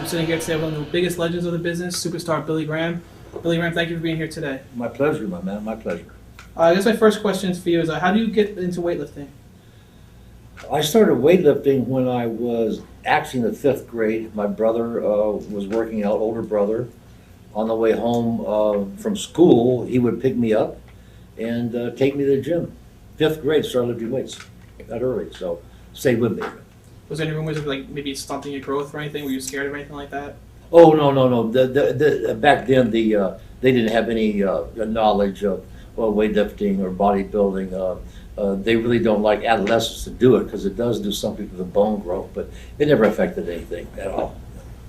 sitting here today with one of the biggest legends of the business, superstar Billy Graham. Billy Graham, thank you for being here today. My pleasure, my man, my pleasure. I guess my first question for you is, how do you get into weightlifting? I started weightlifting when I was actually in the 5th grade. My brother was working out, older brother. On the way home from school, he would pick me up and take me to the gym. 5th grade, started lifting weights that early, so stayed with me. Was there any rumors of like maybe stunting your growth or anything? Were you scared of anything like that? Oh, no. Back then, they didn't have any knowledge of weightlifting or bodybuilding. They really don't like adolescents to do it because it does do something to the bone growth, but it never affected anything at all.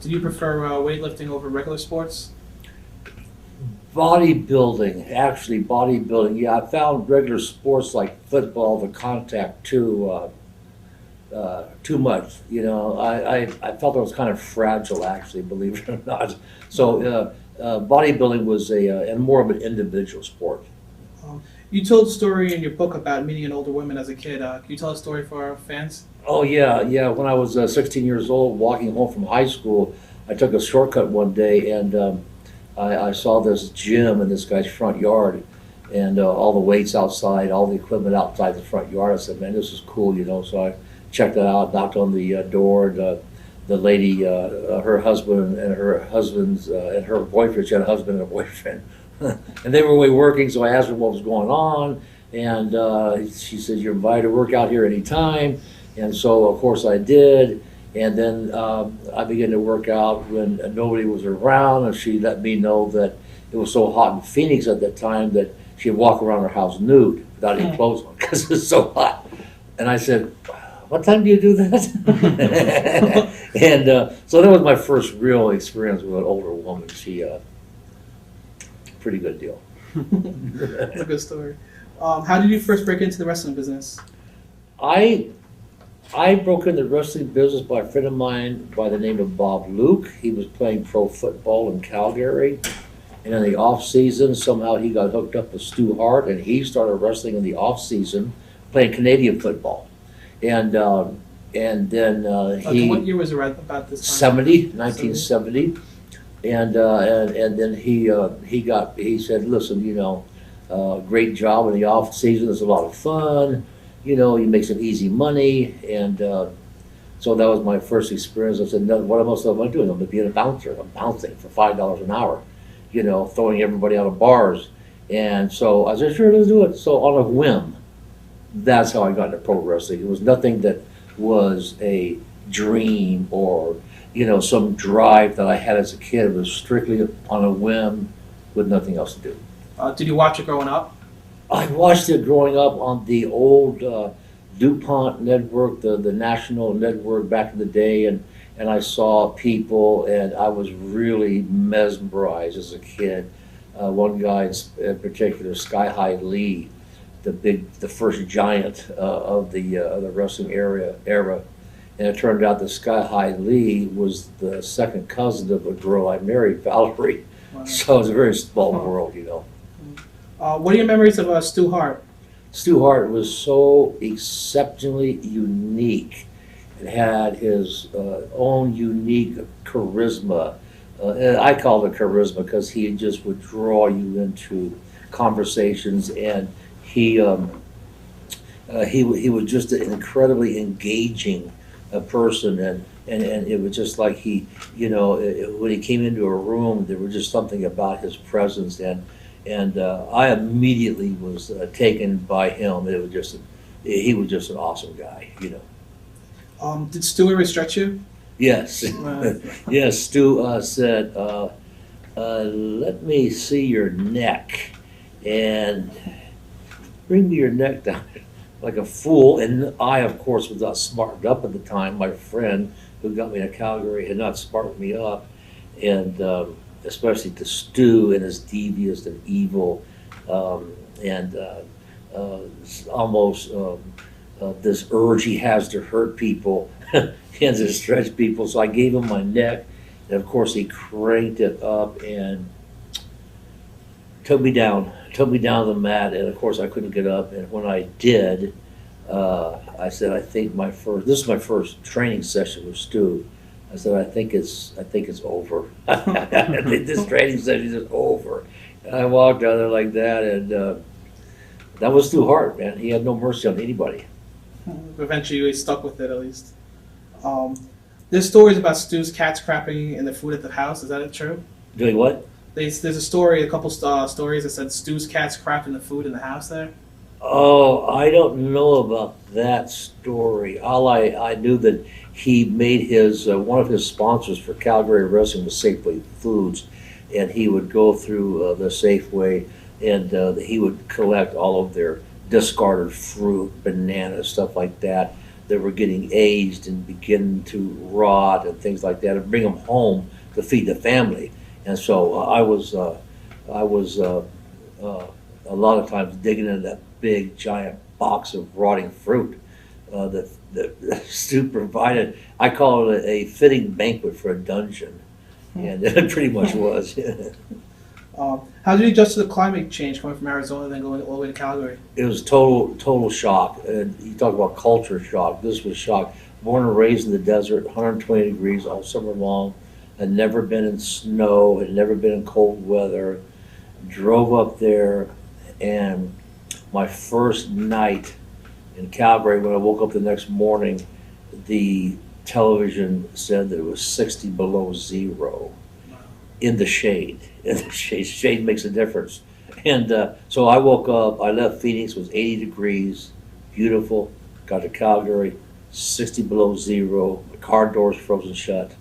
Do you prefer weightlifting over regular sports? Bodybuilding, yeah. I found regular sports like football, the contact too much. You know, I felt it was kind of fragile, actually, believe it or not. So bodybuilding was and more of an individual sport. You told a story in your book about meeting an older woman as a kid. Can you tell a story for our fans? Oh, yeah. When I was 16 years old, walking home from high school, I took a shortcut one day, and I saw this gym in this guy's front yard, and all the weights outside, all the equipment outside the front yard. I said, man, this is cool, you know. So I checked it out, knocked on the door. The lady, her husband and her husband's and her boyfriend, she had a husband and a boyfriend. And they were away working, so I asked her what was going on, and she said, you're invited to work out here anytime. And so, of course, I did. And then I began to work out when nobody was around, and she let me know that it was so hot in Phoenix at that time that she'd walk around her house nude without any clothes on because it's so hot. And I said, what time do you do that? And so that was my first real experience with an older woman. She, pretty good deal. That's a good story. How did you first break into the wrestling business? I broke into the wrestling business by a friend of mine by the name of Bob Luke. He was playing pro football in Calgary. And in the off season, somehow he got hooked up with Stu Hart, and he started wrestling in the off season, playing Canadian football. And then what year was it about this time? 1970. And then he said, listen, you know, great job in the off season. It's a lot of fun. You know, you make some easy money. And so that was my first experience. I said, no, what else am I doing? I'm going to be a bouncer. I'm bouncing for $5 an hour, you know, throwing everybody out of bars. And so I said, sure, let's do it. So on a whim, that's how I got into pro wrestling. It was nothing that was a dream or, you know, some drive that I had as a kid. It was strictly on a whim with nothing else to do. Did you watch it growing up? I watched it growing up on the old DuPont network, the national network back in the day, and I saw people, and I was really mesmerized as a kid. One guy in particular, Sky High Lee, the first giant of the wrestling era. And it turned out that Sky High Lee was the second cousin of a girl I married, Valerie. Wow. So it was a very small world, you know. What are your memories of Stu Hart? Stu Hart was so exceptionally unique and had his own unique charisma. And I call it charisma because he just would draw you into conversations, and he was just an incredibly engaging person, and it was just like he, you know, when he came into a room, there was just something about his presence, and I immediately was taken by him. He was just an awesome guy, you know. Did Stu ever stretch you? Yes. Yes, Stu said, let me see your neck, and bring me your neck down like a fool. And I, of course, was not smartened up at the time. My friend who got me to Calgary had not smartened me up, and especially to Stu and his devious and evil and almost this urge he has to hurt people and to stretch people. So I gave him my neck, and of course he cranked it up and took me down to the mat, and of course I couldn't get up. And when I did, I said, I think this is my first training session with Stu, I said, I think it's over. This training session is over. And I walked out there like that, and that was too hard, man. He had no mercy on anybody. Eventually, you stuck with it at least. There's stories about Stu's cats crapping in the food at the house. Is that true? Doing what? There's a story, a couple stories that said Stu's cats crapped in the food in the house there. Oh, I don't know about that story. All I knew that he made his one of his sponsors for Calgary Wrestling was Safeway Foods, and he would go through the Safeway and he would collect all of their discarded fruit, bananas, stuff like that were getting aged and beginning to rot and things like that, and bring them home to feed the family. And so I was a lot of times digging into that big giant box of rotting fruit that Stu provided. I call it a fitting banquet for a dungeon, and it pretty much was. How did you adjust to the climate change coming from Arizona and then going all the way to Calgary? It was total shock. And you talk about culture shock. This was shock. Born and raised in the desert, 120 degrees all summer long. Had never been in snow. Had never been in cold weather. Drove up there, and my first night in Calgary, when I woke up the next morning, the television said that it was 60 below zero. In the shade. Shade makes a difference. And so I woke up, I left Phoenix, it was 80 degrees, beautiful, got to Calgary, 60 below zero, the car doors frozen shut.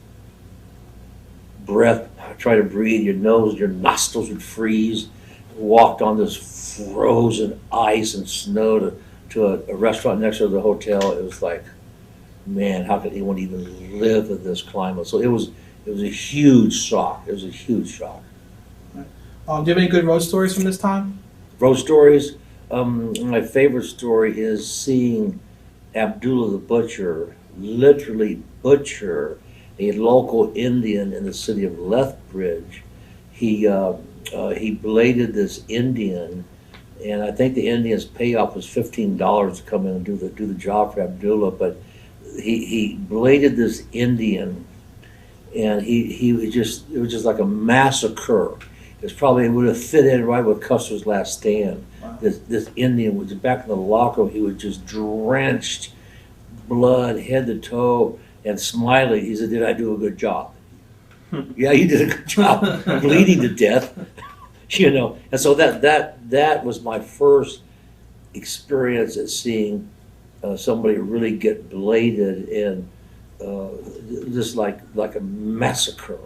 Breath, try to breathe, your nose, your nostrils would freeze. Walked on this frozen ice and snow to a restaurant next to the hotel. It was like, man, how could anyone even live in this climate? So it was a huge shock. It was a huge shock. Do you have any good road stories from this time? Road stories. My favorite story is seeing Abdullah the Butcher literally butcher a local Indian in the city of Lethbridge. He bladed this Indian, and I think the Indian's payoff was $15 to come in and do the job for Abdullah. But he bladed this Indian, and it was just like a massacre. It would have fit in right with Custer's Last Stand. Wow. This Indian was back in the locker room. He was just drenched, blood, head to toe, and smiling. He said, "Did I do a good job?" Yeah, you did a good job, bleeding to death. And so that was my first experience at seeing somebody really get bladed, and just like a massacre.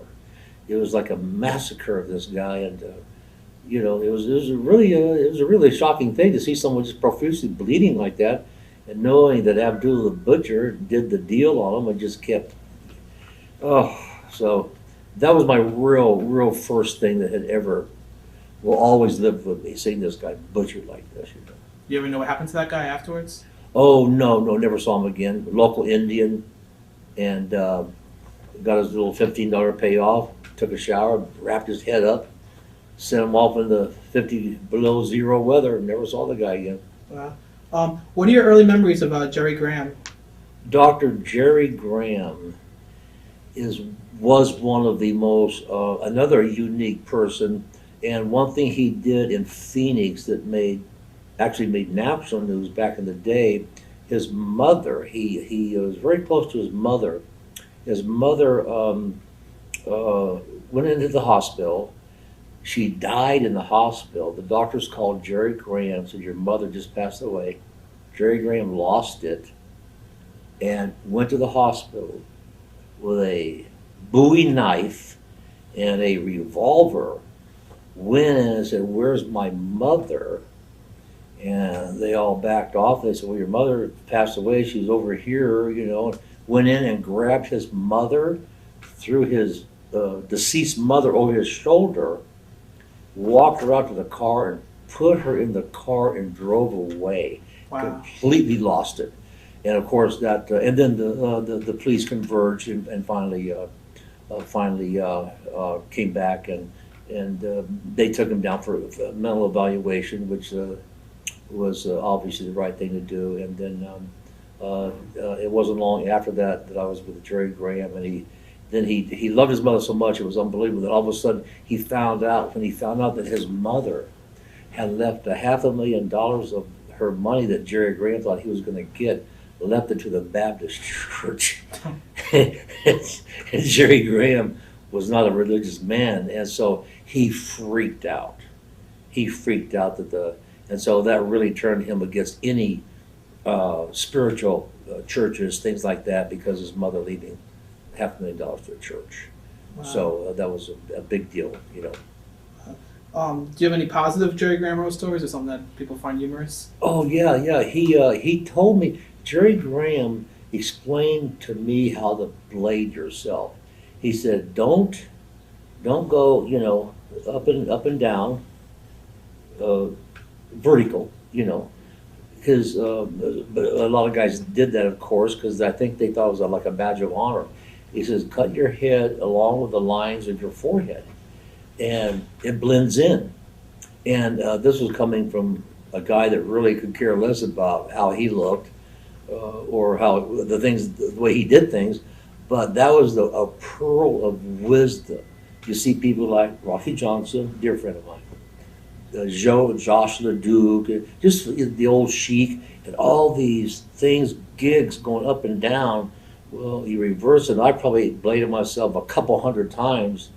It was like a massacre of this guy, and it was a really shocking thing to see someone just profusely bleeding like that, and knowing that Abdullah the Butcher did the deal on him and just kept. So that was my real first thing that will always live with me, seeing this guy butchered like this. You ever know what happened to that guy afterwards? Oh no, never saw him again. Local Indian, and got his little $15 payoff. Took a shower, wrapped his head up, sent him off in the 50 below zero weather, and never saw the guy again. Wow. What are your early memories of Jerry Graham? Dr. Jerry Graham was one of the most, another unique person, and one thing he did in Phoenix that actually made national news back in the day, his mother, he was very close to his mother. His mother went into the hospital. She died in the hospital. The doctors called Jerry Graham, said, "Your mother just passed away." Jerry Graham lost it and went to the hospital with a Bowie knife and a revolver, went in and said, "Where's my mother?" And they all backed off. They said, "Well, your mother passed away. She's over here," Went in and grabbed his mother, threw his deceased mother over his shoulder, walked her out to the car and put her in the car and drove away. Wow. Completely lost it. And of course and then the police converged and finally came back, and they took him down for a mental evaluation, which was obviously the right thing to do. And then it wasn't long after that I was with Jerry Graham, and then he loved his mother so much, it was unbelievable. That all of a sudden, when he found out that his mother had left $500,000 of her money that Jerry Graham thought he was going to get, left it to the Baptist church. And Jerry Graham was not a religious man, and so he freaked out. He freaked out and so that really turned him against any spiritual churches, things like that, because his mother leaving $500,000 to a church. Wow. So that was a big deal, you know. Do you have any positive Jerry Graham roast stories or something that people find humorous? Oh yeah. He told me, Jerry Graham explained to me how to blade yourself. He said, don't go, you know, up and down, vertical, you know, because but a lot of guys did that, of course, because I think they thought it was like a badge of honor. He says, cut your head along with the lines of your forehead, and it blends in. And this was coming from a guy that really could care less about how he looked or how the way he did things, but that was a pearl of wisdom. You see people like Rocky Johnson, dear friend of mine, Josh LeDuc, just the old Sheik, and all these things, gigs going up and down. Well, you reverse it. I probably bladed myself a couple hundred times,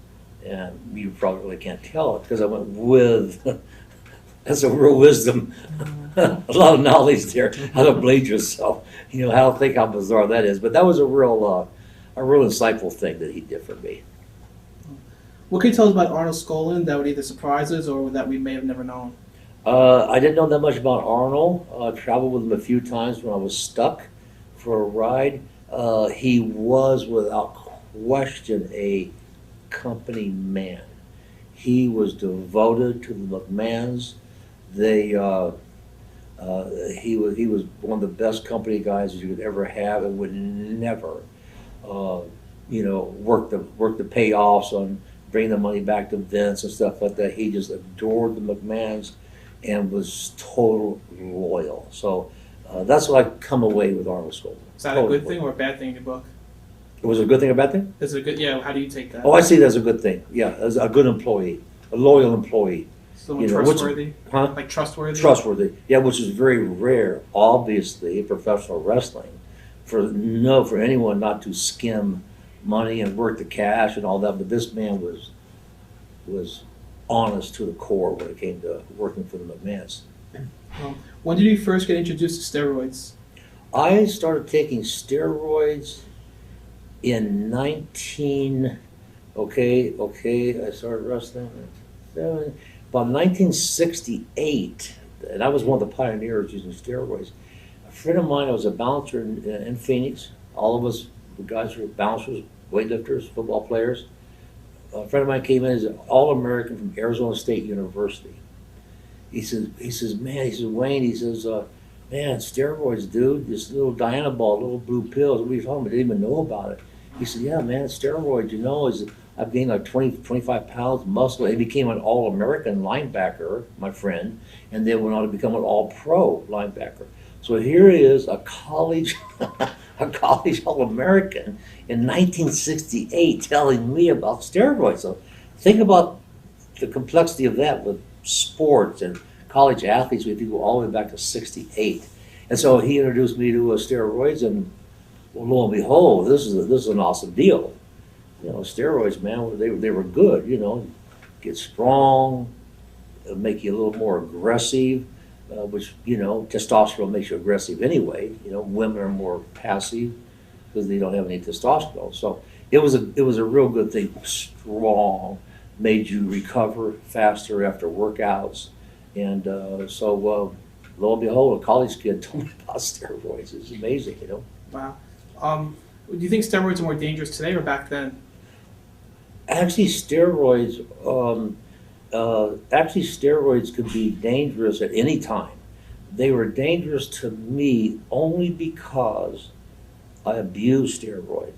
and you probably really can't tell it because I went with. That's a real wisdom, a lot of knowledge there, how to blade yourself. You know, how to think how bizarre that is. But that was a real insightful thing that he did for me. What can you tell us about Arnold Skolin that would either surprise us or that we may have never known? I didn't know that much about Arnold. I traveled with him a few times when I was stuck for a ride. He was, without question, a company man. He was devoted to the McMahons. He was one of the best company guys you could ever have, and would never, work the payoffs on bring the money back to Vince and stuff like that. He just adored the McMahons and was total loyal. So that's what I come away with Arnold Skolin. Is that a good thing or a bad thing in your book? Was it a good thing or a bad thing? Is it a good? Yeah. How do you take that? Oh, I see it as a good thing. Yeah, as a good employee, a loyal employee. Someone trustworthy? Huh? Like trustworthy? Trustworthy. Yeah, which is very rare, obviously, in professional wrestling, for anyone not to skim money and work the cash and all that. But this man was honest to the core when it came to working for the McMahons. When did you first get introduced to steroids? I started taking steroids in I started wrestling about 1968, and I was one of the pioneers using steroids. A friend of mine was a bouncer in Phoenix. All of us, the guys were bouncers, weightlifters, football players. A friend of mine came in as an All-American from Arizona State University. He says, Wayne, man, steroids, dude, this little Diana ball, little blue pills, what are you talking about? I didn't even know about it. He said, yeah, man, steroids, I've gained like 20, 25 pounds of muscle. He became an All-American linebacker, my friend, and then went on to become an All-Pro linebacker. So here is a college All-American in 1968 telling me about steroids. So think about the complexity of that with sports and college athletes. We have to go all the way back to 68. And so he introduced me to steroids, and well, lo and behold, this is an awesome deal. You know, steroids, man, they were good. You know, get strong, make you a little more aggressive, which, you know, testosterone makes you aggressive anyway. You know, women are more passive because they don't have any testosterone. So it was a real good thing. Strong, made you recover faster after workouts, and so lo and behold, a college kid told me about steroids. It's amazing, you know. Wow. Do you think steroids are more dangerous today or back then? Actually, steroids could be dangerous at any time. They were dangerous to me only because I abused steroids.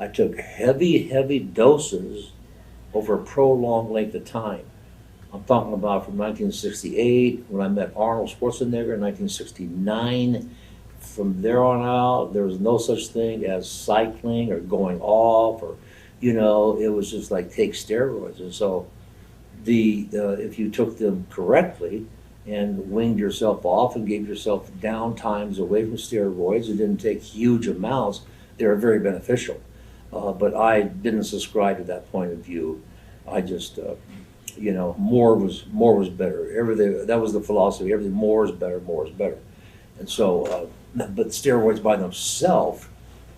I took heavy doses over a prolonged length of time. I'm talking about from 1968, when I met Arnold Schwarzenegger in 1969. From there on out, there was no such thing as cycling or going off or it was just like take steroids. And so if you took them correctly and weaned yourself off and gave yourself down times away from steroids, it didn't take huge amounts, they were very beneficial. But I didn't subscribe to that point of view. I just, more was better. Everything, that was the philosophy. Everything more is better, more is better. And so, but steroids by themselves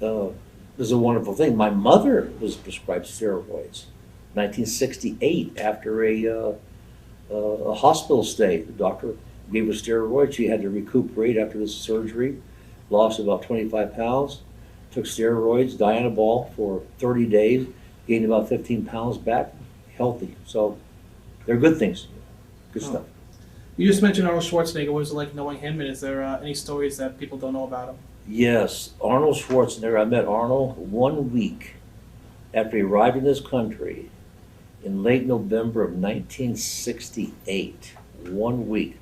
is a wonderful thing. My mother was prescribed steroids, 1968, after a hospital stay. The doctor gave her steroids. She had to recuperate after this surgery, lost about 25 pounds, took steroids, Dianabol for 30 days, gained about 15 pounds back, healthy. So they're good things, good stuff. You just mentioned Arnold Schwarzenegger. What was it like knowing him? And is there any stories that people don't know about him? Yes, Arnold Schwarzenegger. I met Arnold 1 week after he arrived in this country in late November of 1968. 1 week.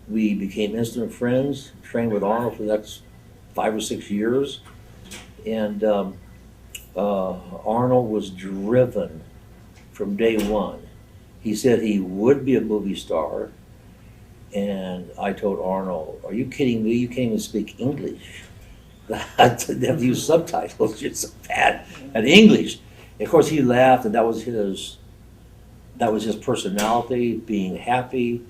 We became instant friends, trained with Arnold for the next 5 or 6 years. And Arnold was driven from day one. He said he would be a movie star. And I told Arnold, "Are you kidding me? You can't even speak English." I have to use subtitles. You're so bad at English. And of course, he laughed, and that was his personality, being happy,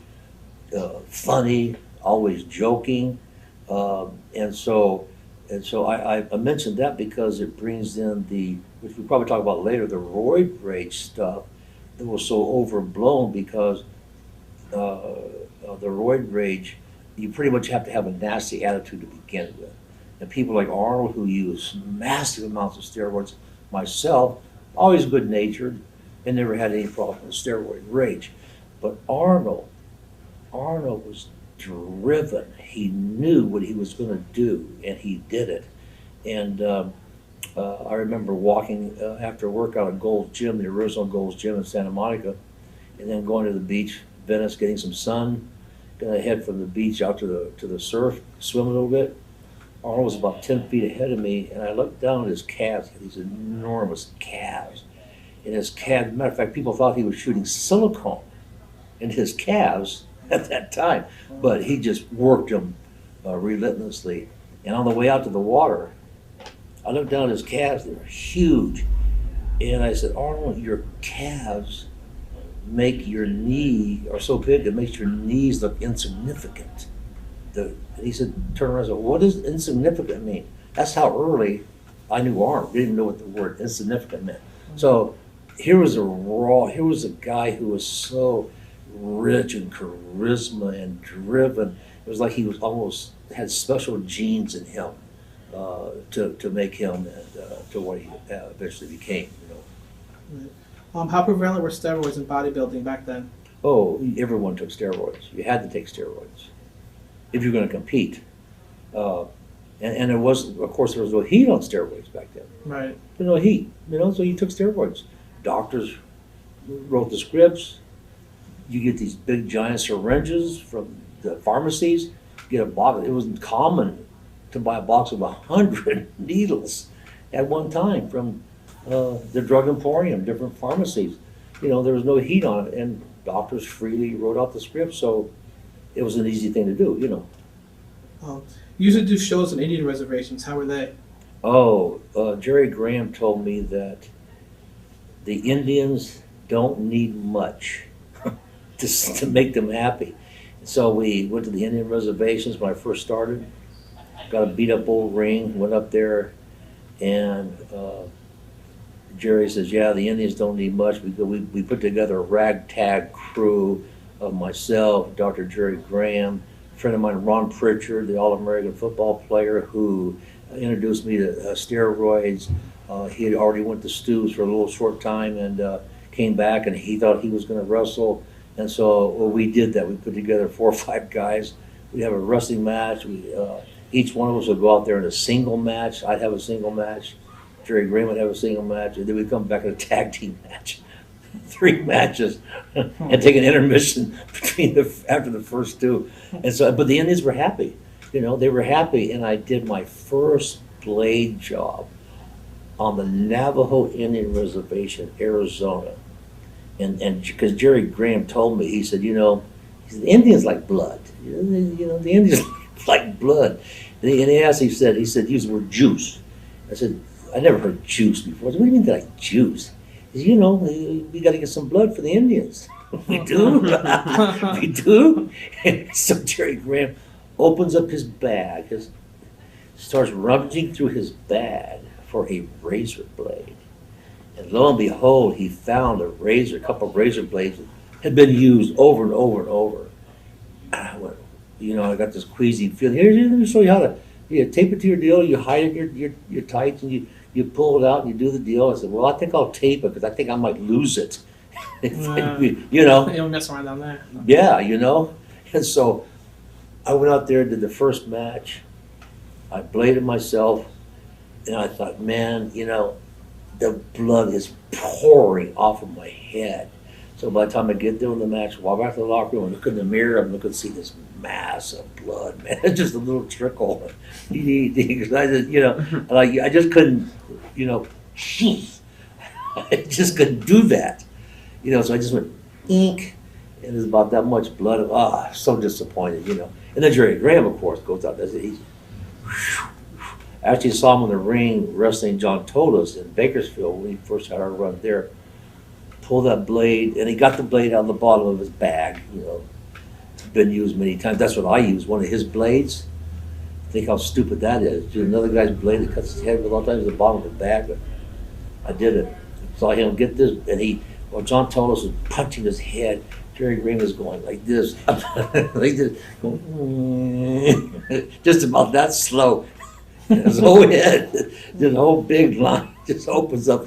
funny, always joking. And so I mentioned that because it brings in which we'll probably talk about later, the roid rage stuff that was so overblown because the roid rage, you pretty much have to have a nasty attitude to begin with. And people like Arnold, who use massive amounts of steroids, myself, always good-natured and never had any problem with steroid rage. But Arnold was driven. He knew what he was going to do, and he did it. And I remember walking after work out at Gold's Gym, the original Gold's Gym in Santa Monica, and then going to the beach, Venice, getting some sun, gonna head from the beach out to the surf, swim a little bit. Arnold was about 10 feet ahead of me, and I looked down at his calves. He had these enormous calves. And his calves, matter of fact, people thought he was shooting silicone in his calves at that time, but he just worked them relentlessly. And on the way out to the water, I looked down at his calves. They were huge. And I said, "Arnold, your calves make your knee, are so big it makes your knees look insignificant." He said, turn around and said, "What does insignificant mean?" That's how early I knew Arnold. Didn't even know what the word insignificant meant. So here was a guy who was so rich in charisma and driven. It was like he was almost had special genes in him to make him to what he eventually became. How prevalent were steroids in bodybuilding back then? Oh, everyone took steroids. You had to take steroids if you're going to compete. And there was, of course, there was no heat on steroids back then. Right. There was no heat, so you took steroids. Doctors wrote the scripts. You get these big giant syringes from the pharmacies. Get a box. It was common to buy a box of 100 needles at one time from the drug emporium, different pharmacies. There was no heat on it, and doctors freely wrote out the script, so it was an easy thing to do. You used to do shows on Indian reservations. How were they? Jerry Graham told me that the Indians don't need much to make them happy. So we went to the Indian reservations when I first started, got a beat up old ring, went up there, and Jerry says, "Yeah, the Indians don't need much." We put together a ragtag crew of myself, Dr. Jerry Graham, a friend of mine, Ron Pritchard, the All-American football player who introduced me to steroids. He had already went to Stu's for a little short time and came back, and he thought he was going to wrestle. And so we did that. We put together 4 or 5 guys. We'd have a wrestling match. Each one of us would go out there in a single match. I'd have a single match. Jerry Graham would have a single match. And then we'd come back in a tag team match. 3 matches. And take an intermission after the first 2. And so, but the Indians were happy. They were happy. And I did my first blade job on the Navajo Indian Reservation, Arizona. And because Jerry Graham told me, he said, the Indians like blood. The Indians like blood. And he asked, he said, use the word juice. I said, I never heard juice before. I said, what do you mean like juice? He said, we got to get some blood for the Indians. We do? We do? And so Jerry Graham opens up his bag, starts rummaging through his bag for a razor blade. And lo and behold, he found a couple of razor blades that had been used over and over and over. And I went, I got this queasy feeling. Here, let me show you how to tape it to your deal. You hide it in your tights, and you pull it out, and you do the deal. I said, well, I think I'll tape it because I think I might lose it. You don't mess around down there. No. Yeah, And so I went out there, did the first match. I bladed myself, and I thought, man, the blood is pouring off of my head. So by the time I get there in the match, walk back to the locker room and look in the mirror, I'm looking to see this mass of blood, man. It's just a little trickle. I just couldn't, I just couldn't do that. So I just went, ink, and there's about that much blood. So disappointed, And then Jerry Graham, of course, goes out there. I actually saw him in the ring wrestling John Todos in Bakersfield when he first had our run there. Pull that blade, and he got the blade out of the bottom of his bag. Been used many times. That's what I use, one of his blades. Think how stupid that is. Just another guy's blade that cuts his head with all times at the bottom of the bag. But I did it. Saw him get this, and while John Todos was punching his head, Jerry Graham was going like this, like this, just about that slow. His whole head, this whole big line just opens up.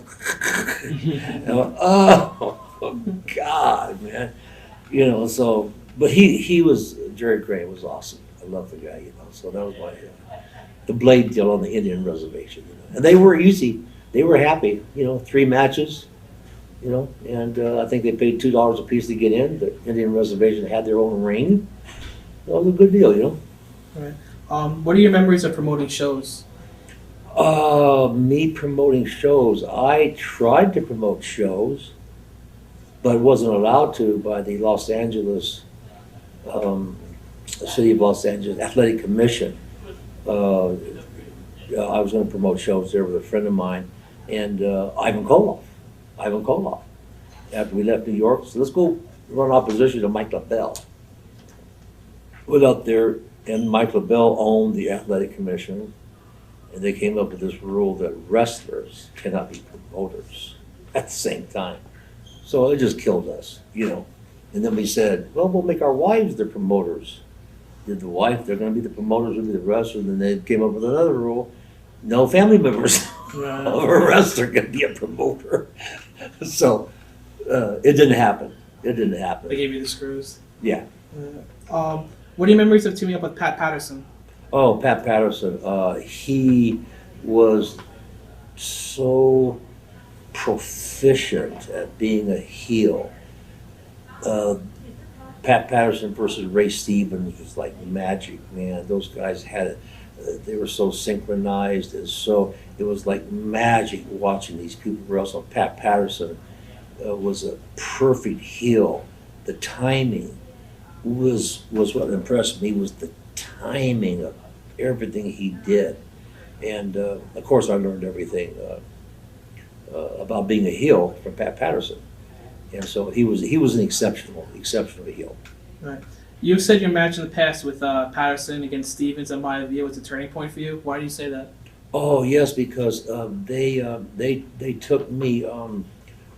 And I went, oh God, man. But Jerry Graham was awesome. I love the guy, So that was the blade deal on the Indian reservation, And they were easy. They were happy, 3 matches, and I think they paid $2 a piece to get in. The Indian reservation had their own ring. That was a good deal, Right. What are your memories of promoting shows? Me promoting shows. I tried to promote shows, but wasn't allowed to by the Los Angeles, City of Los Angeles Athletic Commission. I was going to promote shows there with a friend of mine, and Ivan Koloff. After we left New York, so let's go run opposition to Mike LaBelle. Went out there, and Mike LaBelle owned the Athletic Commission, and they came up with this rule that wrestlers cannot be promoters at the same time. So it just killed us, And then we said, well, we'll make our wives the promoters. Did the wife, they're going to be the promoters, we'll be the wrestlers. And then they came up with another rule, no family members of a wrestler can be a promoter. So it didn't happen. They They gave you the screws. Yeah. What are your memories of teaming up with Pat Patterson? Oh, Pat Patterson. He was so proficient at being a heel. Pat Patterson versus Ray Stevens was like magic, man. Those guys they were so synchronized, and so it was like magic watching these people wrestle. Pat Patterson was a perfect heel. The timing was what impressed me, was the timing of everything he did. And of course I learned everything about being a heel from Pat Patterson. And so he was an exceptional heel. Right. You've said your match in the past with Patterson against Stevens and Maia was a turning point for you. Why do you say that? Oh yes, because they took me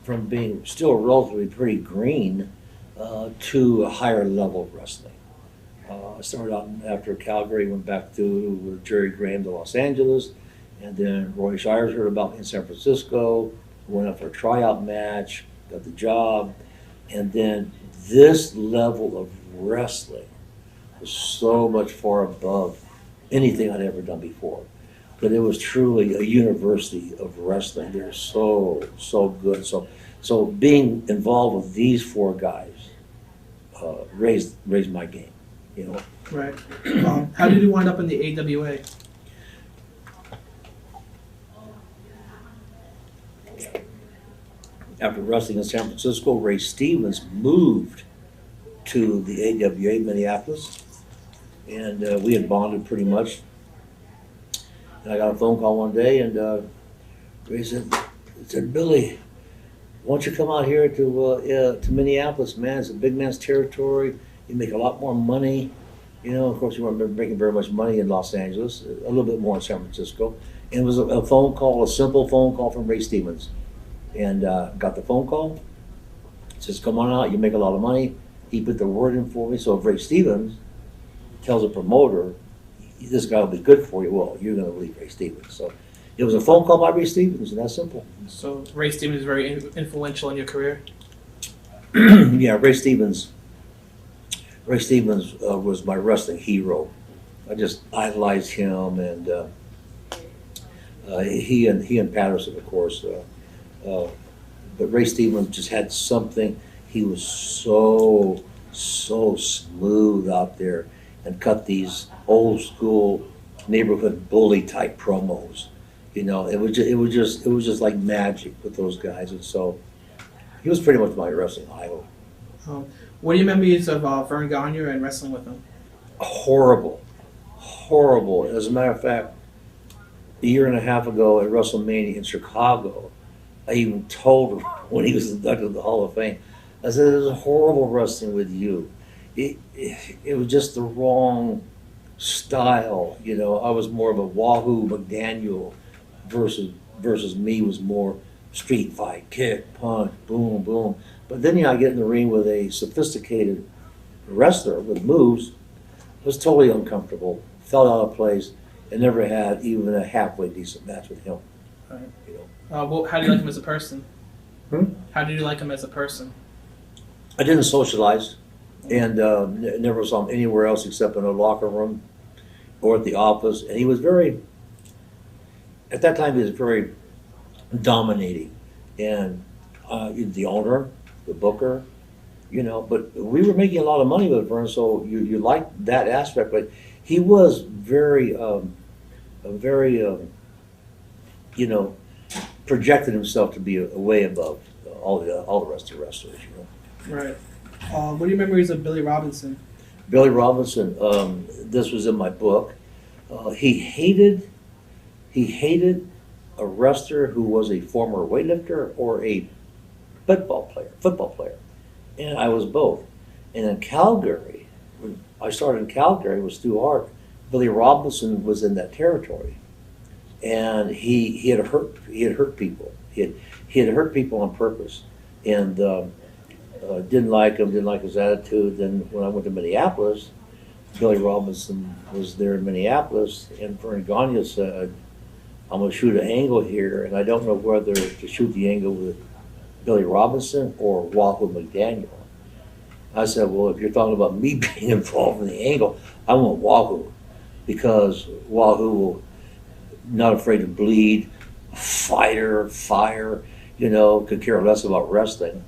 from being still relatively pretty green to a higher level of wrestling. I started out after Calgary, went back to Jerry Graham to Los Angeles, and then Roy Shires heard about me in San Francisco, went up for a tryout match, got the job, and then this level of wrestling was so much far above anything I'd ever done before. But it was truly a university of wrestling. They're so good. So being involved with these 4 guys raised my game, Right. How did you wind up in the AWA? after wrestling in San Francisco, Ray Stevens moved to the AWA Minneapolis, and we had bonded pretty much. And I got a phone call one day, and Ray said, Billy, why don't you come out here to Minneapolis, man? It's a big man's territory. You make a lot more money. You know, of course, you weren't making very much money in Los Angeles, a little bit more in San Francisco. And it was a phone call, a simple phone call from Ray Stevens. And got the phone call. He says, come on out, you make a lot of money. He put the word in for me. So if Ray Stevens tells a promoter, this guy will be good for you, well, you're going to leave Ray Stevens. So it was a phone call by Ray Stevens, and that's simple. So Ray Stevens is very influential in your career? Yeah, Ray Stevens was my wrestling hero. I just idolized him, and he and Patterson, of course. But Ray Stevens just had something. He was so smooth out there and cut these old school neighborhood bully type promos. You know, it was just like magic with those guys, and so he was pretty much my wrestling idol. What are your memories of Vern Gagne and wrestling with him? Horrible. As a matter of fact, a year and a half ago at WrestleMania in Chicago, I even told him when he was inducted to the Hall of Fame, I said, it was horrible wrestling with you. It was just the wrong style. You know, I was more of a Wahoo McDaniel versus me was more street fight, kick, punch, boom, boom. But then, I get in the ring with a sophisticated wrestler with moves. It was totally uncomfortable, fell out of place, and never had even a halfway decent match with him. Right. You know. Well, how do you like him as a person? How did you like him as a person? I didn't socialize, and never saw him anywhere else except in a locker room or at the office. And he was at that time, he was very dominating. And the owner, the booker, you know, but we were making a lot of money with Vern, so you liked that aspect. But he was very, you know, projected himself to be way above all the rest of the wrestlers, you know. Right. What are your memories of Billy Robinson? Billy Robinson, this was in my book. He hated a wrestler who was a former weightlifter or a football player. And I was both. And in Calgary, when I started in Calgary with Stu Hart, Billy Robinson was in that territory. And he had hurt people. He had hurt people on purpose. And didn't like him, didn't like his attitude. Then when I went to Minneapolis, Billy Robinson was there in Minneapolis, and Vern Gagne said, I'm going to shoot an angle here, and I don't know whether to shoot the angle with Billy Robinson or Wahoo McDaniel. I said, well, if you're talking about me being involved in the angle, I want Wahoo, because Wahoo will not afraid to bleed, fighter, fire, you know, could care less about wrestling.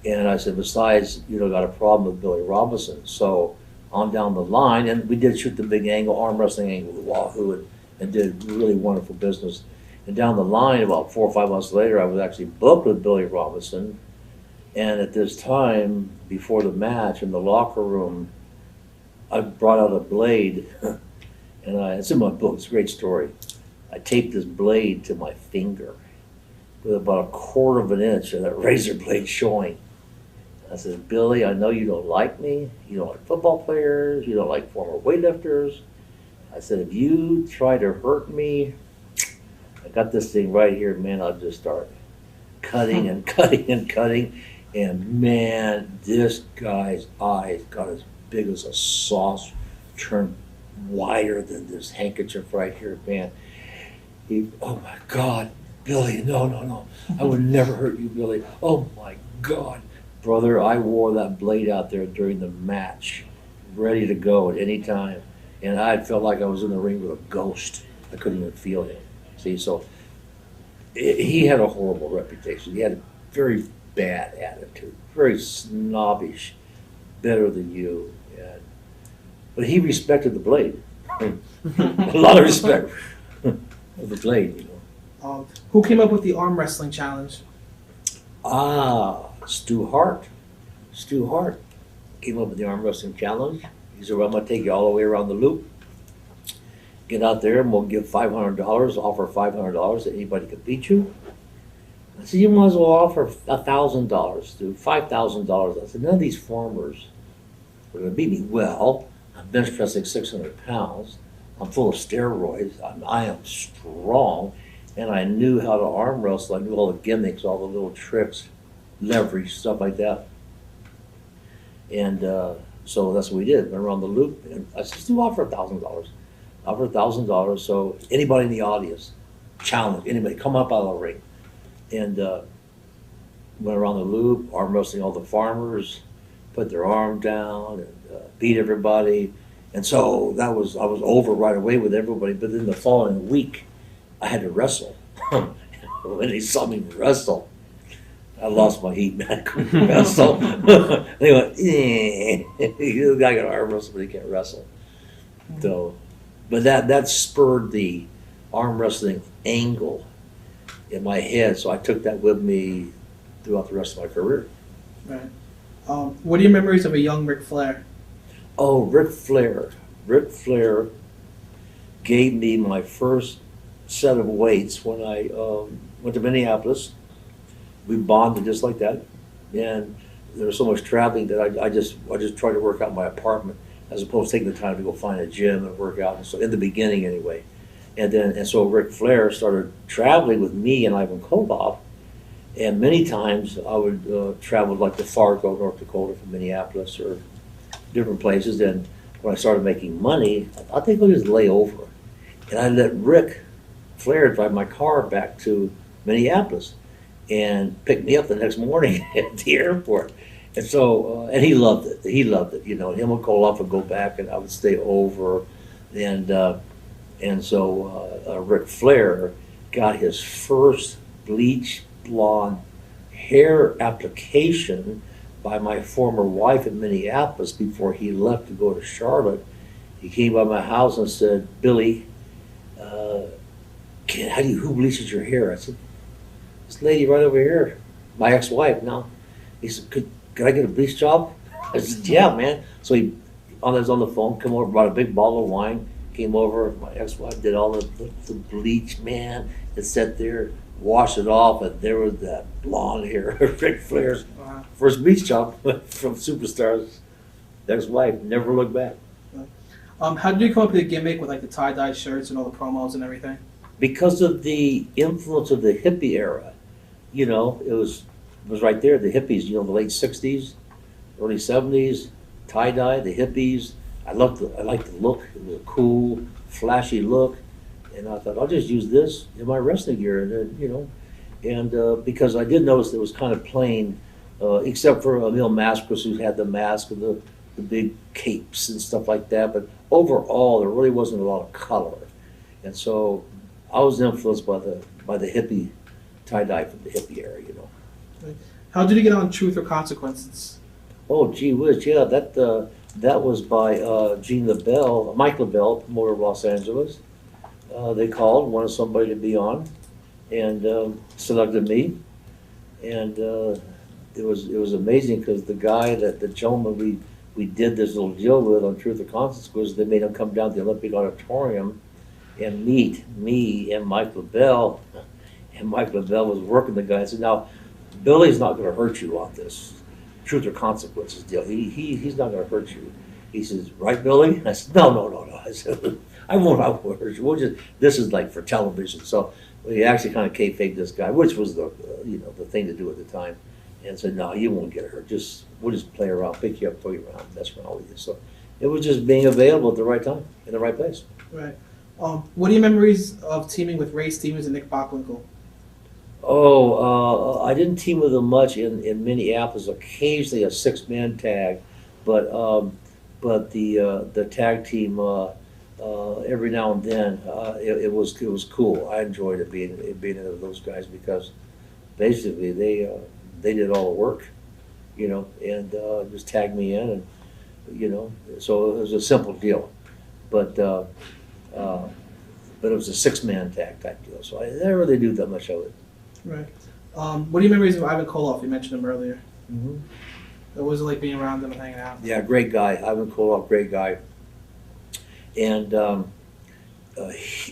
And I said, besides, you know, got a problem with Billy Robinson. So on down the line, and we did shoot the big angle, arm wrestling angle with Wahoo, and did really wonderful business. And down the line, about 4 or 5 months later, I was actually booked with Billy Robinson. And at this time, before the match, in the locker room, I brought out a blade, and it's in my book, it's a great story. I taped this blade to my finger with about 1/4 of an inch of that razor blade showing. I said, Billy, I know you don't like me, you don't like football players, you don't like former weightlifters. I said, if you try to hurt me, I got this thing right here, man, I'll just start cutting and cutting and cutting. And man, this guy's eyes got as big as a sauce, turned wider than this handkerchief right here, man. Oh my God, Billy, no. I would never hurt you, Billy. Oh my God. Brother, I wore that blade out there during the match, ready to go at any time. And I felt like I was in the ring with a ghost. I couldn't even feel him. See, so he had a horrible reputation. He had a very bad attitude, very snobbish, better than you. But he respected the blade. A lot of respect for the blade, you know. Who came up with the arm wrestling challenge? Stu Hart. Stu Hart came up with the arm wrestling challenge. He said, well, I'm going to take you all the way around the loop. Get out there and we'll give $500, offer $500 that anybody could beat you. I said, you might as well offer $1,000 to $5,000. I said, none of these farmers are going to beat me. Well, I'm bench pressing 600 pounds. I'm full of steroids. I am strong. And I knew how to arm wrestle. I knew all the gimmicks, all the little tricks, leverage, stuff like that. And so that's what we did. Went around the loop. And I said, do offer $1,000. Offer $1,000. So anybody in the audience, challenge, anybody, come up out of the ring. And went around the loop, arm wrestling all the farmers, put their arm down, and beat everybody. And so I was over right away with everybody. But then the following week, I had to wrestle. When they saw me wrestle, I lost my heat, man. I couldn't wrestle. They went, the guy got arm wrestle, but he can't wrestle. So, but that spurred the arm wrestling angle in my head. So I took that with me throughout the rest of my career. Right. What are your memories of a young Ric Flair? Oh, Ric Flair. Ric Flair gave me my first set of weights when I went to Minneapolis. We bonded just like that, and there was so much traveling that I just tried to work out in my apartment as opposed to taking the time to go find a gym and work out. And so in the beginning, anyway, and so Ric Flair started traveling with me and Ivan Koloff, and many times I would travel like to Fargo, North Dakota, from Minneapolis or different places. And when I started making money, I think I'll just lay over, and I let Ric Flair drive my car back to Minneapolis and pick me up the next morning at the airport. And so, and he loved it. He loved it. You know, him and Koloff would go back, and I would stay over. And so Ric Flair got his first bleach blonde hair application by my former wife in Minneapolis before he left to go to Charlotte. He came by my house and said, Billy, who bleaches your hair? I said, this lady right over here, my ex-wife now. He said, could I get a bleach job? I said, yeah, man. So he was on the phone, come over, brought a big bottle of wine, came over, my ex-wife did all the bleach, man, and sat there, washed it off, and there was that blonde hair, Ric Flair's first bleach job from Superstars. Ex-wife, never looked back. How did you come up with a gimmick with like the tie-dye shirts and all the promos and everything? Because of the influence of the hippie era. You know, it was right there, the hippies, you know, the late 60s, early 70s, tie-dye, the hippies. I liked the look. It was a cool, flashy look. And I thought, I'll just use this in my wrestling gear. And then, you know, and because I did notice it was kind of plain, except for Emil Maskus, who had the mask and the big capes and stuff like that. But overall, there really wasn't a lot of color. And so I was influenced by the hippie tie-dye from the hippie era, you know. How did you get on Truth or Consequences? Oh, gee whiz, yeah, that was by Mike LaBelle, promoter of Los Angeles. They called, wanted somebody to be on, and selected me. And it was amazing because the gentleman we did this little deal with on Truth or Consequences, they made him come down to the Olympic Auditorium and meet me and Mike LaBelle. And Mike LaBelle was working the guy. I said, now, Billy's not going to hurt you on this Truth or Consequences deal. He's not going to hurt you. He says, right, Billy? I said, no. I said, I won't hurt you. This is like for television. So we actually kind of kayfabed this guy, which was the thing to do at the time. And said, no, you won't get hurt. We'll just play around, pick you up, throw you around, mess around with you. So it was just being available at the right time, in the right place. Right. What are your memories of teaming with Ray Stevens and Nick Bockwinkel? Oh, I didn't team with them much in Minneapolis. Occasionally a 6-man tag, but the tag team every now and then it was cool. I enjoyed it being into those guys because basically they did all the work, you know, and just tagged me in, and you know, so it was a simple deal, but it was a 6-man tag type deal. So I didn't really do that much of it. Right. What are your memories of Ivan Koloff? You mentioned him earlier. Mm-hmm. What was it like being around him and hanging out? Yeah, great guy. Ivan Koloff, great guy. And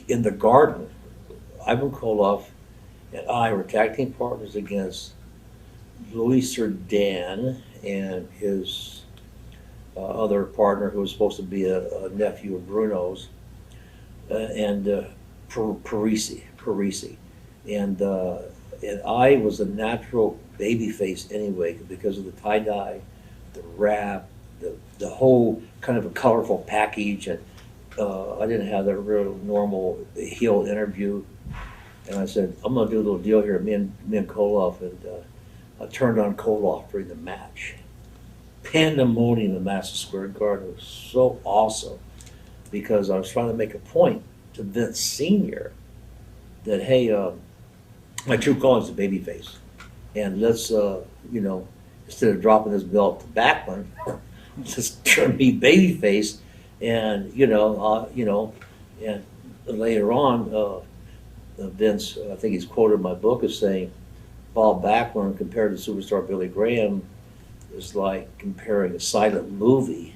in the Garden, Ivan Koloff and I were tag team partners against Louis Cerdan and his other partner, who was supposed to be a nephew of Bruno's, and Parisi. And I was a natural baby face anyway because of the tie-dye, the wrap, the whole kind of a colorful package, and I didn't have that real normal heel interview. And I said, I'm going to do a little deal here, me and Koloff, and I turned on Koloff during the match. Pandemonium in Madison Square Garden. It was so awesome because I was trying to make a point to Vince Sr. that, hey, my true calling is a babyface. And let's, instead of dropping this belt to Backlund, just turn me babyface. And, and later on, Vince, I think he's quoted in my book as saying, Bob Backlund compared to superstar Billy Graham is like comparing a silent movie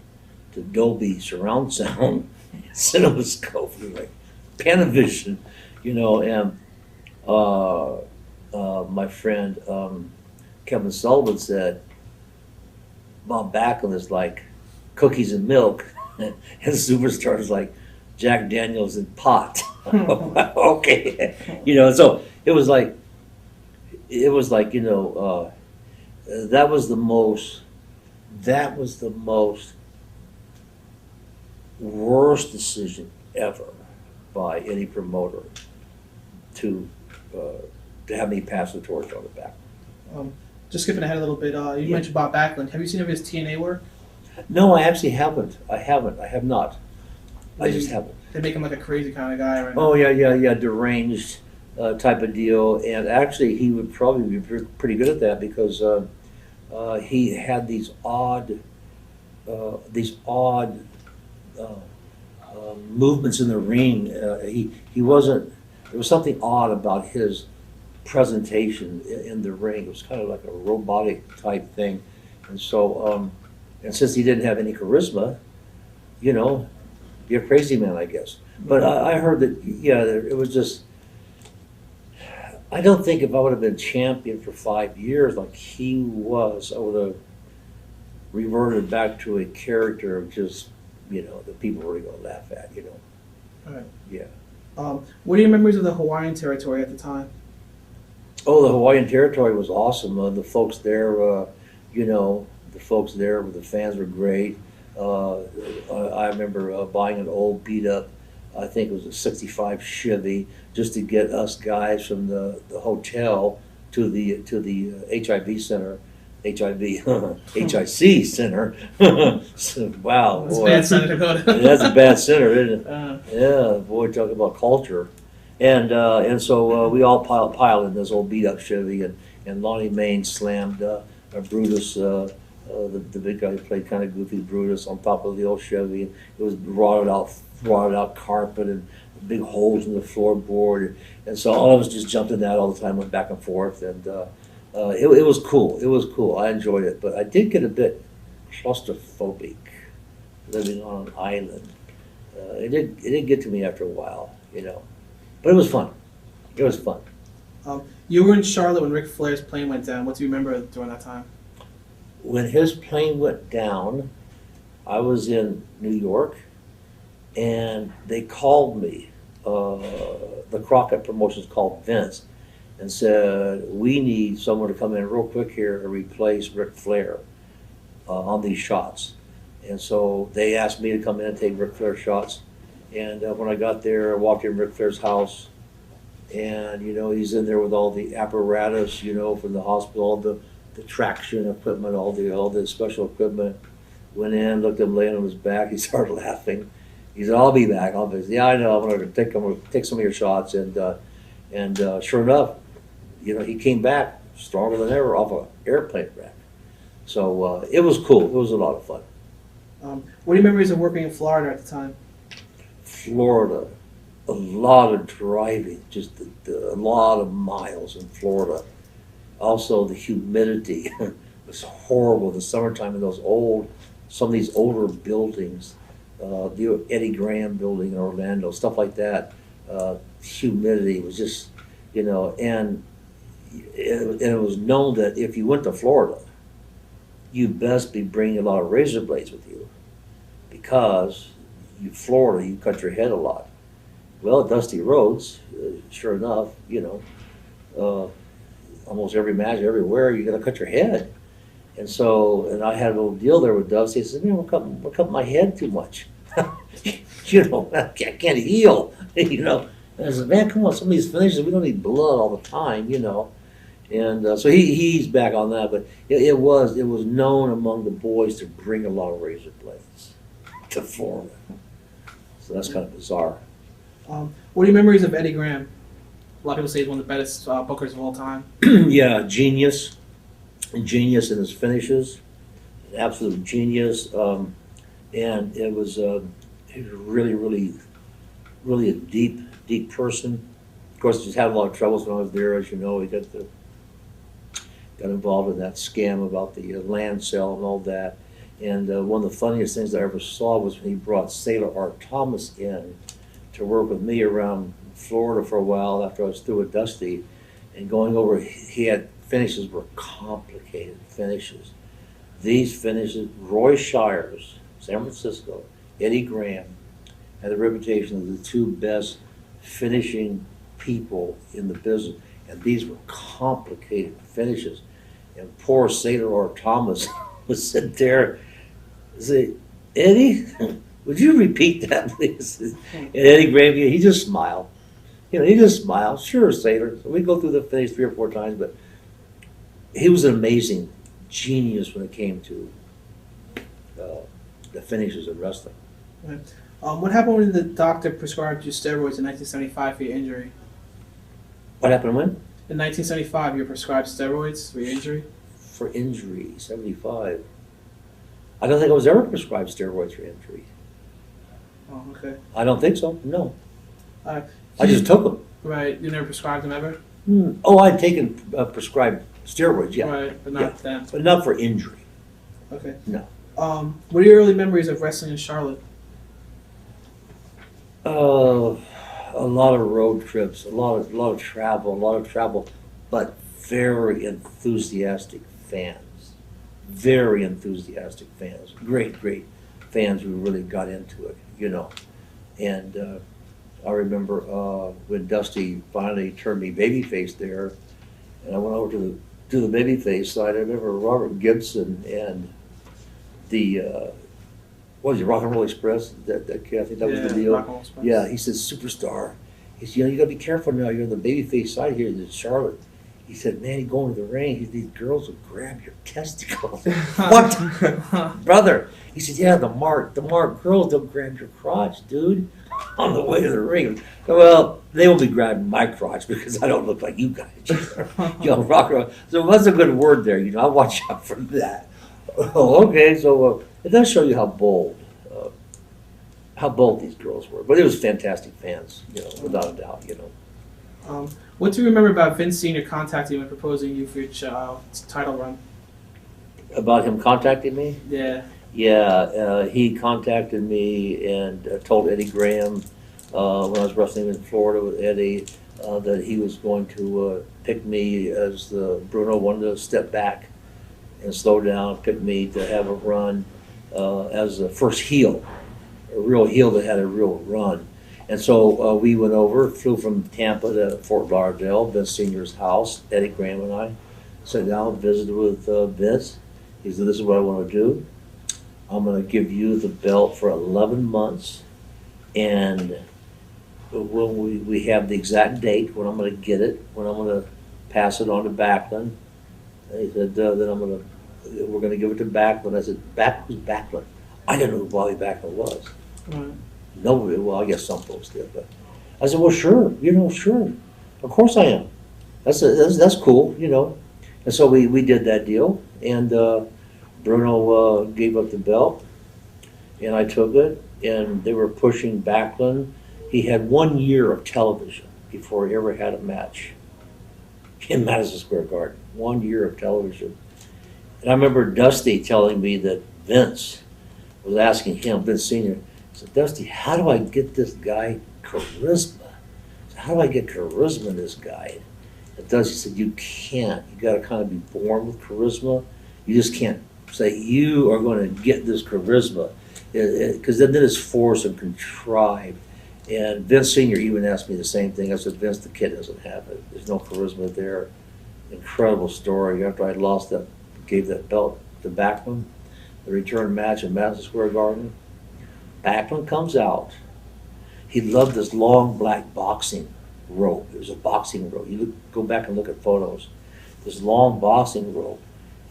to Dolby surround sound, CinemaScope, like Panavision, and my friend Kevin Sullivan said, Bob Backlund is like cookies and milk, and superstar is like Jack Daniels and pot. Okay, so it was like, that was the most worst decision ever by any promoter to have me pass the torch on the back. Just skipping ahead a little bit, you mentioned Bob Backlund. Have you seen any of his TNA work? No, I actually haven't. I have not. I just haven't. They make him like a crazy kind of guy right now. Oh, yeah, deranged type of deal. And actually, he would probably be pretty good at that because he had these odd movements in the ring. He wasn't. There was something odd about his presentation in the ring. It was kind of like a robotic type thing, and so and since he didn't have any charisma, you're a crazy man, I guess. But I heard that, it was just. I don't think if I would have been champion for 5 years like he was, I would have reverted back to a character of just, that people were going to laugh at, All right. Yeah. What are your memories of the Hawaiian territory at the time? Oh, the Hawaiian territory was awesome. The folks there, the fans were great. I remember buying an old beat up, I think it was a 65 Chevy, just to get us guys from the hotel to the HIV center, HIC center. So, wow, That's boy. a bad center to go to. That's a bad center, isn't it? Yeah, boy, talk about culture. And so we all piled in this old beat up Chevy, and Lonnie Main slammed Brutus, the big guy who played kind of goofy Brutus, on top of the old Chevy. And it was rotted out carpet and big holes in the floorboard. And so all of us just jumped in that all the time, went back and forth, and it was cool. It was cool. I enjoyed it, but I did get a bit claustrophobic living on an island. It didn't get to me after a while, but it was fun. It was fun. You were in Charlotte when Ric Flair's plane went down. What do you remember during that time? When his plane went down, I was in New York, and they called me. The Crockett Promotions called Vince and said, we need someone to come in real quick here and replace Ric Flair on these shots. And so they asked me to come in and take Ric Flair shots. And when I got there, I walked in Ric Flair's house, and he's in there with all the apparatus, from the hospital, all the traction equipment, all the special equipment. Went in, looked at him laying on his back. He started laughing. He said, "I'll be back. I'll be." Yeah, I know. I'm going to take some of your shots, and sure enough, he came back stronger than ever off an airplane wreck. So it was cool. It was a lot of fun. What are your memories of working in Florida at the time? Florida, a lot of driving, just a lot of miles in Florida. Also, the humidity was horrible in the summertime in some of these older buildings, the Eddie Graham building in Orlando, stuff like that. Humidity was just, and it was known that if you went to Florida, you best be bringing a lot of razor blades with you, because Florida, you cut your head a lot. Well, at Dusty Roads, sure enough, almost every match, everywhere, you're gonna cut your head. And I had a little deal there with Dusty. He said, "Man, we're cutting my head too much. I can't heal." And I said, "Man, come on, some of these finishes, we don't need blood all the time, And so he's back on that, but it was known among the boys to bring a lot of razor blades to Florida. So that's kind of bizarre. What are your memories of Eddie Graham? A lot of people say he's one of the best bookers of all time. Yeah, genius in his finishes, an absolute genius. And it was he was really, really, really a deep person. Of course, just had a lot of troubles when I was there, as you know. He got involved in that scam about the land sale and all that. And one of the funniest things I ever saw was when he brought Sailor Art Thomas in to work with me around Florida for a while after I was through with Dusty. And going over, he had finishes were complicated finishes. These finishes, Roy Shires, San Francisco, Eddie Graham, had the reputation of the two best finishing people in the business. And these were complicated finishes. And poor Sailor Art Thomas would sit there and say, "Eddie, would you repeat that, please?" And Eddie Graham, he just smiled. He just smiled. "Sure, Sailor." So we go through the finish 3 or 4 times, but he was an amazing genius when it came to the finishes of wrestling. Right. What happened when the doctor prescribed you steroids in 1975 for your injury? What happened when? In 1975, you were prescribed steroids for your injury? For injury, 75. I don't think I was ever prescribed steroids for injury. Oh, okay. I don't think so, no. I just took them. Right, you never prescribed them ever? Oh, I'd taken prescribed steroids, yeah. Right, but not them. But not for injury. Okay. No. What are your early memories of wrestling in Charlotte? A lot of road trips, a lot of travel, but very enthusiastic fans. Very enthusiastic fans. Great fans who really got into it, And I remember when Dusty finally turned me babyface there, and I went over to the babyface side. I remember Robert Gibson and the what was it, Rock and Roll Express? That kid, I think that was the deal. Rock and Roll Express. Yeah, he said, "Superstar." He said, "You got to be careful now. You're on the babyface side here in Charlotte." He said, "Man, you go into the ring, these girls will grab your testicles." What? Brother? He said, "Yeah, the mark girls, they'll grab your crotch, dude, on the way to the ring." Well, they will be grabbing my crotch because I don't look like you guys. Rock and roll. So that's a good word there. I watch out for that. Oh, okay. So it does show you how bold these girls were. But it was fantastic fans, without a doubt. What do you remember about Vince Sr. contacting you and proposing you for your title run? About him contacting me? Yeah. Yeah, he contacted me and told Eddie Graham when I was wrestling in Florida with Eddie that he was going to pick me as Bruno wanted to step back and slow down, pick me to have a run as the first heel, a real heel that had a real run. And so we went over, flew from Tampa to Fort Lauderdale, Vince Sr.'s house. Eddie Graham and I sat down, visited with Vince. He said, "This is what I want to do. I'm going to give you the belt for 11 months, and when we have the exact date when I'm going to get it, when I'm going to pass it on to Backlund." And he said, "Then we're going to give it to Backlund." I said, "Who's Backlund?" I didn't know who Bobby Backlund was. Right. Nobody, well, I guess some folks did, but I said, "Well, sure, sure, of course I am. That's cool, And so we did that deal, and Bruno gave up the belt, and I took it, and they were pushing Backlund. He had 1 year of television before he ever had a match. in Madison Square Garden. 1 year of television. And I remember Dusty telling me that Vince was asking him, Vince Sr., he said, Dusty, how do I get this guy charisma? How do I get charisma in this guy? And Dusty said, you can't. You got to kind of be born with charisma. You just can't say, you are going to get this charisma. Because then it's forced and contrived. And Vince Sr. even asked me the same thing. I said, Vince, the kid doesn't have it. There's no charisma there. Incredible story. After I lost that, gave that belt to Bachman, the return match in Madison Square Garden, Bachman comes out. He loved this long black boxing robe. It was a boxing robe. You go back and look at photos. This long boxing robe.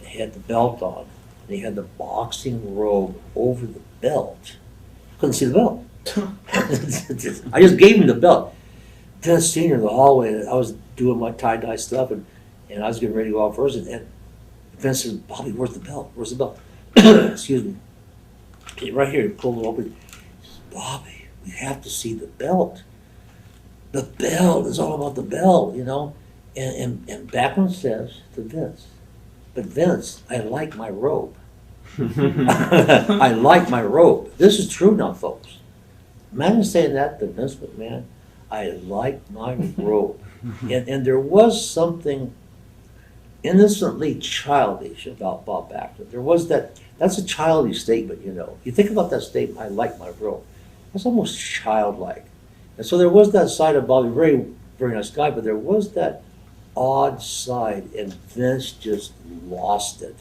He had the belt on. And he had the boxing robe over the belt. Couldn't see the belt. I just gave him the belt. Vince Sr. in the hallway, I was doing my tie-dye stuff, and I was getting ready to go out first, and Vince said, Bobby, where's the belt? Where's the belt? Excuse me. Right here, he pulled it open. He says, Bobby, we have to see the belt. The belt is all about the belt, you know? And Bachman says to Vince, but Vince, I like my robe. I like my robe. This is true now, folks. Imagine saying that to Vince McMahon. I like my robe. And there was something innocently childish about Bob Backlund. There was that's a childish statement, you know. You think about that statement, I like my robe. That's almost childlike. And so there was that side of Bobby, very, very nice guy, but there was that odd side, and Vince just lost it.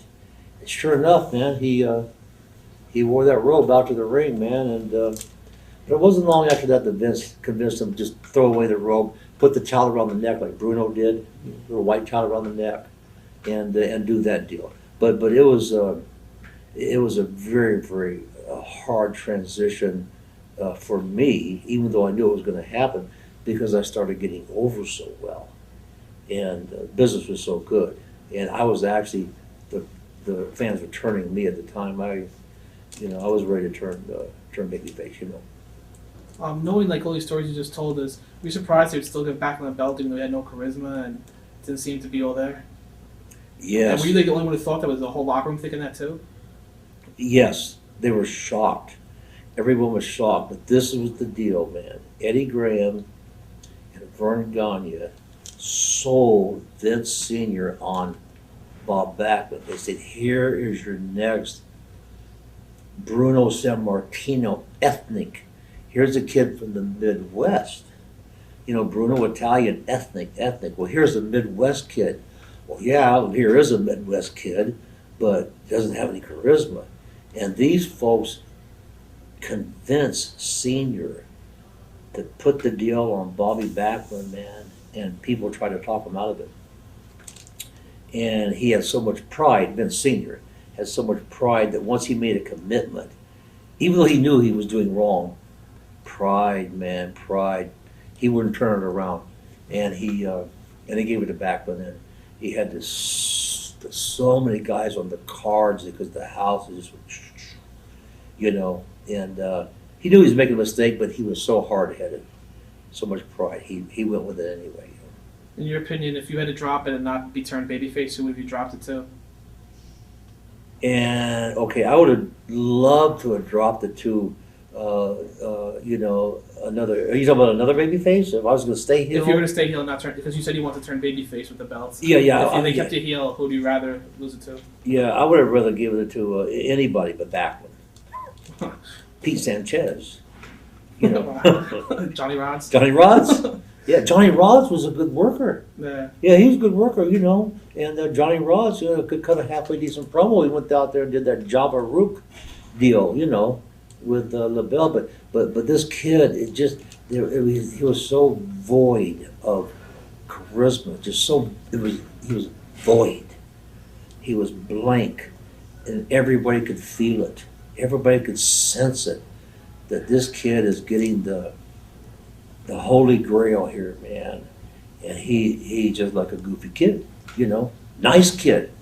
And sure enough, man, he wore that robe out to the ring, man, and but it wasn't long after that Vince convinced him to just throw away the robe, put the towel around the neck like Bruno did, a little white towel around the neck, and do that deal. But it was a very, very hard transition for me, even though I knew it was going to happen, because I started getting over so well, and business was so good, and I was actually the fans were turning me at the time. I was ready to turn babyface, you know. Knowing like all these stories you just told us, were you surprised they would still get back on the belt even though they had no charisma and didn't seem to be all there? Yes. And were you like the only one who thought that? Was the whole locker room thinking that too? Yes, they were shocked. Everyone was shocked, but this was the deal, man. Eddie Graham and Vern Gagne sold Vince Sr. on Bob Backlund. They said, here is your next Bruno Sammartino ethnic. Here's a kid from the Midwest. You know, Bruno, Italian, ethnic. Well, here's a Midwest kid. Well, yeah, here is a Midwest kid, but doesn't have any charisma. And these folks convinced Senior to put the deal on Bobby Backlund, man, and people tried to talk him out of it. And he had so much pride, Vince Senior had so much pride that once he made a commitment, even though he knew he was doing wrong, pride, man, pride, he wouldn't turn it around. And he gave it to Backlund, and he had so many guys on the cards because the house is just, you know, and he knew he was making a mistake, but he was so hard-headed, so much pride. He went with it anyway. In your opinion, if you had to drop it and not be turned babyface, who would you dropped it to? And okay, I would have loved to have dropped it to, another. Are you talking about another babyface? If I was going to stay heel, if you were to stay heel and not turn, because you said you want to turn babyface with the belts. Yeah. If they kept you heel, who would you rather lose it to? Yeah, I would have rather given it to anybody but Backlund. Pete Sanchez. You know, Johnny Rods. Johnny Rods. Yeah, Johnny Rods was a good worker. Yeah, he was a good worker, you know. And Johnny Rods could cut a halfway decent promo. He went out there and did that Jabba Rook deal, you know, with LaBelle. But this kid, he was so void of charisma. He was void. He was blank, and everybody could feel it. Everybody could sense it. That this kid is getting the holy grail here, man. And he just like a goofy kid, you know, nice kid.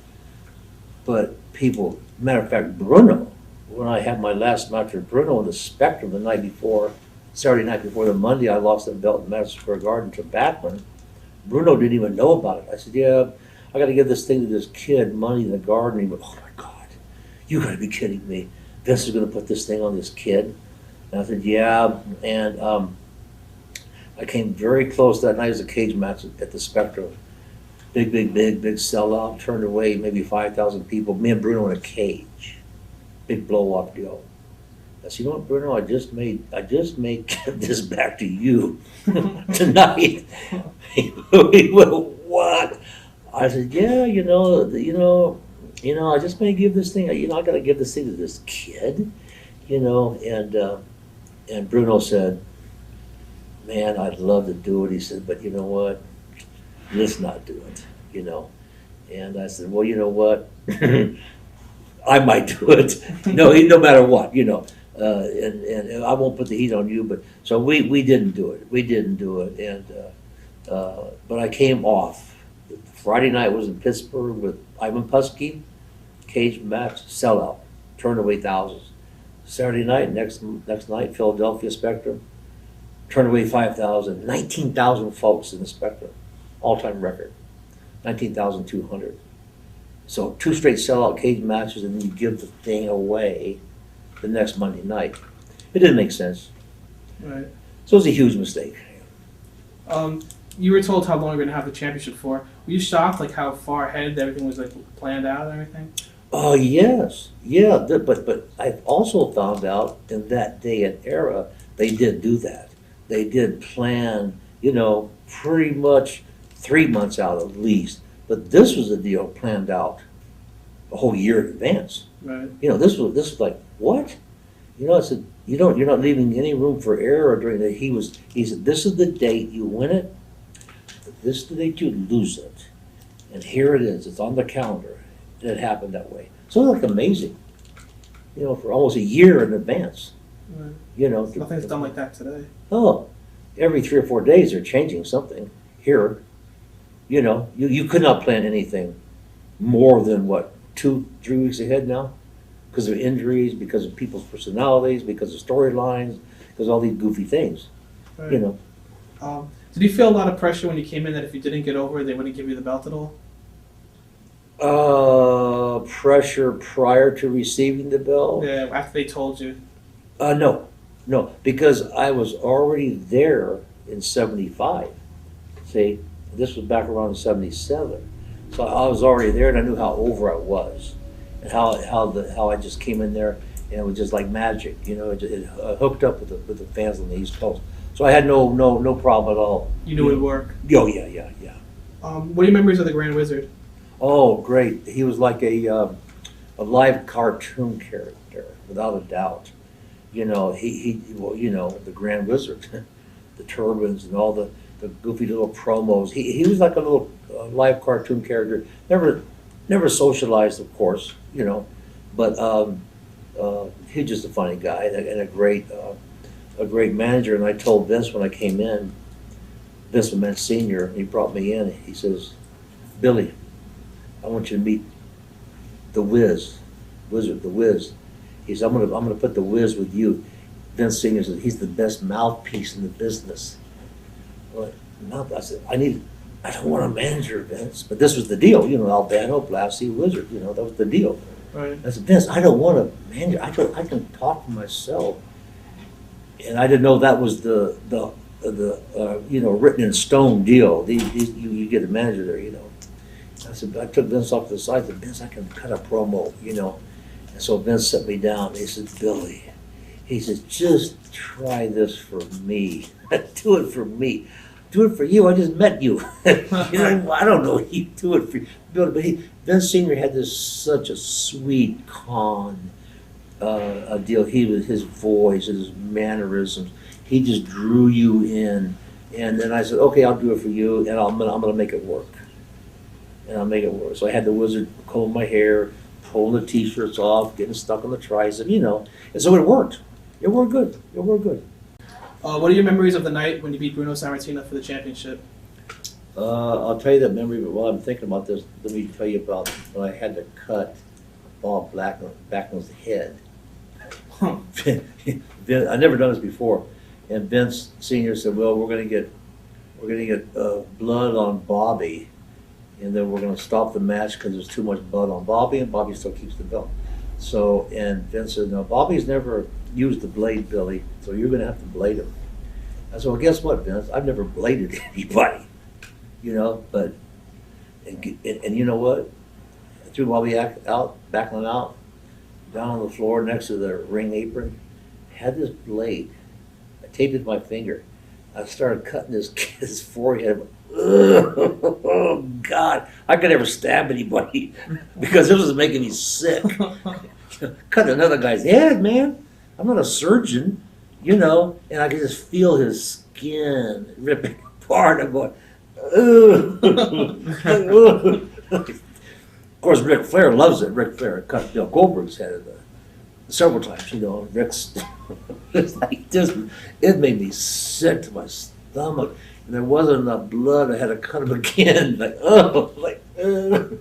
But people, matter of fact, Bruno, when I had my last match with Bruno in the Spectrum the night before, Saturday night before the Monday, I lost the belt in Madison Square Garden to Backlund. Bruno didn't even know about it. I said, yeah, I got to give this thing to this kid, money in the garden. He went, oh my God, you got to be kidding me. Vince is going to put this thing on this kid. And I said, yeah. And I came very close that night as a cage match at the Spectrum. Big sellout, turned away maybe 5,000 people. Me and Bruno in a cage. Big blow-up deal. I said, you know what, Bruno, I just made this back to you tonight. He went, what? I said, yeah, I just may give this thing, I got to give this thing to this kid, and Bruno said, man, I'd love to do it. He said, but you know what? Let's not do it, And I said, well, you know what? I might do it. No matter what, and I won't put the heat on you, but so we didn't do it. We didn't do it, and but I came off. Friday night was in Pittsburgh with Ivan Putski, cage match, sellout, turned away thousands. Saturday night, next night, Philadelphia Spectrum, turned away 5,000, 19,000 folks in the Spectrum, all-time record, 19,200. So 2 straight sellout cage matches, and then you give the thing away the next Monday night. It didn't make sense. Right. So it was a huge mistake. You were told how long you were going to have the championship for. Were you shocked, like how far ahead everything was like planned out and everything? Oh yes, yeah. But I've also found out in that day and era they did do that. They did plan, pretty much 3 months out at least. But this was a deal planned out a whole year in advance. Right. This was like, what? I said, you're not leaving any room for error during the. He said, this is the date you win it. This is the date you lose it, and here it is. It's on the calendar, and it happened that way. So it was like amazing, for almost a year in advance. Right. Nothing's done like that today. Oh, every 3 or 4 days they're changing something here. You could not plan anything more than 2-3 weeks ahead now, because of injuries, because of people's personalities, because of storylines, because of all these goofy things. Right. Did you feel a lot of pressure when you came in that if you didn't get over, they wouldn't give you the belt at all? Pressure prior to receiving the belt? Yeah, after they told you. No, because I was already there in '75. See, this was back around '77, so I was already there, and I knew how over I was, and how I just came in there, and it was just like magic. It hooked up with the fans on the East Coast. So I had no problem at all. You knew it would work. Oh yeah. What are your memories of the Grand Wizard? Oh, great! He was like a live cartoon character, without a doubt. He the Grand Wizard, the turbans and all the goofy little promos. He was like a little live cartoon character. Never socialized, of course. But he's just a funny guy and a great manager. And I told Vince when I came in, Vince McMahon Sr. He brought me in. He says, Billy, I want you to meet the Wiz, the Wiz. He said, I'm gonna put the Wiz with you. Vince Sr. said, he's the best mouthpiece in the business. I said, I don't want a manager, Vince. But this was the deal, Albano, Blassie, Wizard, that was the deal. Right. I said, Vince, I don't want a manager. I can talk for myself. And I didn't know that was the written in stone deal. You get a manager there, I said, I took Vince off to the side. I said, Vince, I can cut a promo, And so Vince set me down. He said, Billy, he says, just try this for me. Do it for me. Do it for you. I just met you. I don't know. You do it for you. But Vince Sr. had such a sweet, calm deal. His voice, his mannerisms, he just drew you in. And then I said, okay, I'll do it for you, and I'm gonna make it work. And I'll make it work. So I had the Wizard comb my hair, pulling the t-shirts off, getting stuck on the tricep, And so it worked. It worked good. What are your memories of the night when you beat Bruno Sammartino for the championship? I'll tell you that memory, but while I'm thinking about this, let me tell you about when I had to cut Bob Backlund's head. Huh. I've never done this before. And Vince Sr. said, well, we're going to get we're gonna get blood on Bobby, and then we're gonna stop the match because there's too much blood on Bobby, and Bobby still keeps the belt. So, and Vince said, no, Bobby's never used the blade, Billy, so you're gonna have to blade him. I said, well, guess what, Vince? I've never bladed anybody, but, and you know what? I threw Bobby out, Backlund out, down on the floor next to the ring apron, had this blade. I taped it to my finger. I started cutting his kid's forehead. Oh, God. I could never stab anybody because this was making me sick. Cut another guy's head, man. I'm not a surgeon, and I could just feel his skin ripping apart. I'm going, ugh. Of course, Ric Flair loves it. Ric Flair cut Bill Goldberg's head several times, Rick's. It's like just, it made me sick to my stomach. And there wasn't enough blood. I had to cut him again. So that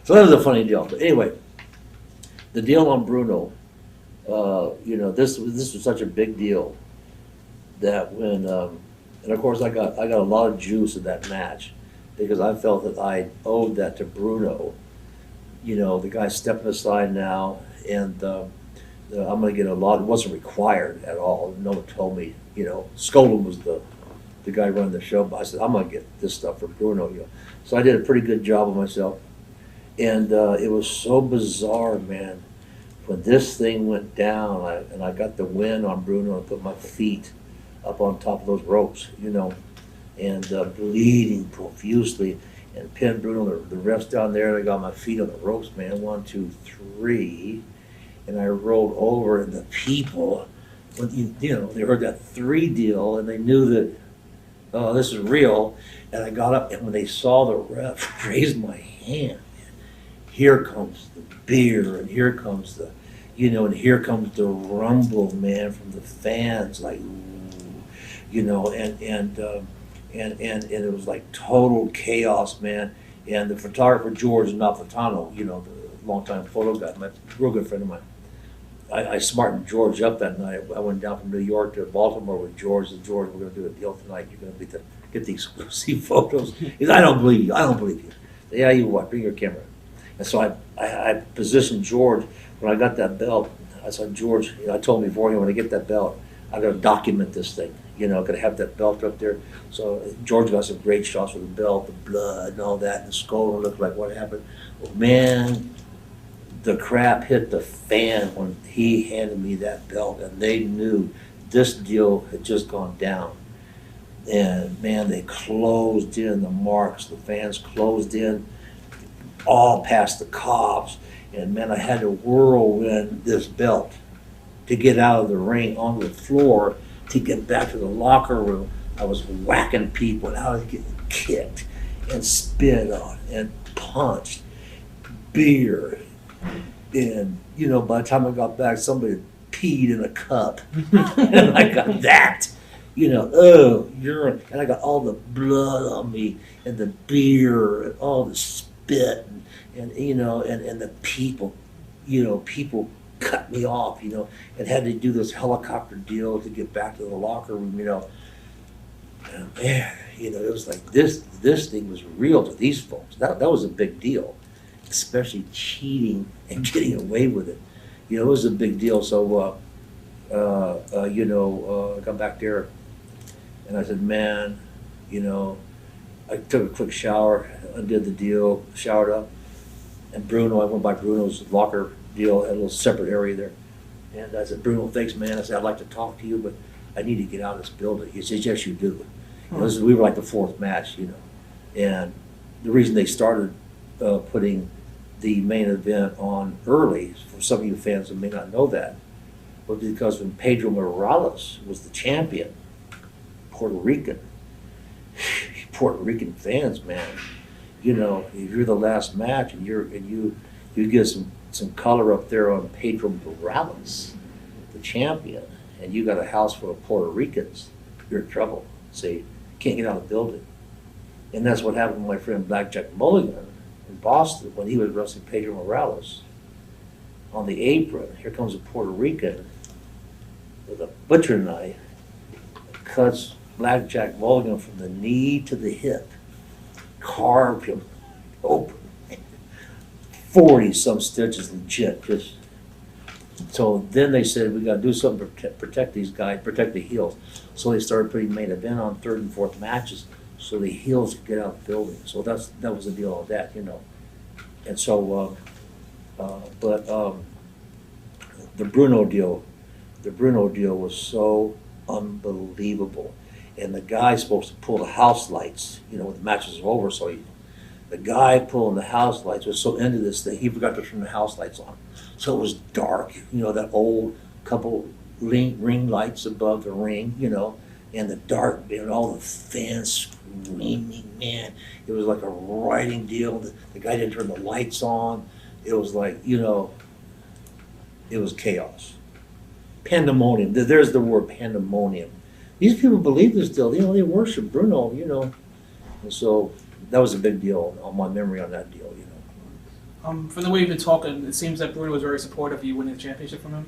was a funny deal. But anyway, the deal on Bruno, this was such a big deal that when, and of course I got a lot of juice in that match because I felt that I owed that to Bruno. The guy's stepping aside now, and I'm going to get a lot. It wasn't required at all. No one told me. Skolin was the guy running the show, but I said, I'm going to get this stuff for Bruno. So I did a pretty good job of myself. And it was so bizarre, man. When this thing went down, I got the win on Bruno and put my feet up on top of those ropes, and bleeding profusely, and pinned Bruno. The refs down there, and I got my feet on the ropes, man. 1, 2, 3. And I rolled over, and the people, they heard that 3 deal, and they knew that, oh, this is real. And I got up, and when they saw the ref raise my hand, man, here comes the beer, and here comes the, and here comes the rumble, man, from the fans, like, and it was like total chaos, man. And the photographer George Napolitano, the longtime photo guy, my real good friend of mine. I smartened George up that night. I went down from New York to Baltimore with George. And George, we're going to do a deal tonight. You're going to get the exclusive photos. He said, I don't believe you. I don't believe you. Said, yeah, you what? Bring your camera. And so I positioned George. When I got that belt, I said, George, I told him before, when I get that belt, I got to document this thing. Got to have that belt up there. So George got some great shots with the belt, the blood, and all that. And the skull looked like what happened. Well, man, the crap hit the fan when he handed me that belt, and they knew this deal had just gone down. And man, they closed in the marks. The fans closed in all past the cops. And man, I had to whirlwind this belt to get out of the ring onto the floor to get back to the locker room. I was whacking people, and I was getting kicked and spit on and punched, beer. And, by the time I got back, somebody peed in a cup. And I got that. Urine. And I got all the blood on me, and the beer, and all the spit, and the people, people cut me off, and had to do this helicopter deal to get back to the locker room, And man, it was like this thing was real to these folks. That was a big deal, especially cheating and getting away with it. It was a big deal. So, I got back there, and I said, man, I took a quick shower, undid the deal, showered up, and Bruno, I went by Bruno's locker deal, had a little separate area there. And I said, Bruno, thanks, man. I said, I'd like to talk to you, but I need to get out of this building. He says, yes, you do. We were like the 4th match, And the reason they started putting the main event on early, for some of you fans who may not know that, was because when Pedro Morales was the champion, Puerto Rican fans, man, if you're the last match and you get some color up there on Pedro Morales, the champion, and you got a house full of Puerto Ricans, you're in trouble. See, can't get out of the building. And that's what happened to my friend Blackjack Mulligan in Boston when he was wrestling Pedro Morales. On the apron, here comes a Puerto Rican with a butcher knife, cuts Blackjack Mulligan from the knee to the hip, carved him open. 40 some stitches, legit. Just so then they said we got to do something to protect these guys, protect the heels. So they started putting main event on third and fourth matches, so the heels could get out of the building. So that was the deal of that, you know. And so, the Bruno deal was so unbelievable. And the guy's supposed to pull the house lights, you know, when the match was over. So the guy pulling the house lights was so into this that he forgot to turn the house lights on. So it was dark, you know, that old couple ring lights above the ring, you know, and the dark, and all the fans screaming, man. It was like a writing deal. The guy didn't turn the lights on. It was like, you know, it was chaos. Pandemonium. There's the word, pandemonium. These people believe this deal. You know, they worship Bruno, you know. And so that was a big deal on my memory on that deal, you know. From the way you've been talking, it seems that Bruno was very supportive of you winning the championship from him.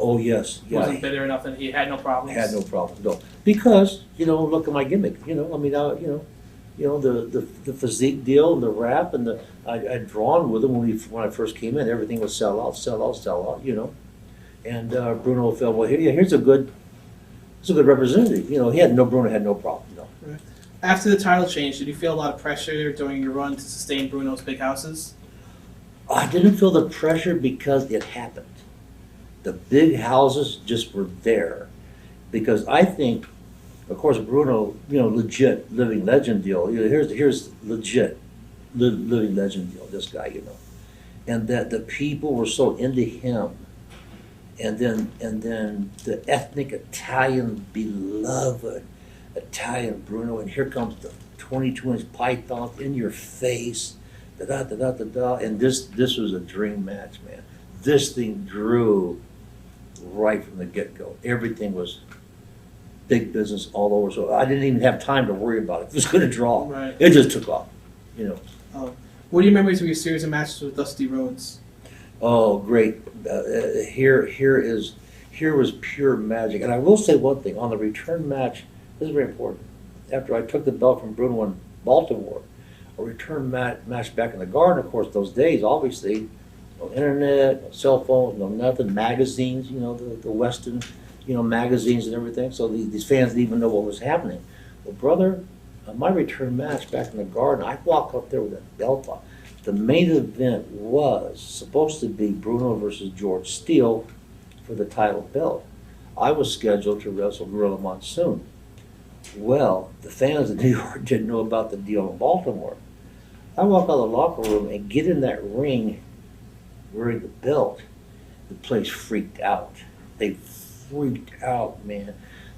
Oh, yes. He wasn't bitter enough, and he had no problems. Had no problem, no. Because, you know, look at my gimmick, you know. I mean, you know, the physique deal and the rap and I'd drawn with him when I first came in. Everything was sell out, you know. And Bruno felt, well, here's a good representative. You know, Bruno had no problem, no. Right. After the title change, did you feel a lot of pressure during your run to sustain Bruno's big houses? I didn't feel the pressure because it happened. The big houses just were there. Because I think, of course, Bruno, you know, legit living legend deal. You know, here's legit living legend deal, this guy, you know. And that the people were so into him. And then the ethnic Italian beloved Italian Bruno, and here comes the 22-inch python in your face, and this was a dream match, man. This thing drew right from the get-go. Everything was big business all over, so I didn't even have time to worry about it. It was going to draw. Right. It just took off, you know. What do you remember from your series of matches with Dusty Rhodes? Oh, great. Here was pure magic. And I will say one thing, on the return match, this is very important. After I took the belt from Bruno in Baltimore, a return match back in the Garden, of course, those days, obviously, no internet, no cell phones, no nothing, magazines, you know, the Western, you know, magazines and everything. So these fans didn't even know what was happening. Well, brother, my return match back in the Garden, I walked up there with a belt on. The main event was supposed to be Bruno versus George Steele for the title belt. I was scheduled to wrestle Gorilla Monsoon. Well, the fans of New York didn't know about the deal in Baltimore. I walk out of the locker room and get in that ring wearing the belt. The place freaked out. They freaked out, man.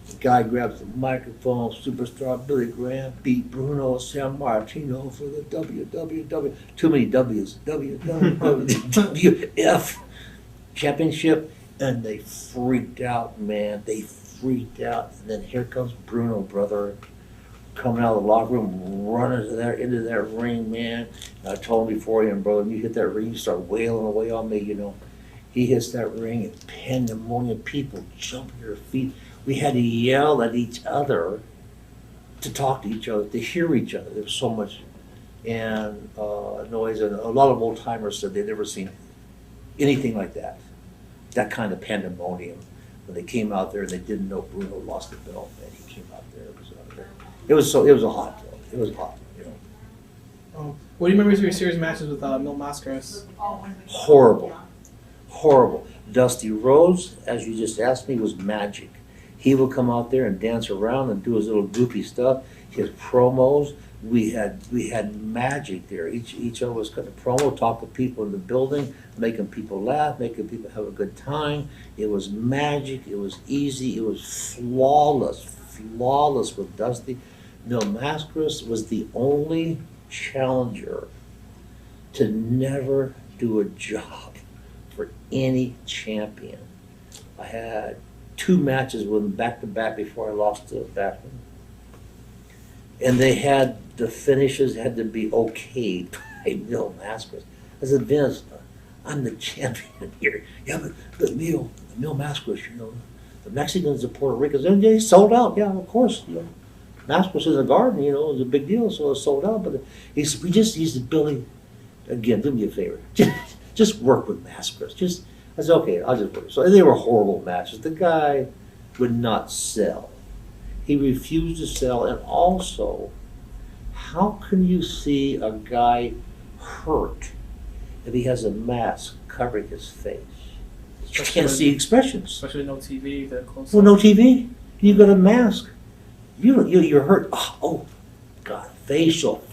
The guy grabs the microphone, superstar Billy Graham beat Bruno Sammartino for the WWW. Too many W's. WWF championship. And they freaked out, man. They freaked out. And then here comes Bruno, brother, coming out of the locker room, running into that ring, man. And I told him before, brother, when you hit that ring, you start wailing away on me, you know. He hits that ring and pandemonium, people jump to their feet. We had to yell at each other to talk to each other, to hear each other. There was so much noise. And a lot of old timers said they'd never seen anything like that. That kind of pandemonium. When they came out there and they didn't know Bruno lost the belt, and he came out there. It was a hot deal. It was hot, you know. What do you remember of your series matches with Mil Mascaras? Horrible. Dusty Rhodes, as you just asked me, was magic. He would come out there and dance around and do his little goofy stuff. His promos, we had magic there. Each of us cut a promo, talk to people in the building, making people laugh, making people have a good time. It was magic. It was easy. It was flawless with Dusty. Mil Mascaras was the only challenger to never do a job for any champion. I had 2 matches with him back to back before I lost to Backman. And they had, the finishes had to be okayed by Mil Mascaras. I said, Vince, I'm the champion here. Yeah, but Mil Mascaras, you know, the Mexicans, the Puerto Ricans, and they sold out. Yeah, of course. You know, mask was in the garden. You know, it was a big deal, so it was sold out. But he said, he said, Billy, again, do me a favor, just work with maskers. I said, okay, I'll just work. So they were horrible matches. The guy would not sell. He refused to sell, and also, how can you see a guy hurt if he has a mask covering his face? You can't see expressions. Especially no TV. They're close. Well, no TV. You got a mask. You're hurt. Oh, God, facial.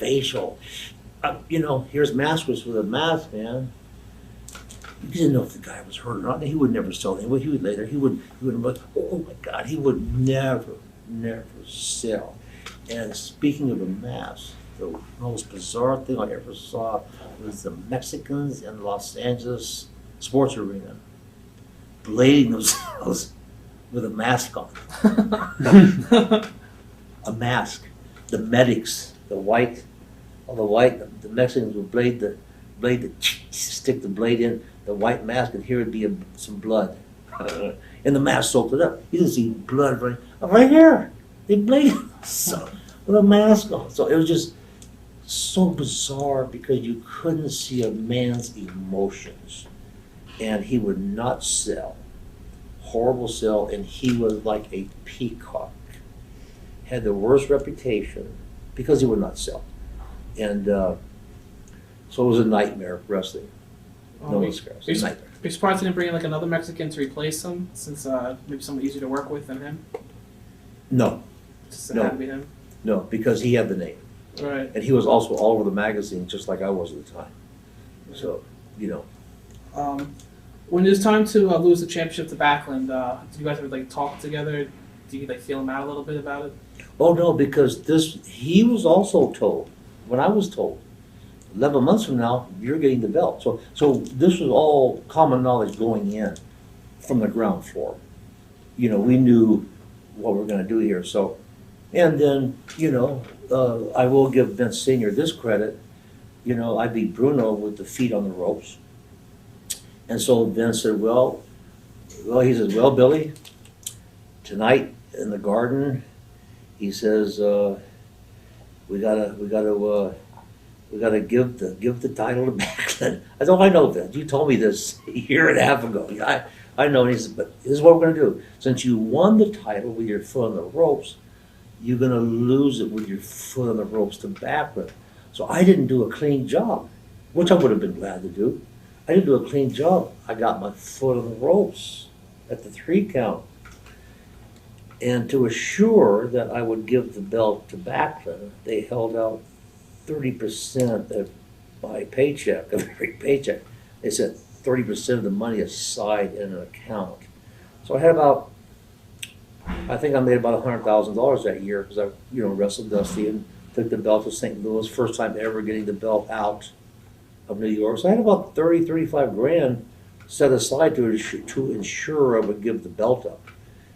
You know, here's maskers with a mask, man. You didn't know if the guy was hurt or not. He would never sell it. He would later. He would like, oh my God, he would never sell. And speaking of a mask, the most bizarre thing I ever saw was the Mexicans in Los Angeles sports arena blading themselves with a mask on. A mask. The medics, the Mexicans would stick the blade in the white mask, and here would be some blood. And the mask soaked it up. You didn't see blood right here. They bladed themselves with a mask on. So it was just so bizarre because you couldn't see a man's emotions. And he would not sell. Horrible sell, and he was like a peacock. Had the worst reputation because he would not sell. And so it was a nightmare wrestling. No one scares. Are you surprised he didn't bring in like another Mexican to replace him, since maybe someone easier to work with than him? No. Just No. had to be him. No, because he had the name. Right. And he was also all over the magazine, just like I was at the time. So, you know. When it was time to lose the championship to Backlund, did you guys ever like talk together? Did you like feel him out a little bit about it? Oh, no, because he was also told, when I was told, 11 months from now, you're getting the belt. So this was all common knowledge going in from the ground floor. You know, we knew what we're going to do here. So, and then, you know, I will give Vince Sr. this credit. You know, I beat Bruno with the feet on the ropes. And so Vince said, he says, well, Billy, tonight in the garden, he says, we gotta give the title to Backlund. I said, oh, I know that. You told me this a year and a half ago. Yeah, I know. And he said, but this is what we're gonna do. Since you won the title with your foot on the ropes, you're gonna lose it with your foot on the ropes to Backlund. So I didn't do a clean job, which I would have been glad to do. I didn't do a clean job. I got my foot on the ropes at the 3 count. And to assure that I would give the belt to Backlund, they held out 30% of my paycheck, of every paycheck. They said 30% of the money aside in an account. So I think I made about $100,000 that year because I, you know, wrestled Dusty and took the belt to St. Louis, first time ever getting the belt out of New York. So I had about 35 grand set aside to ensure I would give the belt up.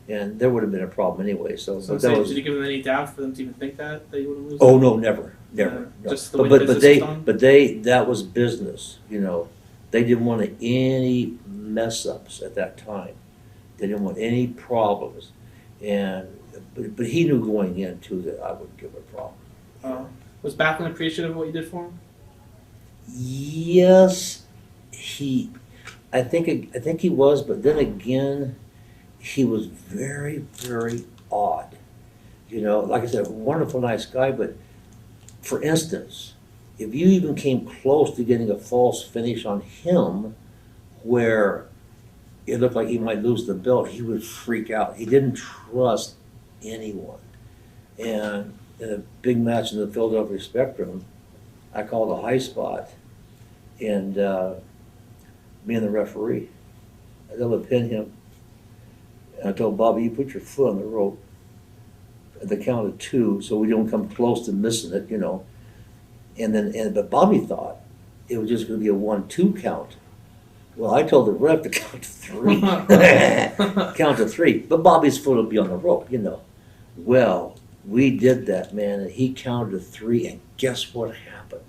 And there would have been a problem anyway. So did you give them any doubt for them to even think that you would lose? Oh no, never. No. Just the way the business was done? That was business. You know, they didn't want any mess ups at that time. They didn't want any problems, but he knew going in too that I wouldn't give a problem. Was Backlund appreciative of what you did for him? Yes, I think he was, but then again, he was very, very odd. You know, like I said, a wonderful, nice guy, but for instance, if you even came close to getting a false finish on him where it looked like he might lose the belt, he would freak out. He didn't trust anyone. And in a big match in the Philadelphia Spectrum, I called a high spot, and me and the referee, I was able to pin him. And I told Bobby, you put your foot on the rope at the count of 2 so we don't come close to missing it, you know. But Bobby thought it was just going to be a 1-2 count. Well, I told the ref to count to 3. Count to 3. But Bobby's foot will be on the rope, you know. Well, we did that, man, and he counted to 3, and guess what happened?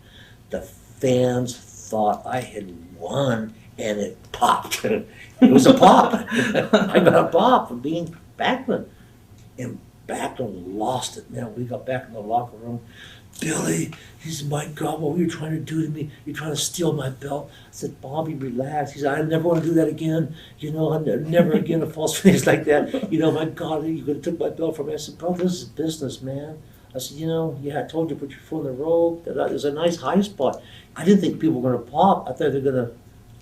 The fans thought I had won, and it popped. It was a pop. I got a pop from being Backlund. And Backlund lost it, man. We got back in the locker room. Billy, he said, my God, what were you trying to do to me? You're trying to steal my belt. I said, Bobby, relax. He said, I never want to do that again. You know, never again a false finish like that. You know, my God, you could have took my belt from me. I said, bro, this is business, man. I said, you know, yeah, I told you, put your foot in the rope. There's a nice high spot. I didn't think people were going to pop. I thought they were going to,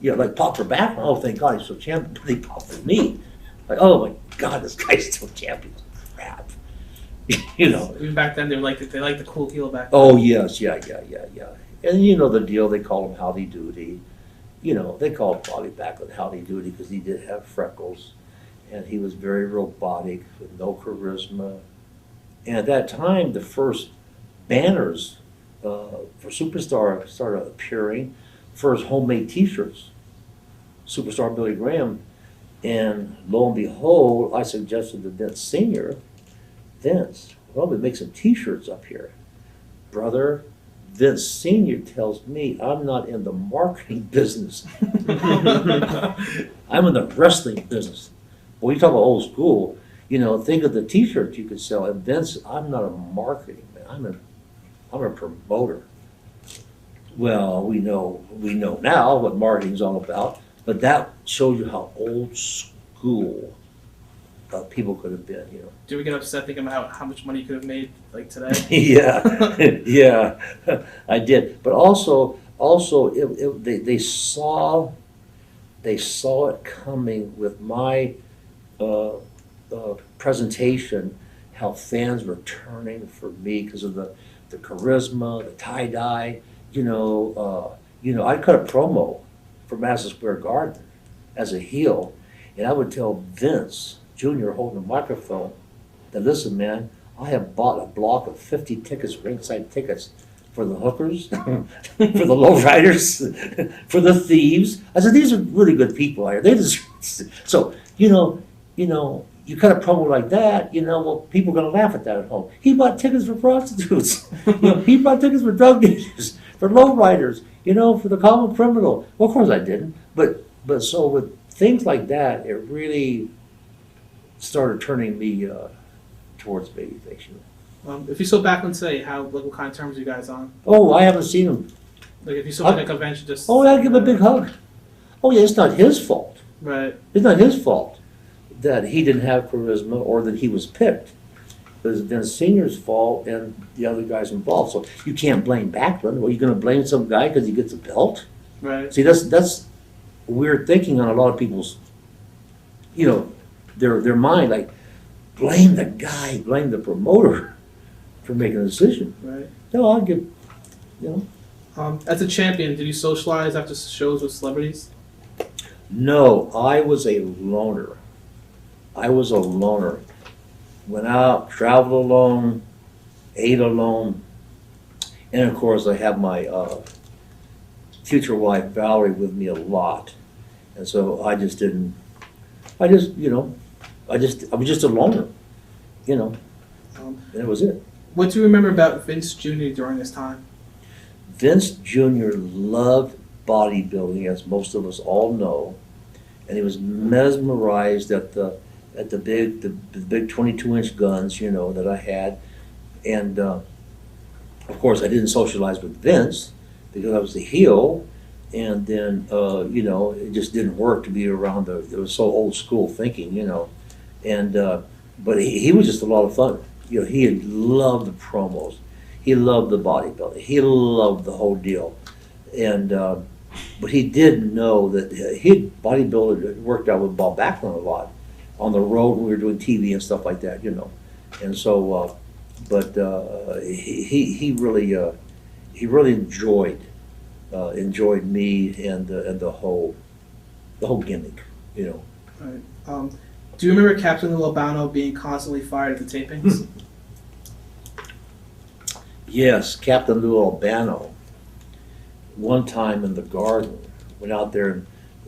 you know, like pop for Backlund. Oh, thank God, he's still champion. But they popped for me. Like, oh my God, this guy's still champion. Crap. You know. Even back then, they liked the cool heel back then. Oh yes, yeah. And you know the deal. They call him Howdy Doody. You know, they called Bobby Backlund Howdy Doody because he did have freckles, and he was very robotic with no charisma. And at that time, the first banners for Superstar started appearing. First homemade T-shirts, Superstar Billy Graham, and lo and behold, I suggested to Vince Sr. Vince, well, we make some T-shirts up here. Brother, Vince Sr. tells me I'm not in the marketing business. I'm in the wrestling business. Well, you talk about old school, you know, think of the T-shirts you could sell. And Vince, I'm not a marketing man. I'm a promoter. Well, we know now what marketing's all about, but that shows you how old school people could have been, you know. Do we get upset thinking about how much money you could have made like today? yeah, I did. But also, they saw it coming with my presentation, how fans were turning for me because of the charisma, the tie dye. You know, I cut a promo for Madison Square Garden as a heel, and I would tell Vince Jr. holding the microphone that, listen, man, I have bought a block of 50 tickets, ringside tickets, for the hookers, for the lowriders, for the thieves. I said, these are really good people here. They just so you you cut a promo like that, well, people are going to laugh at that at home. He bought tickets for prostitutes. He bought tickets for drug dealers, for lowriders, for the common criminal. Well, of course I didn't. But so with things like that, it really started turning me towards babyface. If you saw Backlund today, what kind of terms are you guys on? Oh, I haven't seen him. Like if you saw him at a convention, just I'd give him a big hug. Oh yeah, it's not his fault. Right. It's not his fault that he didn't have charisma or that he was picked. It was Vince Sr.'s fault and the other guys involved. So you can't blame Backlund. Well, you're going to blame some guy because he gets a belt? Right. See, that's weird thinking on a lot of people's, their mind. Like, blame the guy, blame the promoter for making a decision. Right. No, I'll give, As a champion, did you socialize after shows with celebrities? No, I was a loner. Went out, traveled alone, ate alone, and of course I have my future wife Valerie with me a lot, and so I was just a loner, and that was it. What do you remember about Vince Jr. during this time? Vince Jr. loved bodybuilding, as most of us all know, and he was mesmerized at the big 22-inch guns, that I had, and of course I didn't socialize with Vince because I was the heel, and then it just didn't work to be around it was so old school thinking, and but he was just a lot of fun. He had loved the promos, he loved the bodybuilding, he loved the whole deal, and but he did know that he bodybuilder worked out with Bob Backlund a lot on the road when we were doing TV and stuff like that, and so he really enjoyed me and the whole gimmick, Right. Do you remember Captain Lou Albano being constantly fired at the tapings? Yes, Captain Lou Albano. One time in the Garden, went out there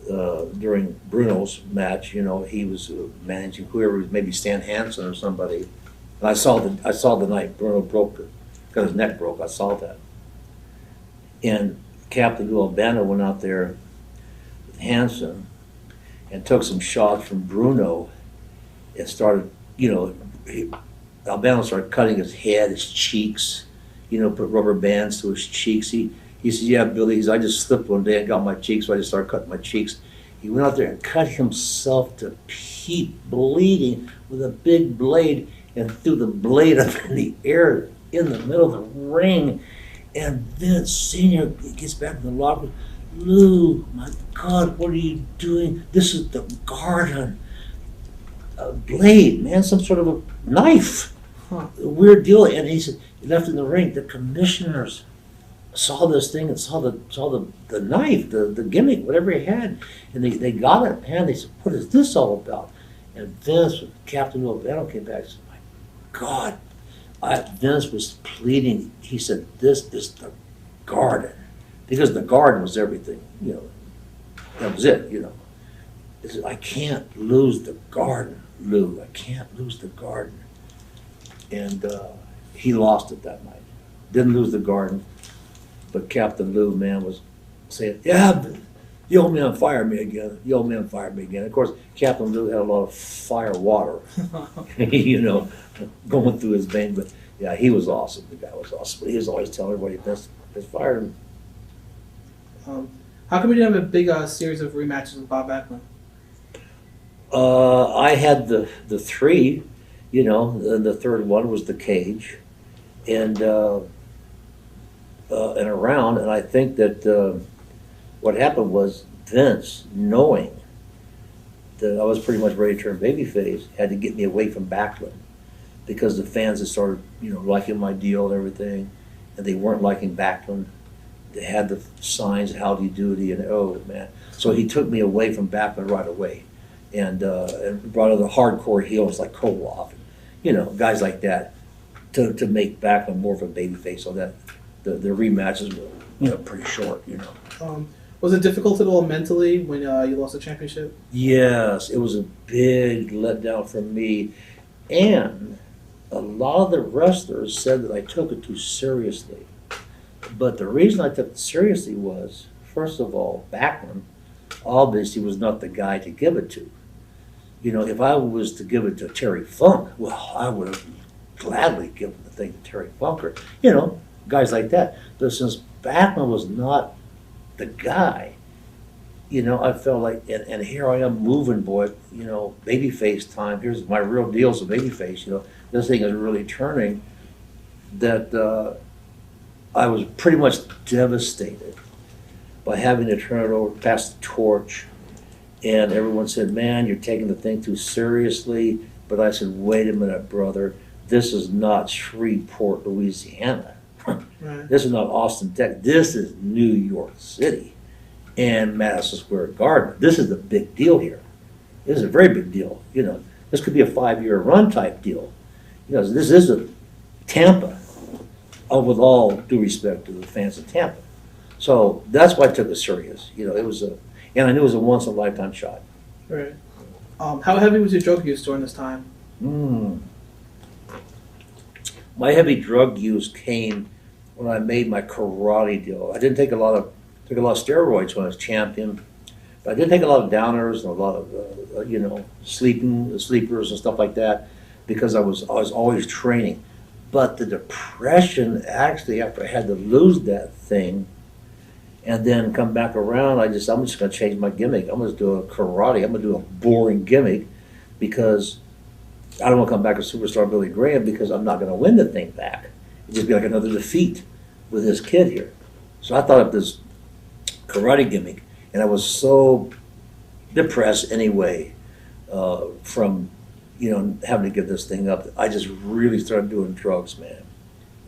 during Bruno's match. He was managing whoever, maybe Stan Hansen or somebody. And I saw the night Bruno got his neck broke. I saw that. And Captain Lou Albano went out there. Hansen and took some shots from Bruno and started, Albano started cutting his head, his cheeks, put rubber bands to his cheeks. He said, yeah, Billy, I just slipped one day and got my cheeks, so I just started cutting my cheeks. He went out there and cut himself to bleeding with a big blade and threw the blade up in the air in the middle of the ring. And Vince Sr. gets back to the locker room. Lou, my God, what are you doing? This is the garden. A blade, man, some sort of a knife. Huh. A weird deal. And he said, he left in the ring. The commissioners saw this thing and saw the knife, the gimmick, whatever he had. And they got it, man. They said, what is this all about? And Vince, Captain Albano, came back and said, my God. Vince was pleading. He said, this is the garden. Because the garden was everything, That was it, He said, I can't lose the garden, Lou. I can't lose the garden. And he lost it that night. Didn't lose the garden. But Captain Lou, man, was saying, yeah, but the old man fired me again. The old man fired me again. Of course, Captain Lou had a lot of fire water, going through his veins. But yeah, he was awesome. The guy was awesome. But he was always telling everybody, Vince fired him. How come you didn't have a big series of rematches with Bob Backlund? I had the three, and the third one was the cage, and around. And I think that what happened was Vince, knowing that I was pretty much ready to turn babyface, had to get me away from Backlund because the fans had started, liking my deal and everything, and they weren't liking Backlund. They had the signs, how do you do it, and oh man. So he took me away from Backlund right away, and brought other hardcore heels like Koloff, guys like that, to make Backlund more of a babyface, so that the rematches were, pretty short, Was it difficult at all mentally when you lost the championship? Yes, it was a big letdown for me, and a lot of the wrestlers said that I took it too seriously. But the reason I took it seriously was, first of all, Backlund obviously was not the guy to give it to. If I was to give it to Terry Funk, well, I would have gladly given the thing to Terry Funk, or, guys like that. But since Backlund was not the guy, I felt like, and here I am moving, boy, babyface time. Here's my real deal as a babyface, this thing is really turning, that I was pretty much devastated by having to turn it over, pass the torch. And everyone said, man, you're taking the thing too seriously. But I said, wait a minute, brother. This is not Shreveport, Louisiana. Right. This is not Austin, Texas. This is New York City and Madison Square Garden. This is the big deal here. This is a very big deal. This could be a 5-year run type deal. This is a Tampa. With all due respect to the fans of Tampa. So that's why I took it serious. It was and I knew it was a once in a lifetime shot. Right. How heavy was your drug use during this time? My heavy drug use came when I made my karate deal. I didn't take a lot of steroids when I was champion, but I did take a lot of downers and a lot of sleepers and stuff like that, because I was always training. But the depression, actually, after I had to lose that thing and then come back around, I'm just going to change my gimmick. I'm going to do a karate. I'm going to do a boring gimmick, because I don't want to come back as Superstar Billy Graham, because I'm not going to win the thing back. It'd just be like another defeat with this kid here. So I thought of this karate gimmick, and I was so depressed anyway from having to give this thing up. I just really started doing drugs, man.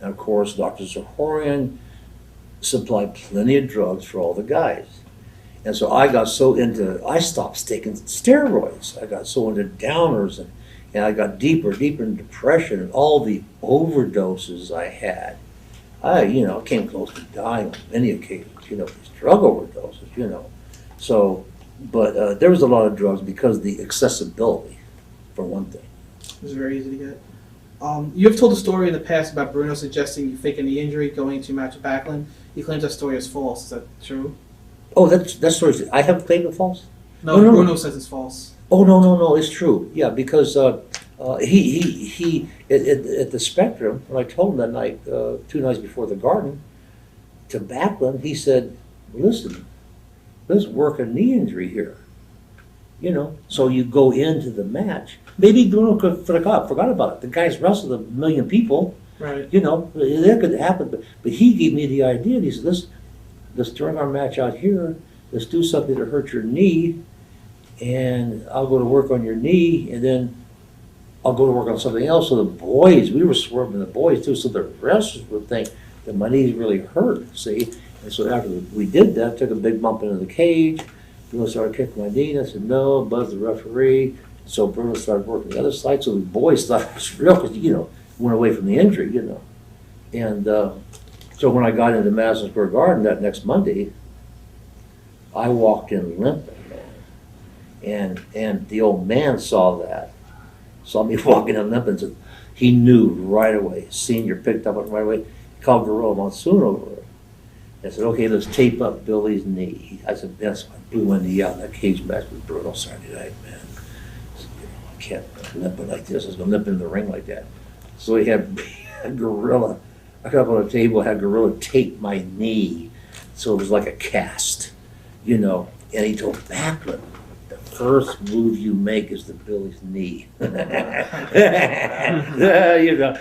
And of course, Dr. Zahorian supplied plenty of drugs for all the guys. And so I stopped taking steroids. I got so into downers, and I got deeper in depression, and all the overdoses I had. I came close to dying on many occasions, these drug overdoses, So, but there was a lot of drugs because of the accessibility, for one thing. It was very easy to get. You have told a story in the past about Bruno suggesting you fake a knee injury going into a match with Backlund. He claims that story is false. Is that true? Oh, that's sort of, I haven't played with false? No, No. Bruno says it's false. Oh, no, it's true. Yeah, because he at the Spectrum, when I told him that night, 2 nights before the Garden, to Backlund, he said, listen, let's work a knee injury here. You know, so you go into the match. Maybe Bruno forgot about it. The guy's wrestled 1 million people. Right. You know, that could happen. But he gave me the idea. He said, let's during our match out here, let's do something to hurt your knee, and I'll go to work on your knee, and then I'll go to work on something else. So the boys, we were swerving the boys too, so the wrestlers would think that my knees really hurt, see? And so after we did that, took a big bump into the cage, Bruno started kicking my knee, and I said, no, buzzed the referee. So Bruno started working the other side, so the boys thought it was real, because, you know, went away from the injury, you know. And so when I got into Madison Square Garden that next Monday, I walked in limping, man. And the old man saw me walking in limping, and said, he knew right away. Senior picked up on it right away. He called Gorilla Monsoon over it. I said, okay, let's tape up Billy's knee. I said, Vince, I blew my knee out in that cage match with Bruno Saturday night, man. I said, you know, I can't limp it like this. I was going to limp in the ring like that. So he had Gorilla. I got up on a table, had Gorilla tape my knee, so it was like a cast, you know. And he told Backlund, the first move you make is the Billy's knee. You know.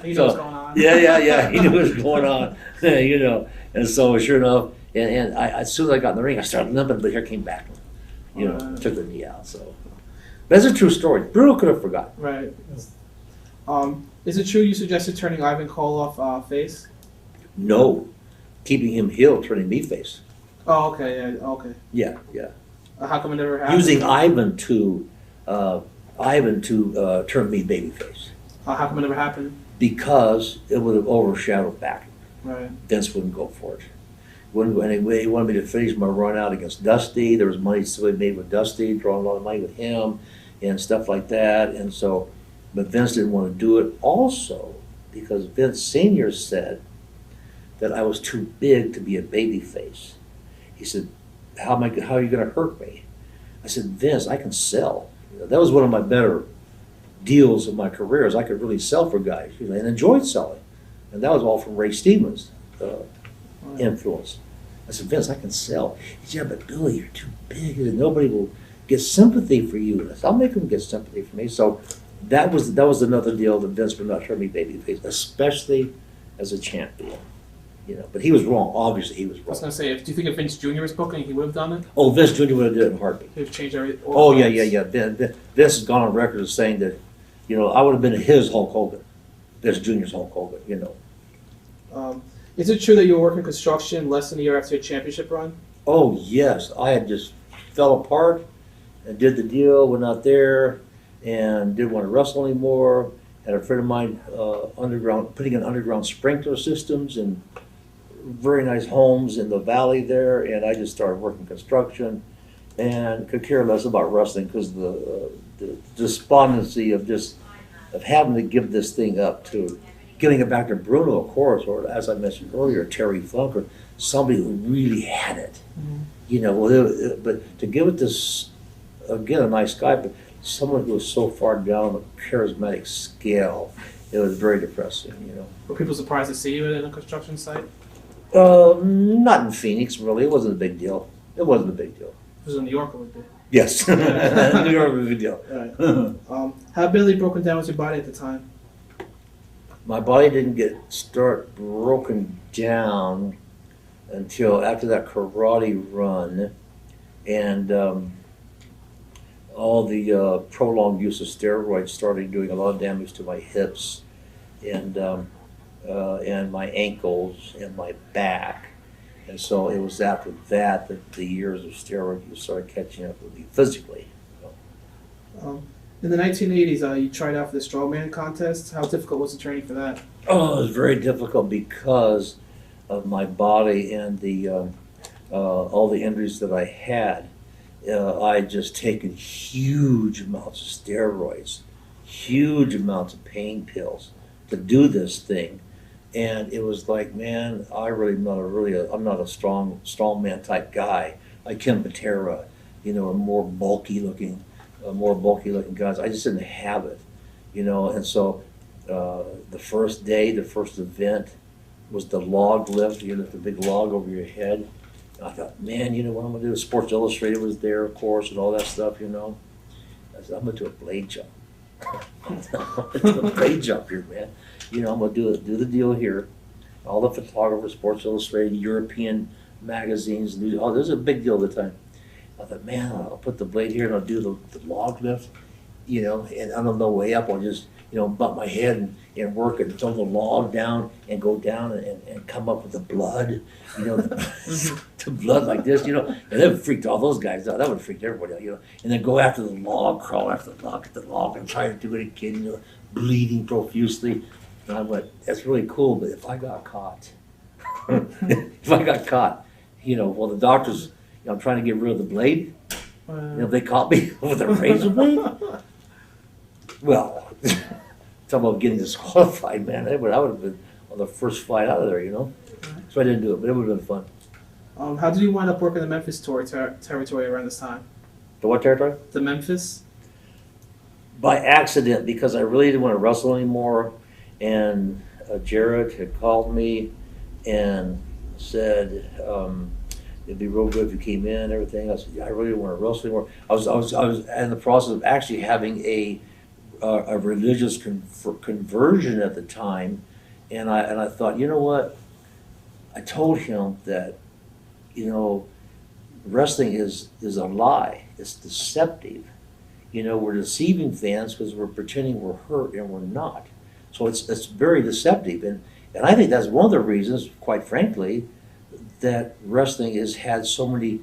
He knows what's going on. Yeah. He knew what was going on, you know. And so sure enough, and I, as soon as I got in the ring, I started limping, but here came Backlund, you know, took the knee out. So that's a true story. Bruno could have forgotten. Right. Is it true you suggested turning Ivan Koloff face? No, keeping him heel, turning me face. Oh, okay, yeah, okay. Yeah. How come it never happened? Using Ivan to turn me babyface. How come it never happened? Because it would have overshadowed Backlund. Right. Vince wouldn't go for it. Wouldn't go anyway. He wanted me to finish my run out against Dusty. There was money still made with Dusty, drawing a lot of money with him, and stuff like that. And so, but Vince didn't want to do it. Also, because Vince Sr. said that I was too big to be a babyface. He said, how are you going to hurt me? I said, Vince, I can sell. You know, that was one of my better deals in my career, is I could really sell for guys, you know, and enjoyed selling. And that was all from Ray Stevens' influence. I said, Vince, I can sell. He said, yeah, but Billy, you're too big. He said, nobody will get sympathy for you. And I said, I'll make them get sympathy for me. So that was another deal that Vince would not turn me babyface, especially as a champion. You know, but he was wrong. Obviously, he was I was wrong. going to say, do you think if Vince Jr. was booking, he would have done it? Oh, Vince Jr. would have did it in a heartbeat. He would have changed everything. Oh, yeah. Vince has gone on record as saying that, you know, I would have been his Hulk Hogan. Vince Jr.'s Hulk Hogan, you know. Is it true that you were working construction less than a year after your championship run? Oh, yes. I had just fell apart and did the deal, went out there and didn't want to wrestle anymore. Had a friend of mine putting in underground sprinkler systems and very nice homes in the valley there, and I just started working construction and could care less about wrestling because the despondency of having to give this thing up, to giving it back to Bruno, of course, or as I mentioned earlier, Terry Funk, or somebody who really had it. Mm-hmm. You know, but to give it this, again, a nice guy, but someone who was so far down the charismatic scale, it was very depressing, you know. Were people surprised to see you at a construction site? Not in Phoenix, really. It wasn't a big deal. It wasn't a big deal. It was in New York, it would be. Yes. New York was a big deal. Right. How badly broken down was your body at the time? My body didn't start broken down until after that karate run, and all the prolonged use of steroids started doing a lot of damage to my hips and my ankles and my back. And so it was after that the years of steroid use started catching up with me physically. In the 1980s, you tried out for the strongman contest. How difficult was the training for that? Oh, it was very difficult because of my body and the all the injuries that I had. I had just taken huge amounts of steroids, huge amounts of pain pills to do this thing. And it was like, man, I'm not a strong man type guy. Like Ken Patera, you know, more bulky looking guys. I just didn't have it, you know. And so the first event was the log lift. You lift a big log over your head. And I thought, man, you know what I'm gonna do? Sports Illustrated was there, of course, and all that stuff, you know. I said, I'm gonna do a blade jump. I'm gonna do a blade jump here, man. You know, I'm gonna do the deal here. All the photographers, Sports Illustrated, European magazines, this was a big deal at the time. I thought, man, I'll put the blade here and I'll do the log lift, you know, and on the way up I'll just, you know, butt my head and work and throw the log down and go down and come up with the blood, you know, the blood like this, you know, and that freaked all those guys out. That would freak everybody out, you know, and then go after the log, crawl after the log, get the log and try to do it again, you know, bleeding profusely. And I went, that's really cool, but if I got caught, you know, well, the doctors, you know, I'm trying to get rid of the blade. You know, if they caught me with a razor blade, well, talk about getting disqualified, man. I would have been on the first flight out of there, you know. So I didn't do it, but it would have been fun. How did you wind up working the Memphis territory around this time? The what territory? The Memphis? By accident, because I really didn't want to wrestle anymore. And Jared had called me and said, it'd be real good if you came in and everything. I said, yeah, I really don't want to wrestle anymore. I was in the process of actually having a religious conversion at the time, and I thought, you know what? I told him that, you know, wrestling is a lie. It's deceptive. You know, we're deceiving fans because we're pretending we're hurt and we're not. So it's very deceptive, and I think that's one of the reasons, quite frankly, that wrestling has had so many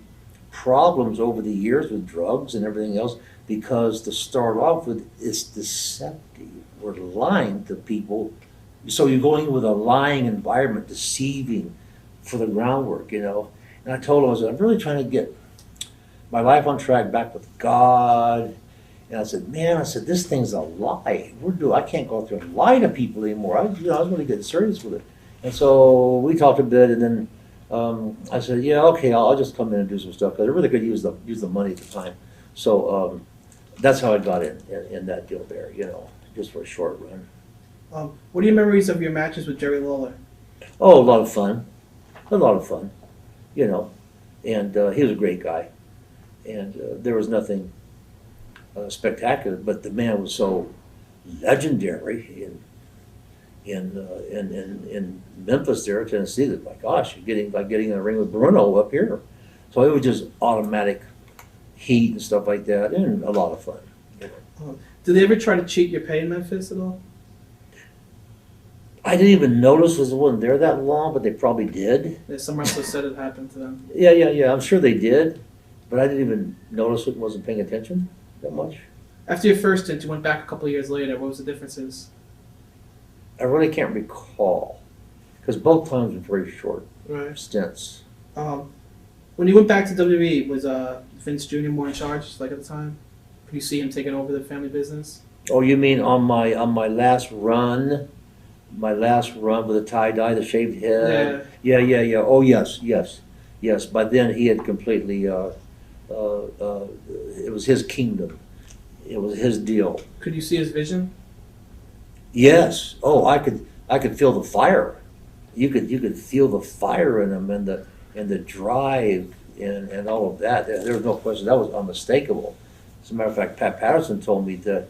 problems over the years with drugs and everything else, because to start off with, it's deceptive. We're lying to people. So you're going in with a lying environment, deceiving for the groundwork, you know. And I told him, I said, I'm really trying to get my life on track, back with God. And I said, man, this thing's a lie. I can't go out there and lie to people anymore. I was really getting serious with it. And so we talked a bit, and then I said, yeah, okay, I'll just come in and do some stuff, because I really could use the money at the time. So that's how I got in that deal there, you know, just for a short run. What are your memories of your matches with Jerry Lawler? Oh, a lot of fun, you know, and he was a great guy, and there was nothing spectacular, but the man was so legendary in Memphis there, Tennessee, that my gosh, you're getting in a ring with Bruno up here. So it was just automatic heat and stuff like that, and a lot of fun. You know. Did they ever try to cheat your pay in Memphis at all? I didn't even notice because it wasn't there that long, but they probably did. Yeah, some wrestlers said it happened to them. Yeah. I'm sure they did, but I didn't even notice it, wasn't paying attention that much. After your first stint, you went back a couple of years later. What was the differences? I really can't recall, because both times were very short stints. When you went back to WWE, was Vince Jr. more in charge, like at the time? Could you see him taking over the family business? Oh, you mean on my last run? My last run with the tie-dye, the shaved head? Yeah. Oh, yes. By then he had completely, it was his kingdom. It was his deal. Could you see his vision? Yes. Oh, I could feel the fire. You could feel the fire in him, and the drive and all of that. There was no question. That was unmistakable. As a matter of fact, Pat Patterson told me that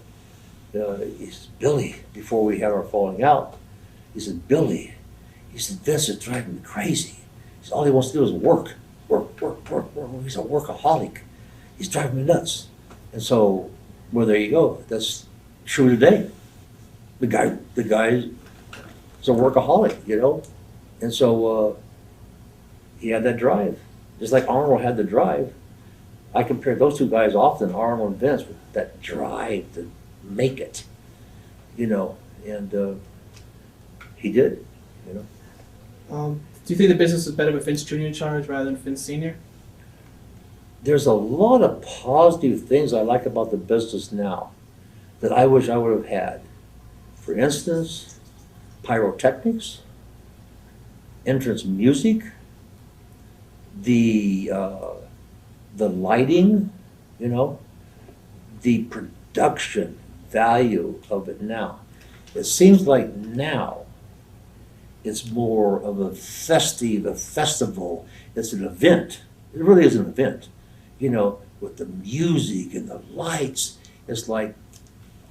he said, Billy, before we had our falling out, he said, Billy, Vince is driving me crazy. He said, all he wants to do is work. He's a workaholic. He's driving me nuts. And so, well, there you go. That's true today. The guy is a workaholic, you know? And so he had that drive. Just like Arnold had the drive. I compare those two guys often, Arnold and Vince, with that drive to make it, you know? And he did, you know? Do you think the business is better with Vince Jr. in charge rather than Vince Sr.? There's a lot of positive things I like about the business now that I wish I would have had. For instance, pyrotechnics. entrance music, the lighting, you know, the production value of it now. It seems like now it's more of a festival. It's an event. It really is an event, you know, with the music and the lights. It's like,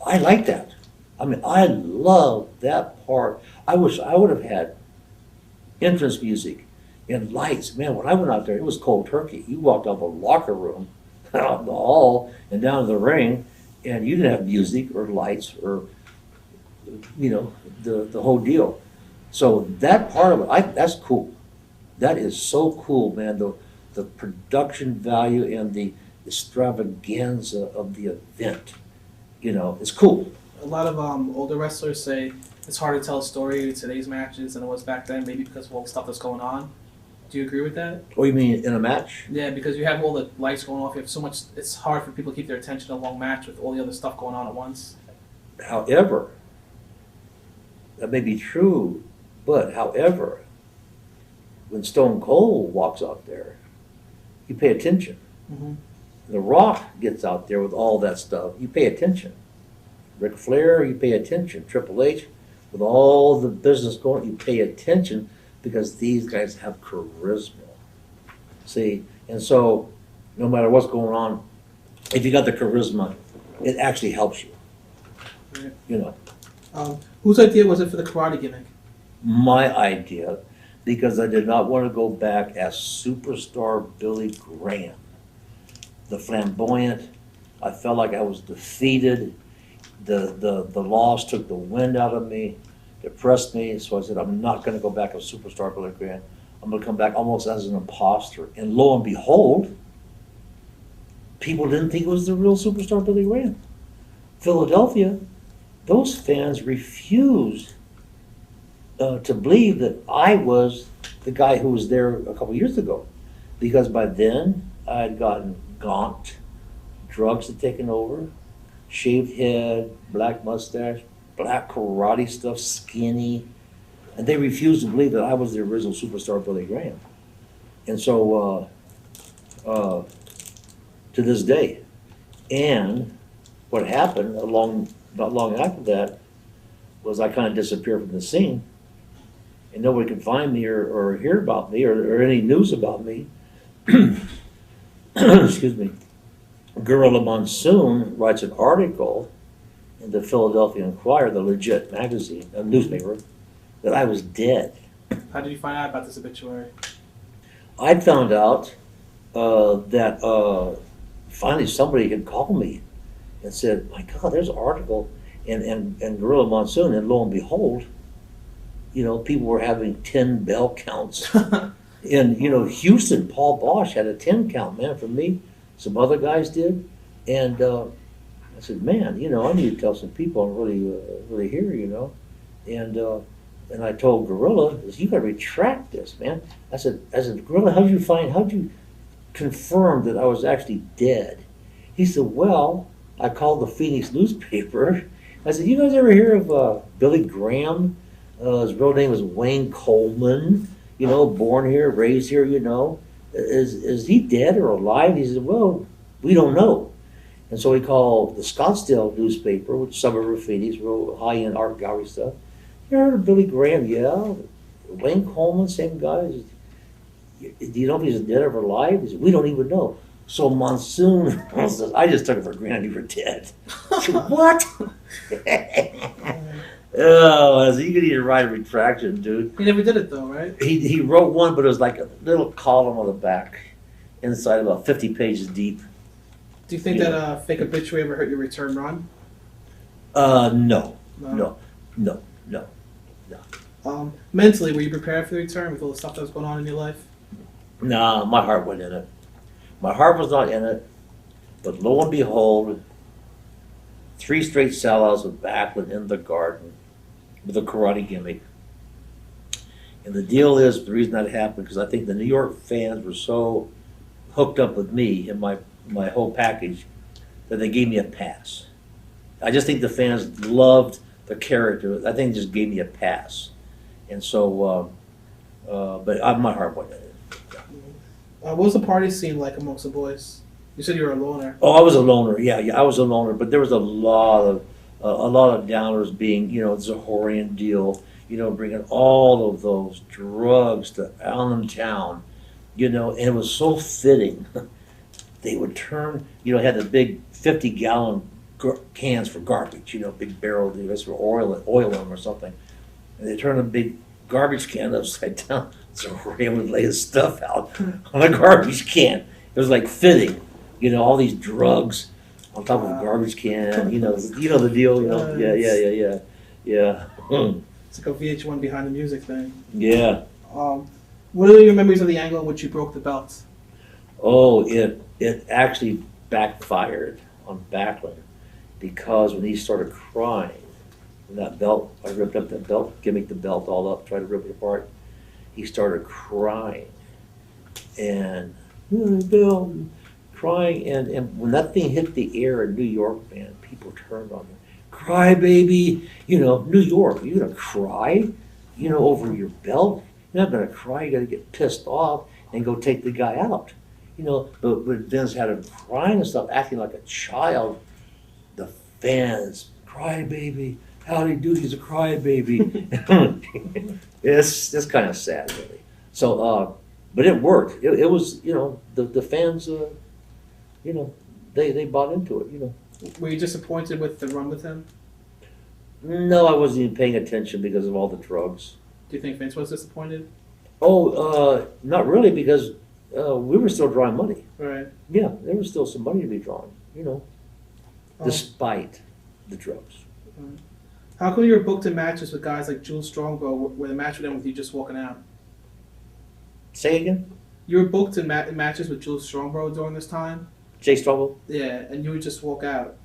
I like that. I mean, I love that part. I wish I would have had entrance music and lights. Man, when I went out there, it was cold turkey. You walked out the locker room, out the hall, and down to the ring, and you didn't have music or lights or, you know, the whole deal. So that part of it, that's cool. That is so cool, man. The production value and the extravaganza of the event, you know, it's cool. A lot of older wrestlers say it's hard to tell a story in today's matches than it was back then, maybe because of all the stuff that's going on. Do you agree with that? Oh, you mean in a match? Yeah, because you have all the lights going off. You have so much. It's hard for people to keep their attention in a long match with all the other stuff going on at once. However, that may be true, but however, when Stone Cold walks out there, you pay attention. Mm-hmm. The Rock gets out there with all that stuff, you pay attention. Ric Flair, you pay attention. Triple H, with all the business going, you pay attention because these guys have charisma. See, and so no matter what's going on, if you got the charisma, it actually helps you. Right. You know. Whose idea was it for the karate gimmick? My idea, because I did not want to go back as superstar Billy Graham. The flamboyant, I felt like I was defeated. The loss took the wind out of me, depressed me, so I said, I'm not going to go back as superstar Billy Graham. I'm going to come back almost as an imposter. And lo and behold, people didn't think it was the real superstar Billy Graham. Philadelphia, those fans refused to believe that I was the guy who was there a couple years ago. Because by then, I had gotten gaunt, drugs had taken over, shaved head, black mustache, black karate stuff, skinny. And they refused to believe that I was the original superstar Billy Graham. And so, to this day. And what happened not long after that was I kind of disappeared from the scene. And nobody could find me or hear about me or any news about me. Excuse me. Gorilla Monsoon writes an article in the Philadelphia Inquirer, the legit magazine, a newspaper, that I was dead. How did you find out about this obituary? I found out that finally somebody had called me and said, my God, there's an article and Gorilla Monsoon, and lo and behold, you know, people were having 10 bell counts. And, you know, Houston, Paul Bosch had a 10 count, man, for me. Some other guys did. And I said, man, you know, I need to tell some people I'm really here, you know. And I told Gorilla, you got to retract this, man. I said, Gorilla, how'd you confirm that I was actually dead? He said, well, I called the Phoenix newspaper. I said, you guys ever hear of Billy Graham? His real name was Wayne Coleman, you know, born here, raised here, you know. Is he dead or alive? He said, well, we don't know. And so he called the Scottsdale newspaper, which is suburb of Phoenix, real high-end art gallery stuff. You heard of Billy Graham? Yeah. Wayne Coleman, same guy. Do you know if he's dead or alive? He said, we don't even know. So Monsoon says, I just took it for granted you were dead. I said, what? Oh, you could even write a retraction, dude. He never did it though, right? He wrote one, but it was like a little column on the back, inside about 50 pages deep. Do you think that fake obituary ever hurt your return run? No. Mentally, were you prepared for the return with all the stuff that was going on in your life? Nah, my heart wasn't in it. My heart was not in it, but lo and behold, 3 straight sellouts with Backlund in the Garden with a karate gimmick. And the deal is, the reason that happened, because I think the New York fans were so hooked up with me and my whole package that they gave me a pass. I just think the fans loved the character. I think they just gave me a pass. And so But my heart wasn't in it. What was the party scene like amongst the boys? You said you were a loner. Oh, I was a loner. Yeah, I was a loner. But there was a lot of downers being, Zahorian deal. Bringing all of those drugs to Allentown. And it was so fitting. They would turn, had the big 50-gallon cans for garbage. Big barrel. That's for oil them or something. And they turn a big garbage can upside down. So Ray would lay his stuff out on a garbage can. It was like fitting, all these drugs on top of a garbage can. The deal. Yeah. It's like a VH1 behind the music thing. Yeah. What are your memories of the angle in which you broke the belt? Oh, it actually backfired on Backlund because when he started crying, when that belt, I ripped up that belt, gimmicked the belt all up, tried to rip it apart. He started crying and crying, and when that thing hit the air in New York, man, people turned on me. Cry, baby, New York, you gonna cry, over your belt? You're not gonna cry. You gotta get pissed off and go take the guy out, But Vince had him crying and stuff, acting like a child. The fans, cry, baby. Howdy do, he's a crybaby. It's kind of sad, really. So, but it worked. It was, the fans, they bought into it, Were you disappointed with the run with him? No, I wasn't even paying attention because of all the drugs. Do you think Vince was disappointed? Oh, not really, because we were still drawing money. Right. Yeah, there was still some money to be drawn, despite the drugs. How come you were booked in matches with guys like Jules Strongbow, where the match would end with you just walking out? Say again? You were booked in matches with Jules Strongbow during this time? Jay Strongbow? Yeah, and you would just walk out.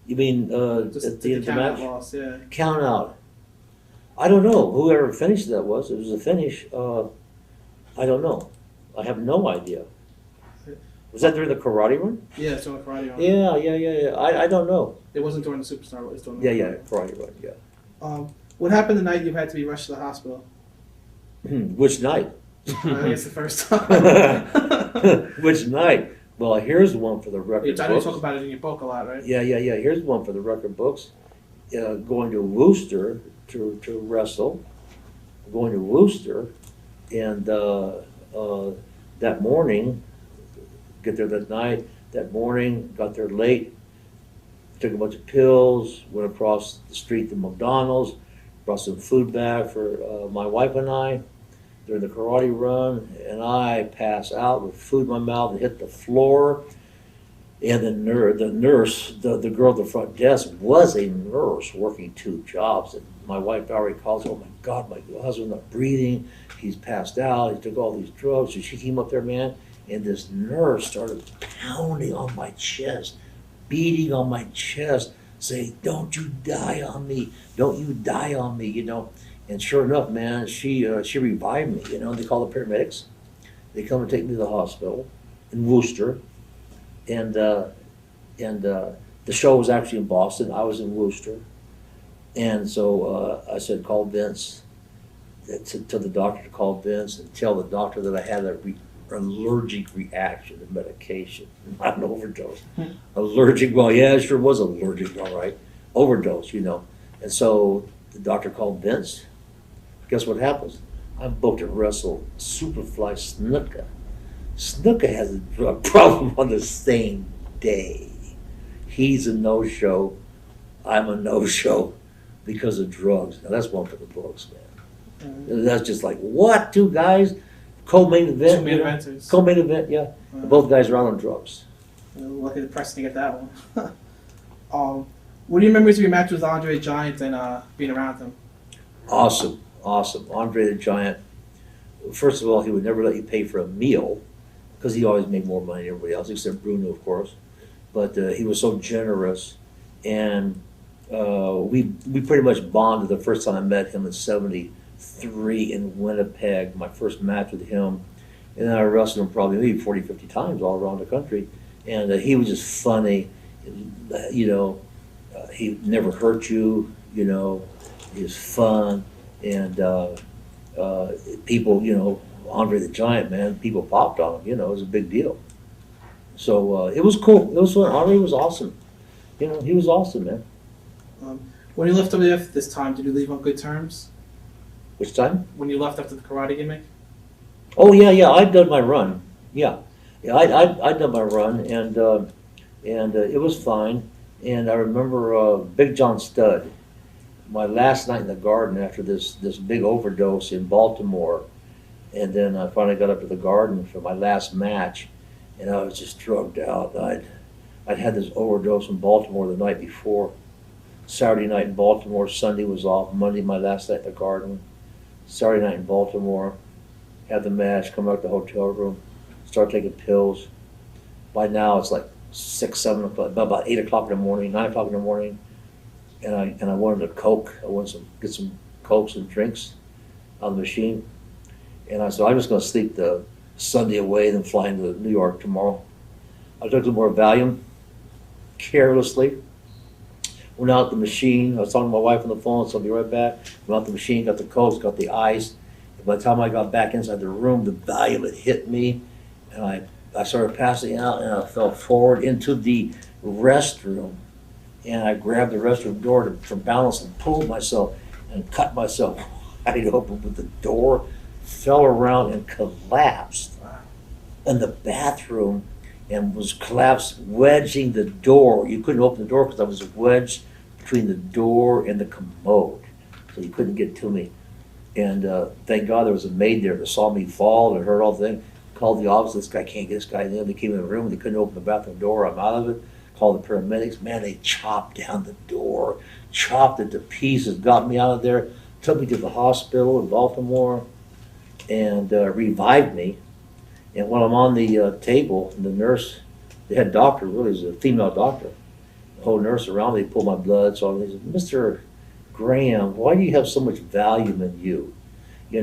You mean Just at the end of the count out match? loss, yeah. Count out. I don't know. Whoever finished that was. It was a finish. I don't know. I have no idea. Was that during the karate run? Yeah, it's during the karate run. Yeah. I don't know. It wasn't during the Superstar, it was during the Karate run, yeah. What happened the night you had to be rushed to the hospital? Which night? I guess the first time. Which night? Well, here's one for the record I know you books. talk about it in your book a lot, right? Yeah. Here's one for the record books. Going to Worcester to wrestle. Going to Worcester, and that morning, get there that night. That morning, got there late. Took a bunch of pills. Went across the street to McDonald's. Brought some food back for my wife and I during the karate run, and I pass out with food in my mouth and hit the floor. And the nurse, the girl at the front desk was a nurse working 2 jobs. And my wife Valerie calls, oh my God, my husband's not breathing. He's passed out. He took all these drugs. So she came up there, man, and this nurse started pounding on my chest, beating on my chest, saying, don't you die on me. Don't you die on me, And sure enough, man, she revived me, They call the paramedics. They come and take me to the hospital in Worcester. And the show was actually in Boston. I was in Worcester. And so I said, call Vince. To the doctor to call Vince and tell the doctor that I had an allergic reaction to medication, not an overdose. Allergic, well, yeah, it sure was allergic, all right. Overdose, And so the doctor called Vince. Guess what happens? I'm booked to wrestle Superfly Snuka. Snuka has a drug problem on the same day. He's a no-show. I'm a no-show because of drugs. Now that's one for the books, man. That's just like, what? 2 guys? Co-main event? 2 main eventers. Co-main event, yeah. Both guys are out on drugs. Lucky the press to get that one. What are your memories of your match with Andre the Giant and being around him? Awesome. Andre the Giant. First of all, he would never let you pay for a meal because he always made more money than everybody else, except Bruno, of course. But he was so generous, and we pretty much bonded the first time I met him in '73 in Winnipeg, my first match with him. And then I wrestled him probably maybe 40, 50 times all around the country. And he was just funny, he never hurt you, he was fun. And People, Andre the Giant, man, people popped on him. It was a big deal. So it was cool. It was fun. Andre was awesome. He was awesome, man. When you left WF this time, did you leave on good terms? Which time? When you left after the karate gimmick? Oh yeah, I'd done my run. Yeah, I'd done my run, and it was fine. And I remember Big John Studd, my last night in the Garden after this big overdose in Baltimore, and then I finally got up to the Garden for my last match, and I was just drugged out. I'd had this overdose in Baltimore the night before. Saturday night in Baltimore, Sunday was off, Monday my last night in the Garden. Saturday night in Baltimore, had the match, come back to the hotel room, start taking pills. By now it's like 6, 7 o'clock, about 8 o'clock in the morning, 9 o'clock in the morning, and I wanted a Coke. I wanted to get some Cokes and drinks on the machine. And I said, I'm just going to sleep the Sunday away, then fly into New York tomorrow. I took some more Valium, carelessly. Went out the machine. I was talking to my wife on the phone, so I'll be right back. Went out the machine, got the Cokes, got the ice. And by the time I got back inside the room, the Valium had hit me, and I started passing out, and I fell forward into the restroom. And I grabbed the restroom door for balance and pulled myself and cut myself wide open with the door, fell around and collapsed in the bathroom and was collapsed, wedging the door. You couldn't open the door because I was wedged between the door and the commode, so you couldn't get to me. And thank God there was a maid there that saw me fall and heard all the thing. Called the office, this guy can't get this guy in. They came in the room, they couldn't open the bathroom door. I'm out of it. Called the paramedics. Man, they chopped down the door, chopped it to pieces, got me out of there, took me to the hospital in Baltimore, and revived me. And when I'm on the table, the nurse, the head doctor, really is a female doctor, the whole nurse around me pulled my blood. So they said, Mr. Graham, why do you have so much Valium in you? She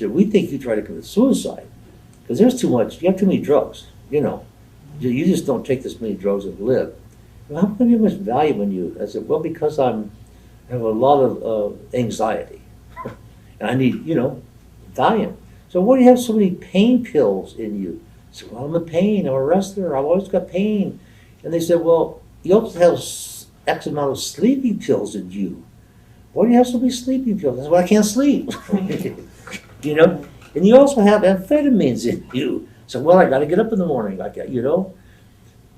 said, we think you tried to commit suicide because there's too much, you have too many drugs, You just don't take this many drugs and live. Well, how come you have much Valium in you? I said, well, because I have a lot of anxiety. And I need, Valium. So why do you have so many pain pills in you? I said, well, I'm in pain. I'm a wrestler. I've always got pain. And they said, well, you also have X amount of sleeping pills in you. Why do you have so many sleeping pills? I said, well, I can't sleep. And you also have amphetamines in you. So, well, I got to get up in the morning,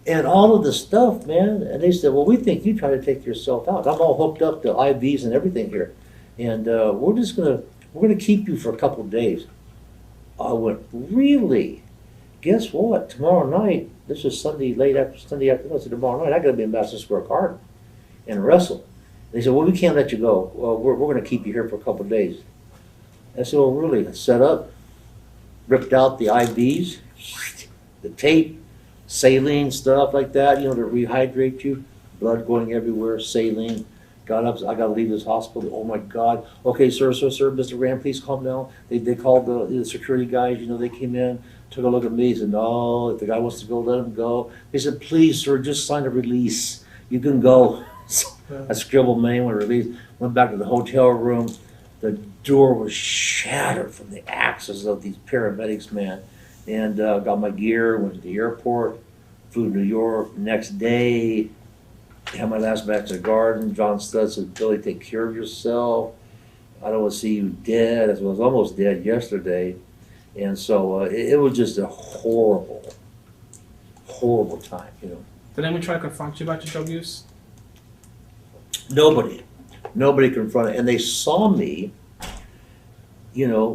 and all of the stuff, man. And they said, well, we think you try to take yourself out. I'm all hooked up to IVs and everything here. And we're going to keep you for a couple of days. I went, really? Guess what? Tomorrow night, this is Sunday afternoon, so tomorrow night, I got to be in Madison Square Garden and wrestle. They said, well, we can't let you go. Well, we're going to keep you here for a couple of days. I said, well, really? I set up, ripped out the IVs, the tape, saline, stuff like that, to rehydrate you, blood going everywhere, saline. Got up, I got to leave this hospital. Oh my God. Okay, sir, Mr. Rand, please calm down. They called the security guys, they came in, took a look at me, said, no, if the guy wants to go, let him go. They said, please, sir, just sign a release. You can go. So I scribbled my name on a release, went back to the hotel room. The door was shattered from the axes of these paramedics, man. And got my gear, went to the airport, flew to New York. Next day, had my last match at the Garden. John Studd said, Billy, take care of yourself. I don't want to see you dead. I was almost dead yesterday. And so it was just a horrible, horrible time, Did anyone try to confront you about your drug use? Nobody confronted. And they saw me,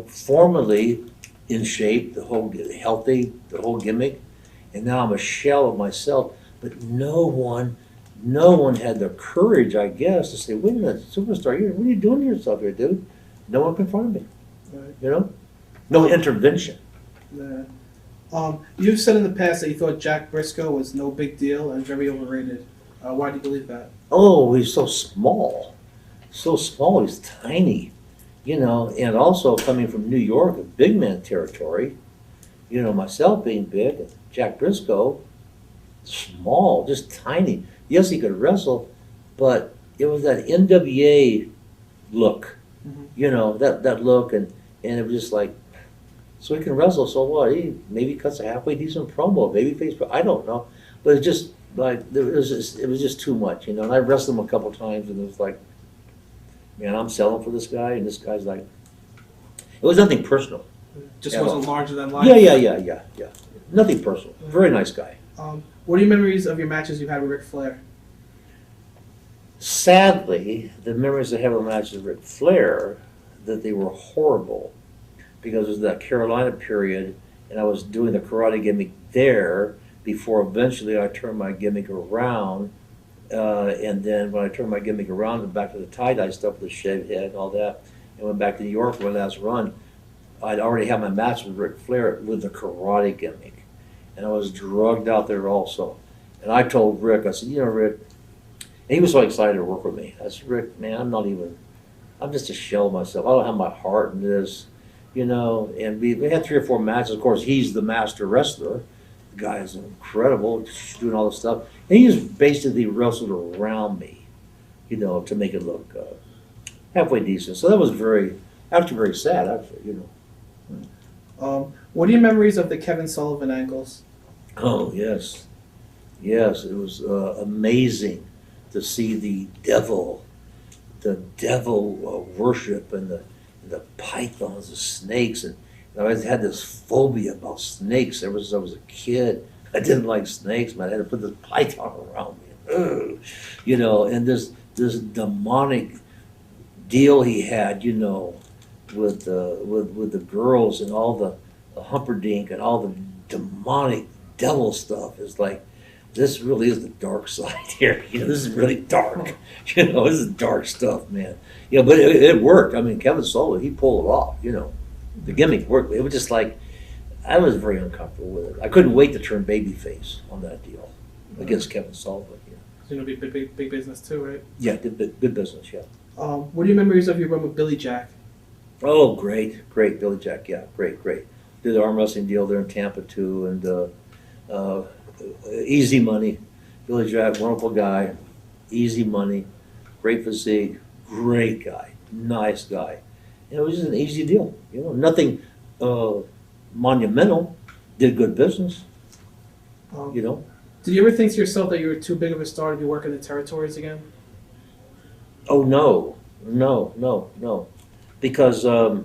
formerly in shape, the whole healthy, the whole gimmick. And now I'm a shell of myself. But no one had the courage, I guess, to say, wait a minute, superstar, what are you doing to yourself here, dude? No one confronted me, Right. No intervention. Yeah. You've said in the past that you thought Jack Briscoe was no big deal and very overrated. Why do you believe that? Oh, he's so small. He's tiny, and also coming from New York, a big man territory, myself being big, and Jack Briscoe, small, just tiny. Yes, he could wrestle, but it was that NWA look, Mm-hmm. that look, and And it was just like, so he can wrestle, so what? He maybe cuts a halfway decent promo, maybe face, I don't know. But it just, like, it was just too much, you know. And I wrestled him a couple times, and it was like, man, I'm selling for this guy, and this guy's like, it was nothing personal. Just Yeah, wasn't well, larger than life. Yeah. Nothing personal. Very nice guy. What are your memories of your matches you've had with Ric Flair? Sadly, the memories I have of matches with Ric Flair, that they were horrible, because it was that Carolina period, and I was doing the karate gimmick there before eventually I turned my gimmick around. And then when I turned my gimmick around and back to the tie-dye stuff with the shaved head and all that, and went back to New York for my last run, I'd already had my match with Ric Flair with the karate gimmick. And I was drugged out there also. And I told Rick, I said, you know, Rick, and he was so excited to work with me. I said, Rick, man, I'm just a shell of myself. I don't have my heart in this, you know. And we had 3 or 4 matches. Of course, he's the master wrestler. The guy is incredible, doing all this stuff. And he just basically wrestled around me, you know, to make it look halfway decent. So that was actually very sad, actually, you know. What are your memories of the Kevin Sullivan angles? Oh, yes. Yes, it was amazing to see the devil worship and the pythons, the snakes. And I always had this phobia about snakes ever since I was a kid. I didn't like snakes, man. I had to put this python around me. Ugh. You know, and this demonic deal he had, you know, with the girls and all the humperdink and all the demonic devil stuff is like, this really is the dark side here. You know, this is really dark. You know, this is dark stuff, man. Yeah, but it worked. I mean, Kevin Sullivan, he pulled it off. You know, the gimmick worked. It was just like, I was very uncomfortable with it. I couldn't wait to turn babyface on that deal against Kevin Sullivan. Yeah, So you're gonna be big business too, right? yeah, good business. Yeah. What are your memories of your run with Billy Jack? Oh, great, Billy Jack. Yeah, great. Did the arm wrestling deal there in Tampa too, and easy money. Billy Jack, wonderful guy, easy money, great physique, great guy, nice guy. And it was just an easy deal. You know, nothing monumental. Did good business. You know. Did you ever think to yourself that you were too big of a star to be working the territories again? Oh no, because I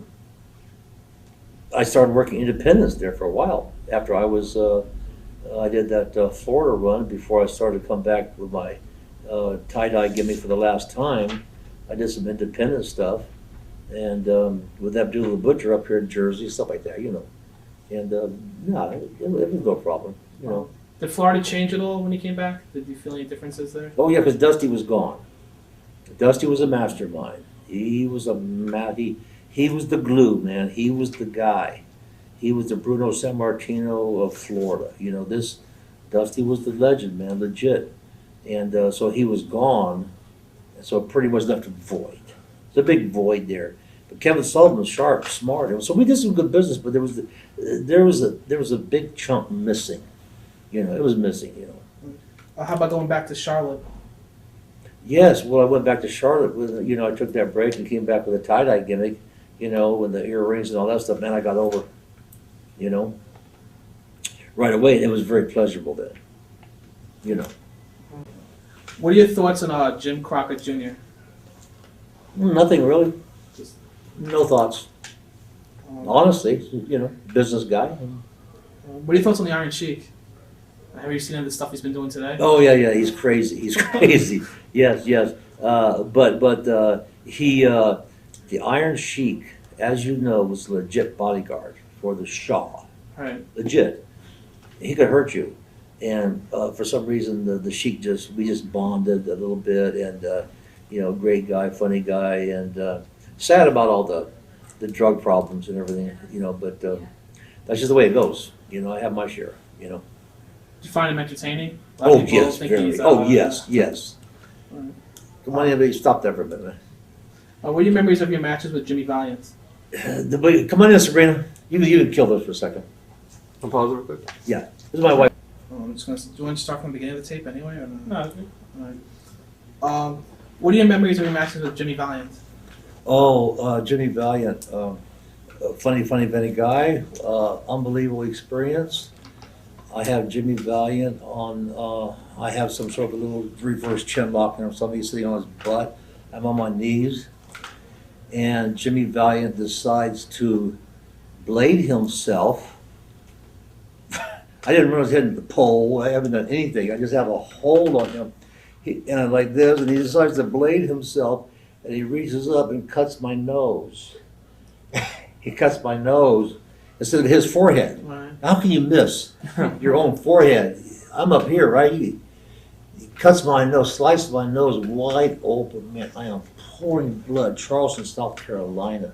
started working independence there for a while after I was. I did that Florida run before I started to come back with my tie-dye gimmick for the last time. I did some independent stuff, and with Abdullah the Butcher up here in Jersey, stuff like that, you know. And no, it was no problem, you know. Did Florida change at all when you came back? Did you feel any differences there? Oh yeah, because Dusty was gone. Dusty was a mastermind. He was he was the glue, man. He was the guy. He was the Bruno Sammartino of Florida. You know, this Dusty was the legend, man, legit. And so he was gone, and so pretty much left a void. It's a big void there. But Kevin Sullivan was sharp, smart. And so we did some good business, but there was a big chunk missing. You know, it was missing. You know. How about going back to Charlotte? Yes, well, I went back to Charlotte with, you know, I took that break and came back with a tie-dye gimmick, you know, with the earrings and all that stuff. Man, I got over, you know, right away. It was very pleasurable then, you know. What are your thoughts on Jim Crockett Jr.? Nothing really. No thoughts. Honestly, you know, business guy. What are your thoughts on the Iron Sheik? Have you seen any of the stuff he's been doing today? Oh yeah, he's crazy. He's crazy. Yes. But he, the Iron Sheik, as you know, was a legit bodyguard for the Shah. Right. Legit. He could hurt you, and for some reason the Sheik we just bonded a little bit, and you know, great guy, funny guy, and sad about all the drug problems and everything, you know. But that's just the way it goes. You know, I have my share. You know. Do you find him entertaining? Oh yes, very. Yes. Right. Come on, everybody, stop that for a minute. What are your memories of your matches with Jimmy Valiant? Come on in, Sabrina. You can kill this for a second. I'll pause real quick. Yeah, this is my wife. I'm just gonna. Do you want to start from the beginning of the tape anyway, or no? Right. What are your memories of your matches with Jimmy Valiant? Oh, Jimmy Valiant. a funny guy, unbelievable experience. I have Jimmy Valiant on, I have some sort of a little reverse chin lock or something sitting on his butt. I'm on my knees. And Jimmy Valiant decides to blade himself. I didn't realize he had the pole. I haven't done anything. I just have a hold on him. And I'm like this, and he decides to blade himself, and he reaches up and cuts my nose. He cuts my nose instead of his forehead. Right. How can you miss your own forehead? I'm up here, right? He cuts my nose, slices my nose wide open. Man, I am pouring blood. Charleston, South Carolina.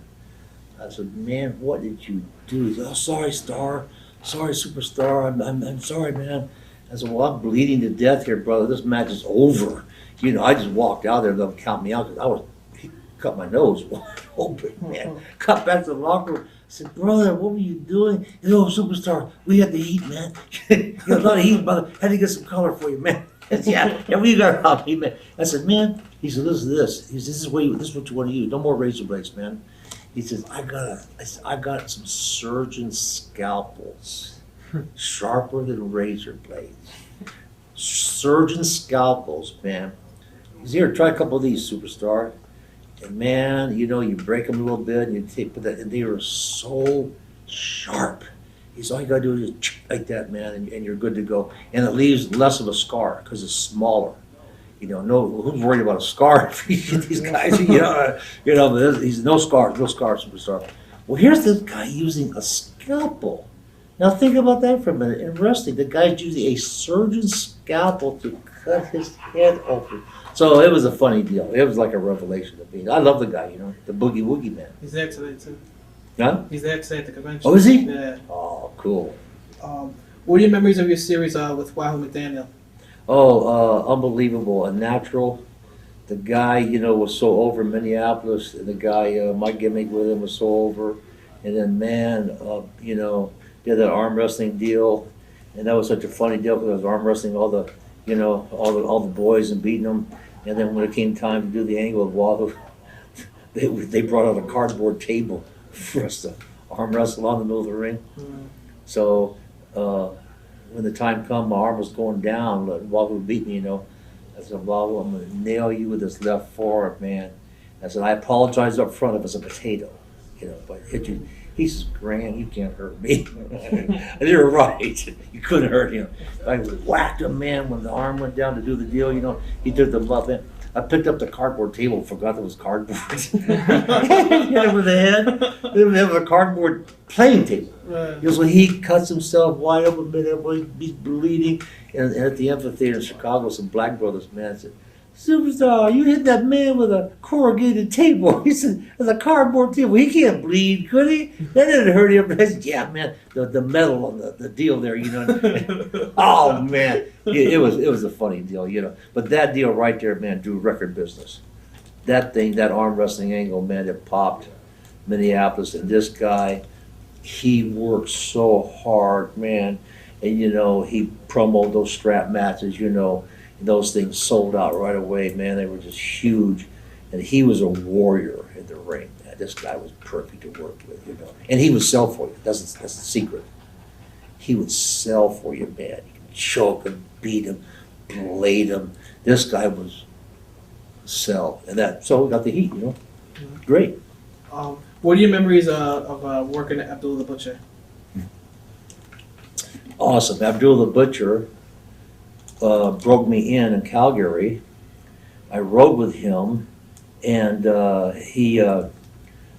I said, man, what did you do? He said, oh, sorry, Star. Sorry, Superstar. I'm sorry, man. I said, well, I'm bleeding to death here, brother. This match is over. You know, I just walked out there. They'll count me out because he cut my nose wide open, man. Cut back to the locker room. I said, brother, what were you doing? He said, oh, Superstar, we had the heat, man. You got a lot of heat, brother. Had to get some color for you, man. Yeah, we got it on me, man. I said, man, he said, listen to this. He said, this is what you want to use. No more razor blades, man. He says, I got some surgeon scalpels, sharper than razor blades. Surgeon scalpels, man. He said, here, try a couple of these, Superstar. And man, you know, you break them a little bit, and you take that, and they are so sharp. He said, all you gotta do is just like that, man, and you're good to go. And it leaves less of a scar because it's smaller. You know, no, who's worried about a scar? These guys, but he's no scar, Superstar. Well, here's this guy using a scalpel. Now think about that for a minute. In wrestling, the guy's using a surgeon's scalpel to cut his head open. So it was a funny deal. It was like a revelation to me. I love the guy, you know, the Boogie Woogie Man. He's there today too. Huh? He's there today at the convention. Oh, is he? Yeah. Oh, cool. What are your memories of your series with Wahoo McDaniel? Oh, unbelievable. A natural. The guy, you know, was so over in Minneapolis. And the guy, my gimmick with him was so over. And then, man, you know, did that arm wrestling deal. And that was such a funny deal because I was arm wrestling all the, you know, all the boys and beating them. And then when it came time to do the angle of Wahoo, they brought out a cardboard table for us to arm wrestle on the middle of the ring. Mm. So when the time come, my arm was going down. Wahoo beat me, you know. I said, Wahoo, I'm going to nail you with this left forearm, man. I said, I apologize up front if it's a potato, you know, but hit you. He says, Grant, you can't hurt me. You're right. You couldn't hurt him. I whacked him, man, when the arm went down to do the deal, you know. He took the butt, man. I picked up the cardboard table, forgot there was cardboard. Hit him with the head. Hit him with a cardboard playing table. Right. Because when he cuts himself wide open, man, everybody be bleeding. And at the amphitheater in Chicago, some black brothers, man, said, Superstar, you hit that man with a corrugated table. He said, with a cardboard table. He can't bleed, could he? That didn't hurt him. I said, yeah, man, the metal on the deal there, you know. Oh, man. It was a funny deal, you know. But that deal right there, man, drew record business. That thing, that arm wrestling angle, man, it popped Minneapolis. And this guy, he worked so hard, man. And, you know, he promoted those strap matches, you know. Those things sold out right away, man. They were just huge. And he was a warrior in the ring, man. This guy was perfect to work with, you know. And he would sell for you. That's the secret. He would sell for you, man. You can choke him, beat him, blade him. This guy was sell. And that, so we got the heat, you know. Great. What are your memories of working at Abdullah the Butcher? Awesome. Abdullah the Butcher broke me in Calgary. I rode with him, and he at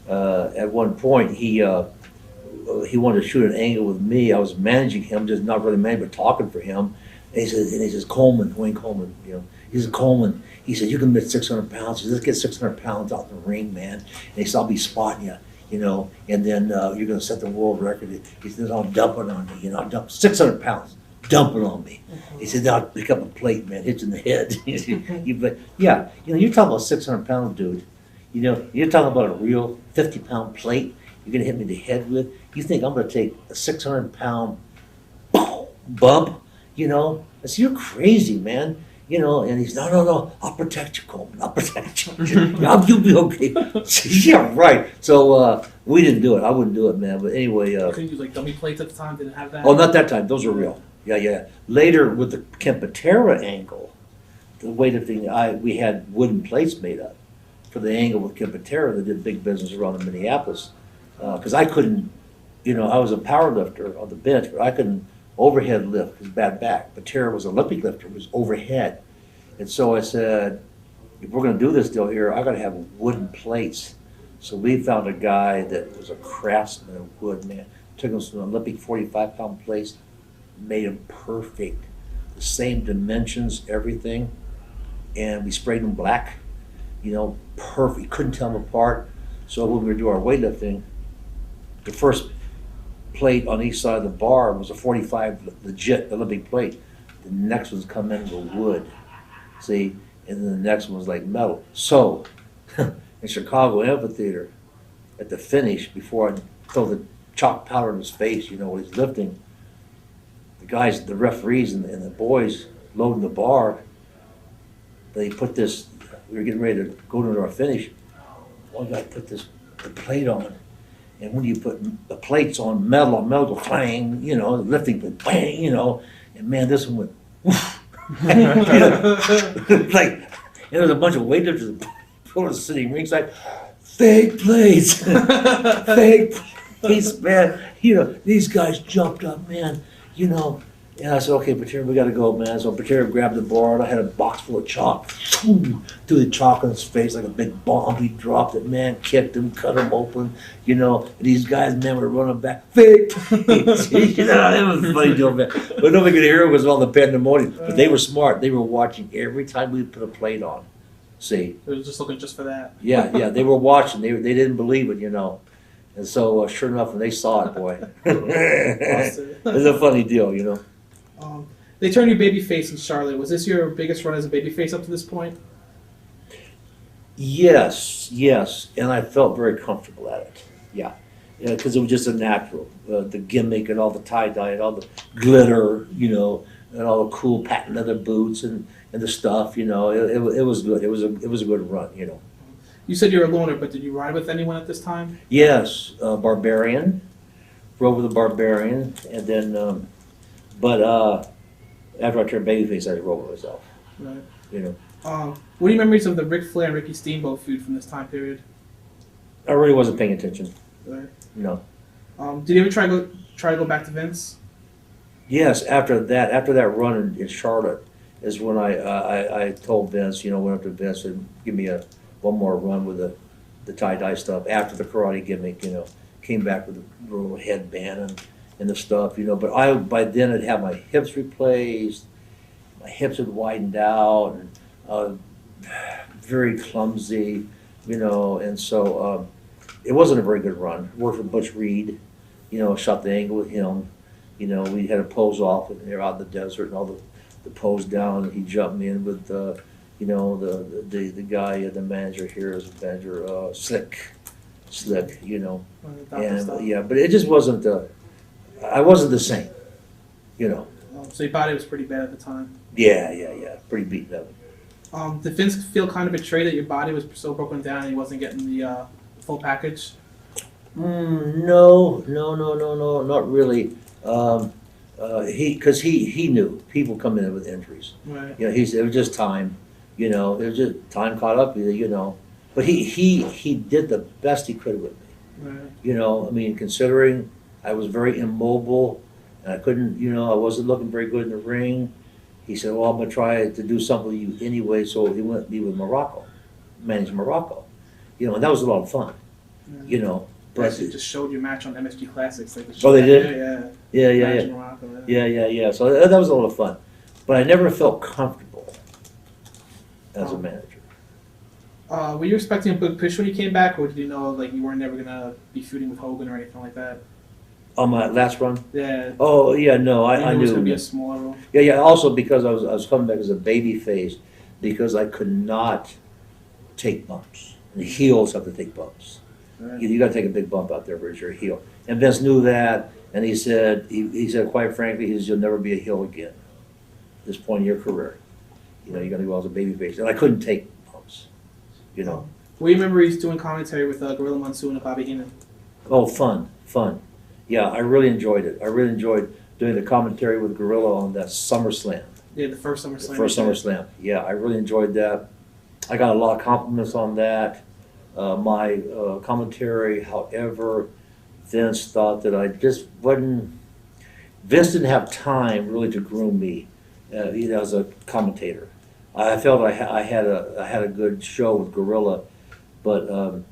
one point he wanted to shoot an angle with me. I was managing him, just not really managing, but talking for him. And he says Coleman, Wayne Coleman, you know. He said, Coleman. He said, you can lift 600 pounds. He said, let's get 600 pounds out in the ring, man. And he said, I'll be spotting you, you know. And then you're going to set the world record. He said, I'll dump it on you, you know. I'll dump 600 pounds. Dump it on me. He said, I'll pick up a plate, man, hit you in the head. Yeah, you know, you're talking about 600 pounds, dude. You know, you're talking about a real 50-pound plate you're going to hit me in the head with. You think I'm going to take a 600-pound bump, you know? I said, you're crazy, man. you know, and he's, no, I'll protect you, Coleman, I'll protect you. You'll be okay. Yeah, right. So we didn't do it. I wouldn't do it, man. But anyway. You couldn't use like dummy plates at the time. Didn't have that. Oh, not that time. Those are real. Yeah. Later with the Kempatera angle, the weightlifting, we had wooden plates made up for the angle with Kempatera that did big business around in Minneapolis. Because I couldn't, you know, I was a power lifter on the bench, but I couldn't overhead lift because bad back. Patera was an Olympic lifter, was overhead. And so I said, if we're going to do this deal here, I got to have wooden plates. So we found a guy that was a craftsman of wood, man. Took him some Olympic 45-pound plates, made them perfect. The same dimensions, everything. And we sprayed them black, you know, perfect. You couldn't tell them apart. So when we were doing our weightlifting, the first plate on each side of the bar was a 45 legit Olympic plate. The next ones come in with wood, see, and then the next one was like metal. So in Chicago Amphitheater, at the finish, before I throw the chalk powder in his face, you know, when he's lifting, the guys, the referees and the boys loading the bar, they put this, we were getting ready to go to our finish. One guy put the plate on, and when you put the plates on metal go clang, you know, lifting, but bang, you know, and man, this one went, woof. You know, like, and there was a bunch of weightlifters sitting ringside, fake plates, fake plates, man. You know, these guys jumped up, man, you know. And I said, okay, Patera, we got to go, man. So Patera grabbed the bar, and I had a box full of chalk. Threw the chalk in his face like a big bomb. He dropped it, man, kicked him, cut him open, you know. And these guys, man, were running back. Fake! You know, it was a funny deal, man. But nobody could hear it was all the pandemonium. But they were smart. They were watching every time we put a plate on. See? They were just looking just for that. Yeah, they were watching. They didn't believe it, you know. And so, sure enough, when they saw it, boy, it was a funny deal, you know. They turned you babyface in Charlotte. Was this your biggest run as a babyface up to this point? Yes, and I felt very comfortable at it. Yeah, because it was just a natural. The gimmick and all the tie-dye and all the glitter, you know, and all the cool patent leather boots and the stuff, you know. It was good. It was a good run, you know. You said you're a loner, but did you ride with anyone at this time? Yes, Barbarian. Rode with the Barbarian, and then, after I turned babyface, I rode with myself. Right. You know. What are your memories of the Ric Flair and Ricky Steamboat feud from this time period? I really wasn't paying attention. Right. No. Did you ever try to go back to Vince? Yes, after that run in Charlotte is when I told Vince, you know, went up to Vince and give me one more run with the tie-dye stuff after the karate gimmick, you know. Came back with a little headband and the stuff, you know. But by then had had my hips replaced, my hips had widened out, and very clumsy, you know. And so it wasn't a very good run. Worked with Butch Reed, you know, shot the angle with him. You know, we had a pose off, and they're out in the desert, and all the pose down, and he jumped me in with, you know, the guy, the manager here is a manager, Slick, you know. And yeah, but it just wasn't, I wasn't the same, you know. So your body was pretty bad at the time? Yeah, pretty beaten up. Did Vince feel kind of betrayed that your body was so broken down and he wasn't getting the full package? No, not really. Because he knew people come in with injuries. Right. You know, it was just time. You know, it was just time caught up with you. You know, but he did the best he could with me. Right. You know, I mean, considering I was very immobile and I couldn't, you know, I wasn't looking very good in the ring. He said, "Well, I'm gonna try to do something with you anyway." So he went to be with Morocco, manage Morocco. You know, and that was a lot of fun. Yeah. You know. But it just showed your match on MSG Classics. Like Oh, they did? Yeah. Morocco, Yeah. So that was a lot of fun. But I never felt comfortable as a manager. Were you expecting a big push when you came back, or did you know like you weren't never gonna be feuding with Hogan or anything like that? On my last run? Yeah. Oh, yeah, no, I it knew. was gonna be a smaller role. Yeah. Also because I was coming back as a baby face, because I could not take bumps. And the heels have to take bumps. Right. You got to take a big bump out there where's your heel. And Vince knew that, and he said, quite frankly, you'll never be a heel again at this point in your career. You know, you got to go as a baby face, and I couldn't take bumps. You know. We remember he's doing commentary with Gorilla Monsoon and Bobby Heenan. Oh, fun. Yeah, I really enjoyed it. I really enjoyed doing the commentary with Gorilla on that SummerSlam. Yeah, the first SummerSlam. The first SummerSlam. Yeah, I really enjoyed that. I got a lot of compliments on that. My commentary, however, Vince thought that I just wasn't. Vince didn't have time really to groom me, as a commentator. I felt I had a good show with Gorilla, but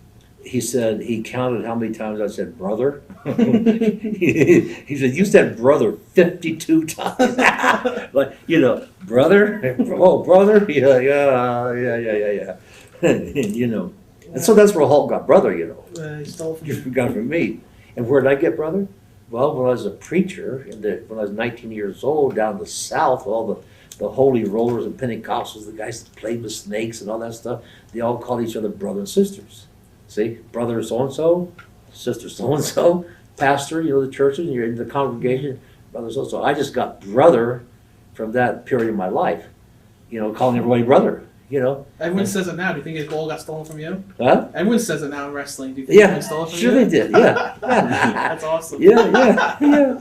he said he counted how many times I said brother. He said you said brother 52 times. Like, brother. Oh, brother. Yeah. And so that's where Hulk got brother. He stole from You you. got it from me. And where did I get brother? Well, when I was a preacher, when I was 19 years old, down the South, all the holy rollers and Pentecostals, the guys that played with snakes and all that stuff, they all called each other brother and sisters. See, brother so-and-so, sister so-and-so, pastor, the churches, and you're in the congregation, brother so-and-so. I just got brother from that period of my life, calling everybody brother, Everyone says it now. Do you think his goal got stolen from you? Huh? Everyone says it now in wrestling. Do you think Yeah, everyone stole it from sure you? they did, yeah. That's awesome. Yeah,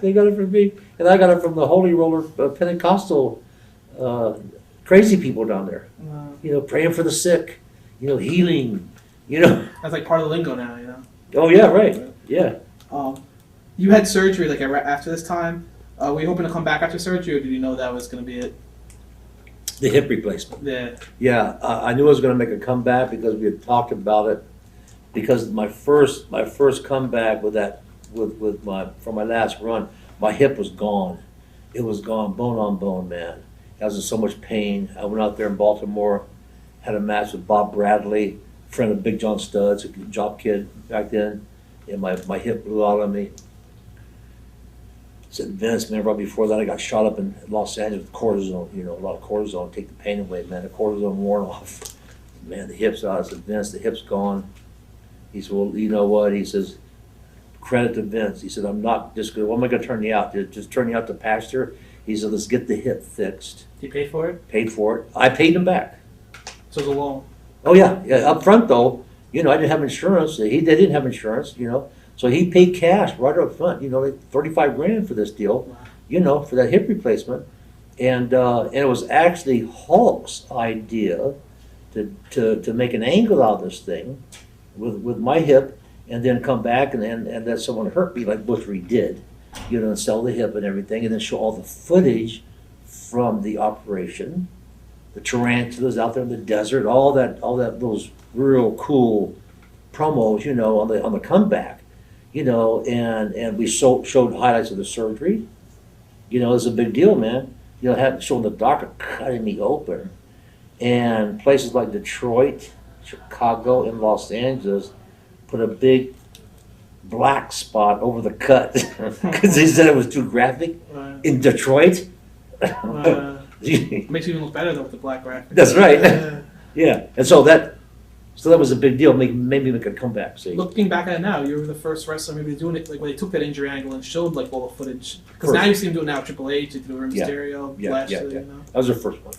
they got it from me. And I got it from the holy roller Pentecostal crazy people down there, praying for the sick, healing, That's like part of the lingo now. Oh, yeah, right, yeah. You had surgery like after this time. Were you hoping to come back after surgery, or did you know that was going to be it? The hip replacement. Yeah. Yeah, I knew I was going to make a comeback because we had talked about it. Because my first comeback from my last run, my hip was gone. It was gone, bone on bone, man. I was in so much pain. I went out there in Baltimore, had a match with Bob Bradley, friend of Big John Studs, a job kid back then, and my hip blew out on me. Said Vince, man, right before that I got shot up in Los Angeles with cortisone, a lot of cortisone, take the pain away, man. The cortisone worn off. Man, the hip's out. I said, Vince, the hip's gone. He said, well, you know what? He says, credit to Vince. He said, I'm not just going, what am I going to turn you out? Just turn you out to pasture? He said, let's get the hip fixed. Did you pay for it? Paid for it. I paid him back. So it was a loan. Oh, yeah. Up front, though, I didn't have insurance. They didn't have insurance, So he paid cash right up front, like 35 grand for this deal, Wow. For that hip replacement. And it was actually Hulk's idea to make an angle out of this thing with my hip and then come back and let someone hurt me like Butchery did, and sell the hip and everything and then show all the footage from the operation, the tarantulas out there in the desert, all that those real cool promos, on the comeback. And we showed highlights of the surgery. It was a big deal, man. Showing the doctor cutting me open. And places like Detroit, Chicago, and Los Angeles put a big black spot over the cut because they said it was too graphic. In Detroit. It makes you even look better though with the black graphic. That's right. Yeah. And so that was a big deal. Made me make a comeback. See. Looking back at it now, you were the first wrestler maybe doing it like when they took that injury angle and showed like all the footage. Because now you see him doing it now with Triple H, they do Rey Mysterio, Lashley, That was the first one.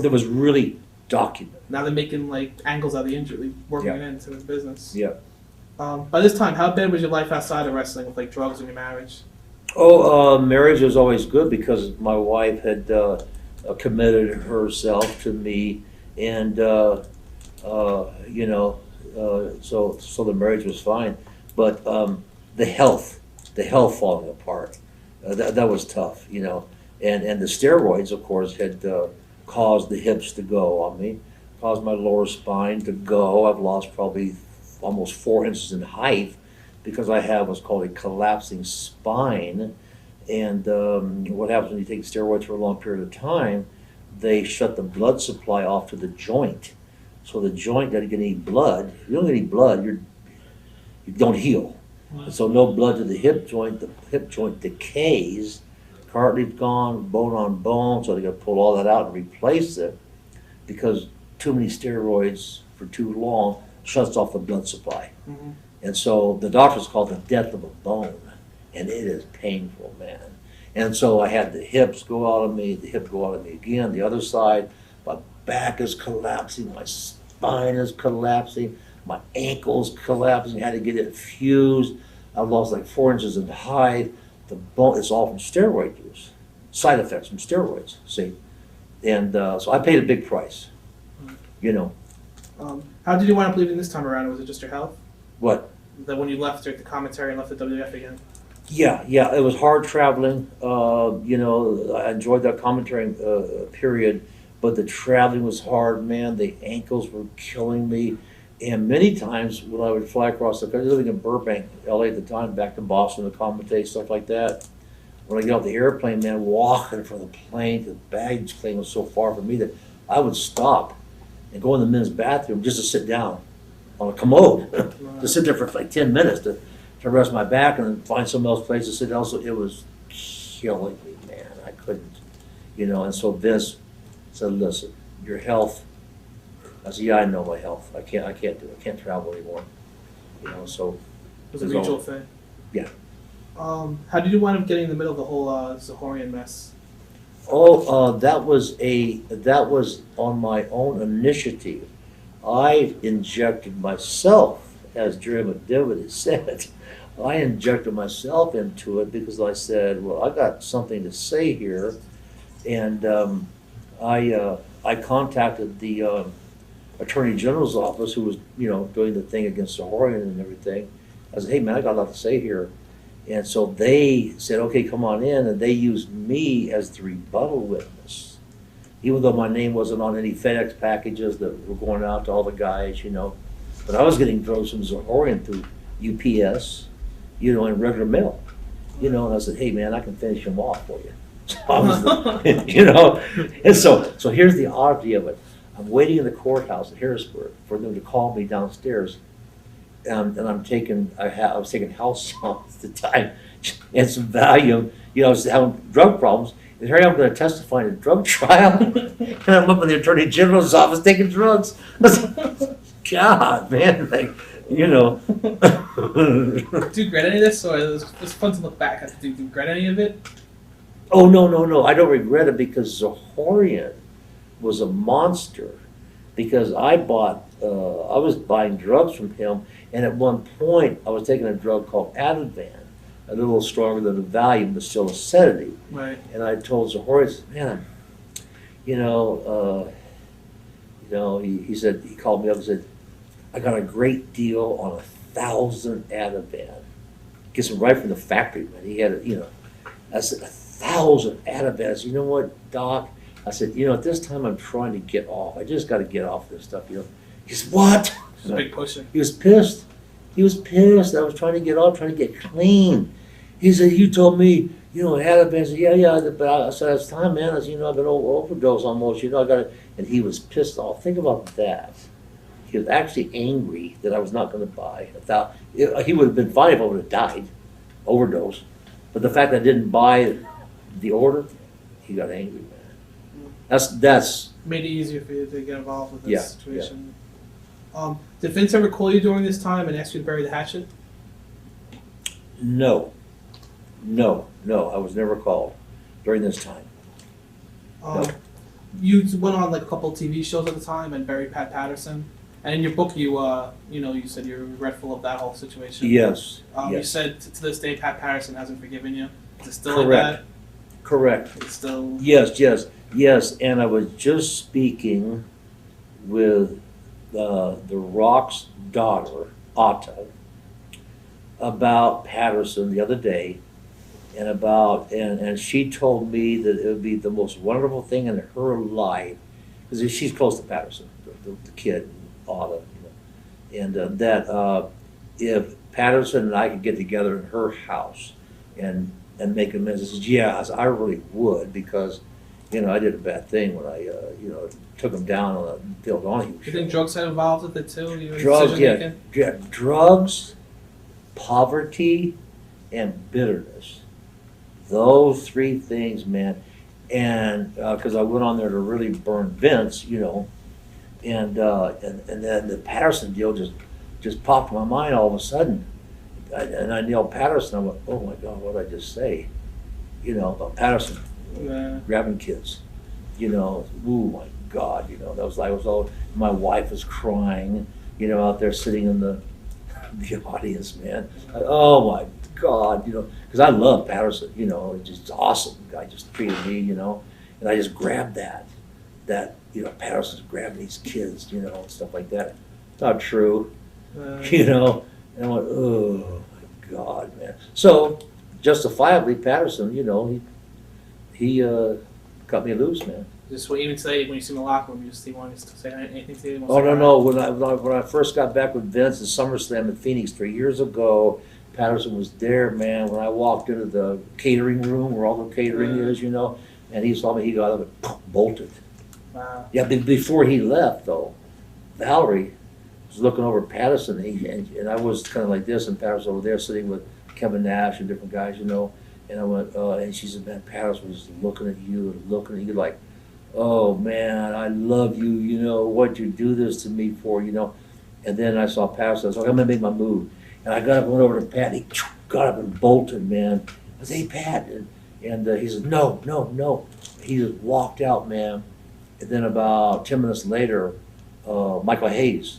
That was really documented. Now they're making like angles out of the injury, working it into his business. Yeah. By this time, how bad was your life outside of wrestling with like drugs and your marriage? Marriage was always good because my wife had committed herself to me, and so the marriage was fine. But the health falling apart, that was tough, And the steroids, of course, had caused the hips to go on me, caused my lower spine to go. I've lost probably almost 4 inches in height because I have what's called a collapsing spine. And what happens when you take steroids for a long period of time, they shut the blood supply off to the joint. So the joint doesn't get any blood. If you don't get any blood, you don't heal. Wow. And so no blood to the hip joint. The hip joint decays. Cartilage gone, bone on bone. So they got to pull all that out and replace it because too many steroids for too long shuts off the blood supply. Mm-hmm. And so the doctors call it the death of a bone. And it is painful, man. And so I had the hips go out of me, the hip go out of me again, the other side, My back is collapsing, my spine is collapsing, my ankles collapsing, I had to get it fused. I lost like 4 inches in height. The bone, it's all from steroid use. Side effects from steroids, see? And so I paid a big price, you know. How did you wind up leaving this time around? Was it just your health? What? That when you left the commentary and left the WWF again? Yeah, it was hard traveling. You know, I enjoyed that commentary period, but the traveling was hard, man. The ankles were killing me. And many times when I would fly across the country, living in Burbank, LA at the time, back to Boston to commentate, stuff like that, when I get off the airplane, man, walking from the plane to the baggage claim was so far from me that I would stop and go in the men's bathroom just to sit down on a commode, to sit there for like 10 minutes to rest my back and then find some else place to sit down. So it was killing me, man. I couldn't, you know. And so Vince said, "Listen, your health." I said, "Yeah, I know my health. I can't do it. I can't travel anymore." You know, so It was a mutual thing. Yeah. How did you wind up getting in the middle of the whole Zahorian mess? That was on my own initiative. I injected myself, as Jerry McDevitt has said. I injected myself into it because I said, "Well, I got something to say here," and I contacted the Attorney General's office, who was, you know, doing the thing against Zahorian and everything. I said, "Hey, man, I got a lot to say here." And so they said, "Okay, come on in," and they used me as the rebuttal witness. Even though my name wasn't on any FedEx packages that were going out to all the guys, you know. But I was getting drugs from Zahorian through UPS, you know, and regular mail. You know, and I said, "Hey, man, I can finish him off for you." So I was, you know, and so here's the oddity of it. I'm waiting in the courthouse at Harrisburg for them to call me downstairs. And I was taking house songs at the time and some Valium. You know, I was having drug problems. And here I am going to testify in a drug trial. And I'm up in the Attorney General's office taking drugs. I said, God, man, like, you know. Do you regret any of this? Or it's fun to look back at. Do you regret any of it? Oh, no. I don't regret it because Zahorian was a monster. Because I was buying drugs from him, and at one point I was taking a drug called Ativan, a little stronger than the Valium, but still a sedative. Right. And I told Zahorian, "Man, he said, he called me up and said, I got a great deal on 1,000 Ativan. Gets them right from the factory, man. He had it, you know." I said, 1,000 Ativan. I said, "You know what, Doc?" I said, "You know, at this time I'm trying to get off. I just got to get off this stuff, you know." He said, "What?" It was a big pusher. He was pissed. He was pissed. I was trying to get off, trying to get clean. He said, "You told me, you know, Ativan." I said, "Yeah." But I said, "It's time, man." I said, "You know, I've been overdose almost. You know, I got it." And he was pissed off. Think about that. He was actually angry that I was not going to buy. He would have been fine if I would have died, overdose. But the fact that I didn't buy the order, he got angry, man. That's Made it easier for you to get involved with this Yeah, situation. Did Vince ever call you during this time and ask you to bury the hatchet? no. I was never called during this time. No. You went on like a couple of TV shows at the time and buried Pat Patterson. And in your book, you said you're regretful of that whole situation. Yes. You Yes. said to this day Pat Patterson hasn't forgiven you. Is it still Correct. like that? Correct. It's still. Yes. And I was just speaking with The Rock's daughter, Atta, about Patterson the other day, and she told me that it would be the most wonderful thing in her life, because she's close to Patterson, the kid, Atta, you know, and that if Patterson and I could get together in her house and make amends. I said, "Yeah," I really would, because, you know, I did a bad thing when I, took him down on a Bill Donahue You show. think drugs had involved with it too? Drugs, yeah, drugs, poverty, and bitterness. Those three things, man. And because I went on there to really burn Vince, you know, and then the Patterson deal just popped in my mind all of a sudden. And I nailed Patterson. I went, "Oh my God, what did I just say?" You know, about Patterson Yeah. grabbing kids. You know, ooh my God, you know, I was all, my wife was crying, you know, out there sitting in the audience, man. Oh my God, you know, because I love Patterson, you know, it's just awesome. The guy just treated me, you know, and I just grabbed that, you know, Patterson's grabbing these kids, you know, and stuff like that. It's not true, you know, and I went, oh my God, man. So, justifiably, Patterson, you know, he cut me loose, man. Just what even today when you see him in the locker room, you just want to say anything to him? Oh no! When I first got back with Vince at SummerSlam in Phoenix 3 years ago, Patterson was there, man. When I walked into the catering room where all the catering is, you know, and he saw me, he got up and bolted. Wow. Yeah, before he left though, Valerie was looking over Patterson, and I was kind of like this, and Patterson over there sitting with Kevin Nash and different guys, you know. And I went, and she said, "Man, Patterson was looking at you and looking at you like, oh man, I love you, you know, what'd you do this to me for, you know?" And then I saw Patterson, I was like, I'm gonna make my move. And I got up and went over to Pat, he got up and bolted, man. I said, "Hey Pat," and he said, no. He just walked out, man. And then about 10 minutes later, Michael Hayes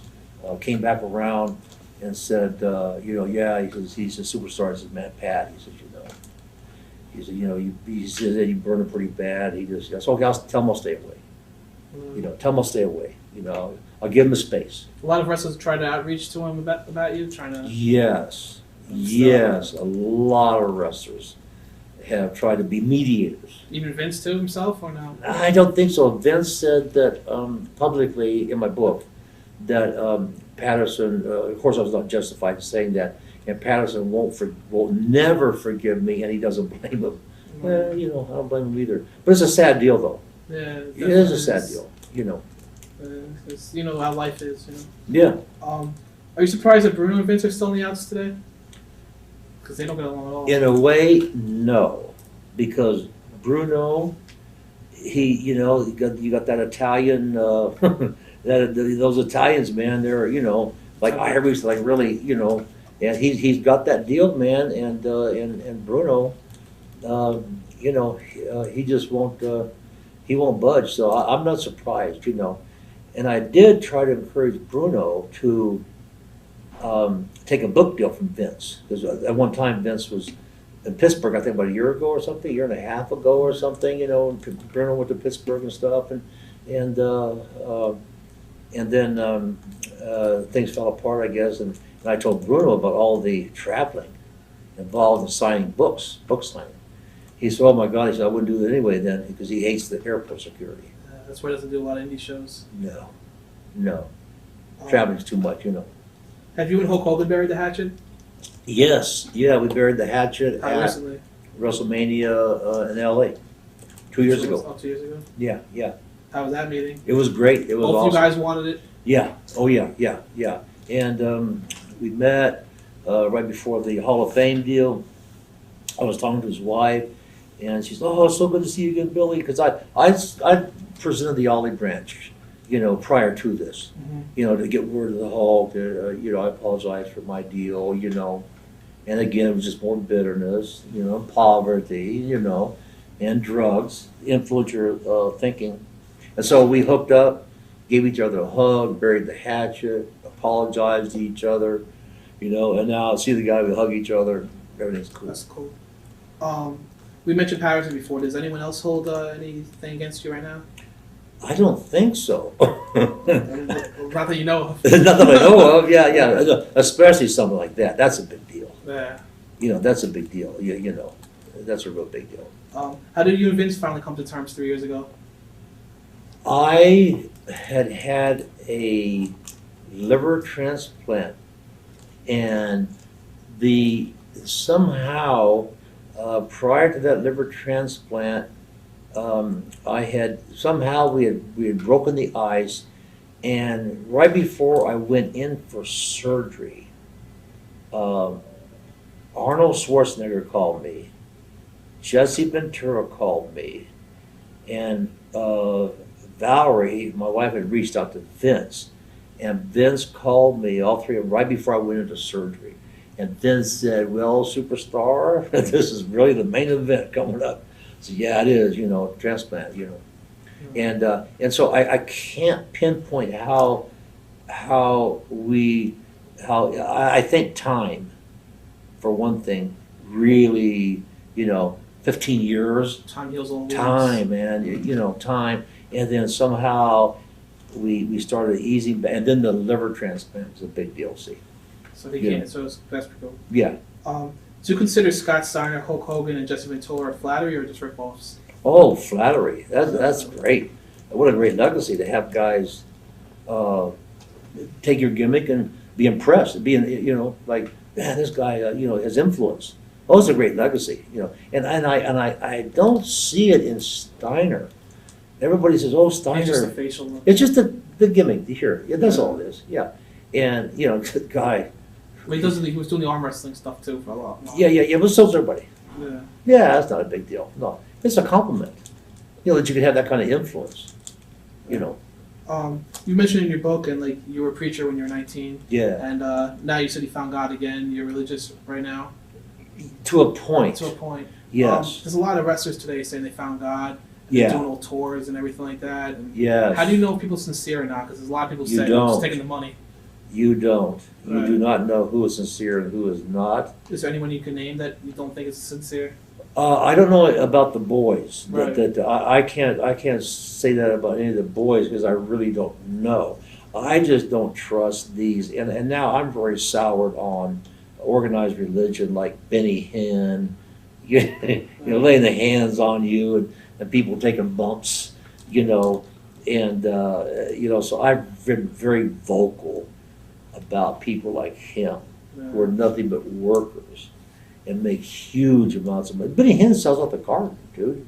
came back around and said, you know, yeah, he's a superstar. He said, "Man, Pat," he said, he said, you know, he said that he burned it pretty bad. He just, I said, "Okay, I'll tell him I'll stay away. You know, tell him I'll stay away. You know, I'll give him the space." A lot of wrestlers try to outreach to him about you, trying to. Yes, a lot of wrestlers have tried to be mediators. Even Vince too himself, or no? I don't think so. Vince said that publicly in my book that Patterson, of course I was not justified in saying that, and Patterson will never forgive me, and he doesn't blame him. Well, you know, I don't blame him either. But it's a sad deal, though. Yeah, it is a sad deal, you know. You know how life is, you know. Yeah. Are you surprised that Bruno and Vince are still in the outs today? Because they don't get along at all. In a way, no, because Bruno, you know, you got that Italian, those Italians, man, they're, you know, like Irish, like really, you know. And he's got that deal, man, and Bruno, you know, he just won't budge. So I'm not surprised, you know. And I did try to encourage Bruno to take a book deal from Vince, because at one time Vince was in Pittsburgh, I think about a year ago or something, a year and a half ago or something, you know. And Bruno went to Pittsburgh and stuff, and then things fell apart, I guess, and I told Bruno about all the traveling involved in signing book signing. He said, "Oh my God," he said, "I wouldn't do that anyway then," because he hates the airport security. That's why he doesn't do a lot of indie shows. No. Traveling's too much, you know. Have you and Hulk Hogan buried the hatchet? Yes, yeah, we buried the hatchet How at recently? WrestleMania in LA 2 years ago. Oh, 2 years ago? Yeah. How was that meeting? It was great. It was Both awesome. you guys wanted it? Yeah. Oh yeah. And we met right before the Hall of Fame deal. I was talking to his wife, and she said, "Oh, it's so good to see you again, Billy," because I presented the olive branch, you know, prior to this, you know, to get word of the Hulk. You know, I apologize for my deal, you know, and again, it was just more bitterness, you know, poverty, you know, and drugs influence your thinking, and so we hooked up, gave each other a hug, buried the hatchet, apologized to each other, you know, and now I see the guy, we hug each other, everything's cool. That's cool. We mentioned Patterson before. Does anyone else hold anything against you right now? I don't think so. Not that you know of. Not that I know of, yeah. Especially something like that. That's a big deal. Yeah. You know, that's a big deal. You know, that's a real big deal. How did you and Vince finally come to terms 3 years ago? I had a liver transplant, and somehow prior to that liver transplant, we had broken the ice, and right before I went in for surgery, Arnold Schwarzenegger called me, Jesse Ventura called me, and Valerie, my wife, had reached out to Vince, and Vince called me, all three of them, right before I went into surgery. And Vince said, "Well, superstar, this is really the main event coming up." So yeah, it is, you know, transplant, you know. And so I can't pinpoint how I think time, for one thing, really, 15 years, Time heals all wounds. time, man, time, and then somehow we started easing, and then the liver transplant was a big deal, see? So he Yeah. can't. So it's that's pretty cool. Yeah. Do you consider Scott Steiner, Hulk Hogan, and Jesse Ventura flattery or just rip-offs? Oh, flattery. That's great. What a great legacy to have guys take your gimmick and be impressed, being, like, man, this guy, has influence. Oh, it's a great legacy, And I don't see it in Steiner. Everybody says, oh, It's just a Steiner. facial look. It's just the gimmick here. Yeah, that's all it is. Yeah. And, good guy. But he was doing the arm wrestling stuff too for a lot. Yeah, but so's everybody. Yeah. Yeah, that's not a big deal. No, it's a compliment. That you could have that kind of influence. You mentioned in your book, and like you were a preacher when you were 19, Yeah. and now you said you found God again. You're religious right now. To a point. To a point. Yes. There's a lot of wrestlers today saying they found God. They're Yeah. doing all tours and everything like that. And Yes. how do you know if people are sincere or not? Because there's a lot of people You saying they're just don't. taking the money. You don't. You Right. do not know who is sincere and who is not. Is there anyone you can name that you don't think is sincere? I don't know about the boys. Right. I can't say that about any of the boys because I really don't know. I just don't trust these. And now I'm very soured on organized religion like Benny Hinn, laying the hands on you and people taking bumps, and so I've been very vocal about people like him who are nothing but workers and make huge amounts of money. Benny Hinn sells out the garden, dude.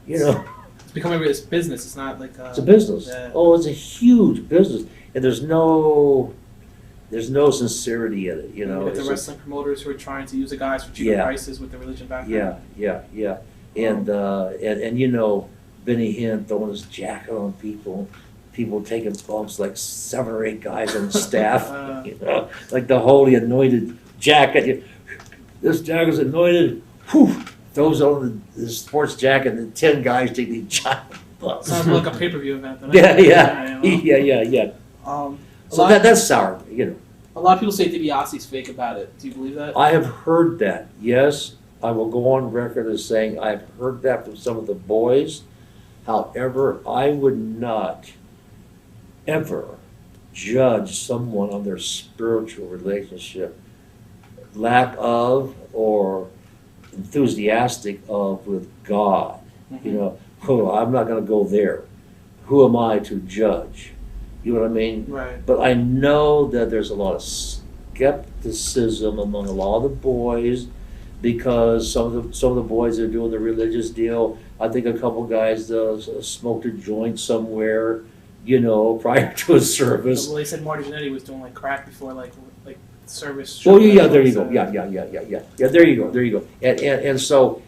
It's becoming it's business. It's not like It's a business. Yeah. Oh, it's a huge business, and there's no sincerity in it. With the It's just- wrestling promoters who are trying to use the guys for cheaper Yeah. prices with the religion background. Yeah. And Benny Hinn throwing his jacket on people taking bumps like 7 or 8 guys on staff, like the holy anointed jacket. This jacket's anointed. Whew, throws on the sports jacket, and 10 guys take these giant bumps. Sounds more like a pay-per-view event. Than Yeah. So that's sour, A lot of people say DiBiase's fake about it. Do you believe that? I have heard that. Yes, I will go on record as saying I've heard that from some of the boys. However, I would not ever judge someone on their spiritual relationship, lack of or enthusiastic of with God. I'm not going to go there. Who am I to judge? You know what I mean? Right. But I know that there's a lot of skepticism among a lot of the boys because some of the boys that are doing the religious deal. I think a couple guys smoked a joint somewhere, prior to a service. Well, they said Marty Jannetty was doing like crack before like service. Oh yeah, there you go. Yeah. There you go. And so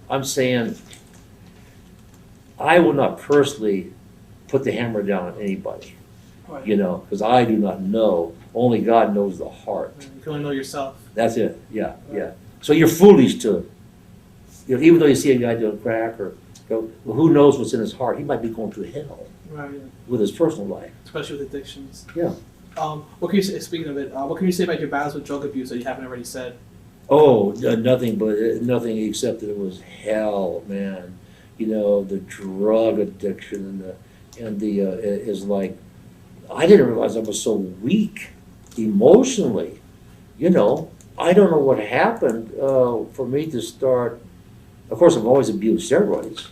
I'm saying I will not personally put the hammer down on anybody, Right. because I do not know. Only God knows the heart. You can only know yourself. That's it. Yeah. So you're foolish to, even though you see a guy doing crack or go, well, who knows what's in his heart? He might be going through hell Right. with his personal life. Especially with addictions. Yeah. What can you say? Speaking of it, what can you say about your battles with drug abuse that you haven't already said? Oh, nothing except that it was hell, man. The drug addiction and the is like, I didn't realize I was so weak emotionally. I don't know what happened for me to start. Of course, I've always abused steroids,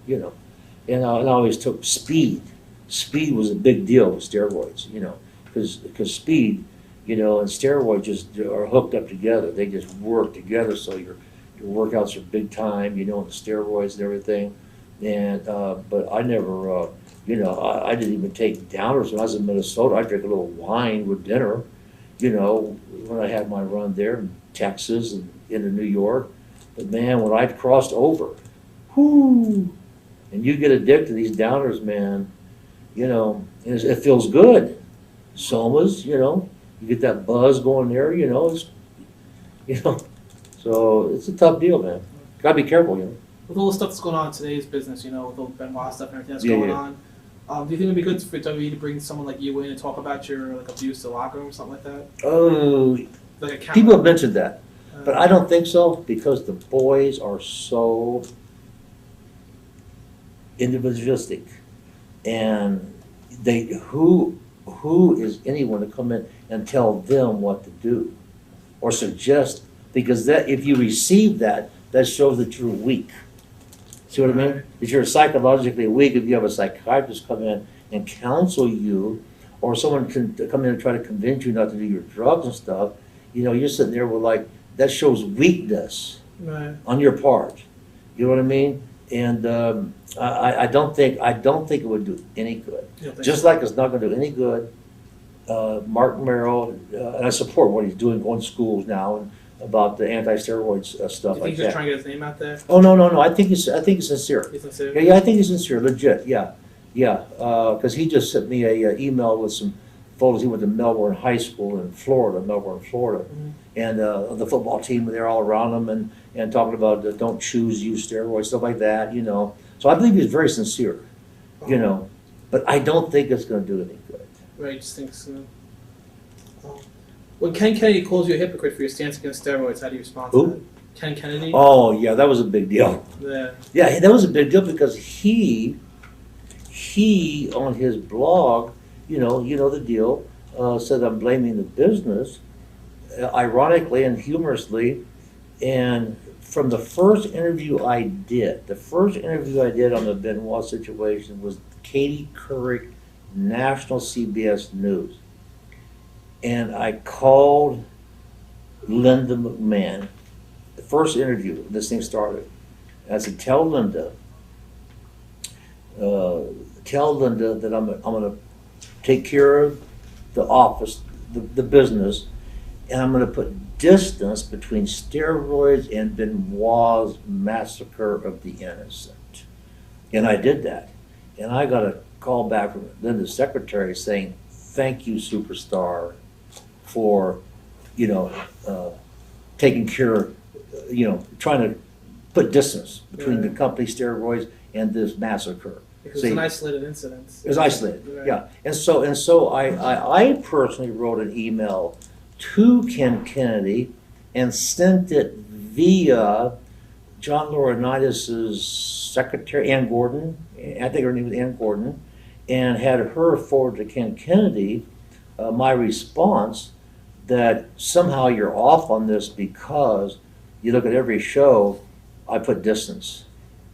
and I always took speed. Speed was a big deal with steroids, because speed, and steroids just are hooked up together. They just work together, so your workouts are big time, and the steroids and everything. And but I never, I didn't even take downers when I was in Minnesota. I drank a little wine with dinner, when I had my run there in Texas and into New York. But man, when I crossed over, whoo, and you get addicted to these downers, man, it feels good. Somas, you get that buzz going there, so it's a tough deal, man. Gotta be careful, with all the stuff that's going on in today's business, with all the Benoit stuff and everything that's Yeah, going yeah. on, do you think it'd be good for WWE to bring someone like you in and talk about your abuse to the locker room or something like that? Oh, Like a camera? people have mentioned that, but I don't think so because the boys are so individualistic, and who is anyone to come in and tell them what to do or suggest? Because that if you receive that shows that you're weak. See what I mean? Right. That you're psychologically weak if you have a psychiatrist come in and counsel you, or someone can come in and try to convince you not to do your drugs and stuff. You're sitting there with that shows weakness Right. on your part. You know what I mean? And I don't think it would do any good. You don't think Just so? like it's not going to do any good. Mark Merrill, and I support what he's doing, going to schools now and about the anti-steroids stuff Do you think like he's just that. trying to get his name out there? Oh no! I think he's sincere. He's sincere? Yeah, I think he's sincere, legit. Yeah. Because he just sent me a email with some photos. He went to Melbourne High School in Melbourne, Florida, Mhm. and the football team they're all around him and talking about don't use steroids, stuff like that. So I believe he's very sincere. But I don't think it's going to do any good. Right, just thinks. When Ken Kennedy calls you a hypocrite for your stance against steroids, how do you respond to Who? that? Ken Kennedy? Oh yeah, that was a big deal. Yeah. Yeah, that was a big deal because he on his blog, you know the deal, said I'm blaming the business, ironically and humorously, and from the first interview I did on the Benoit situation was Katie Couric, National CBS News, and I called Linda McMahon. The first interview, this thing started. I said, tell Linda that I'm going to take care of the office, the business, and I'm going to put distance between steroids and Benoit's massacre of the innocent. And I did that. And I got a call back from Linda's secretary saying, thank you, superstar, for, taking care of, trying to put distance between the company steroids and this massacre. Because it's an isolated incident. It was isolated, Right. yeah. And so I personally wrote an email to Ken Kennedy and sent it via John Laurinaitis' secretary, Ann Gordon, I think her name was Ann Gordon, and had her forward to Ken Kennedy my response that somehow you're off on this because you look at every show, I put distance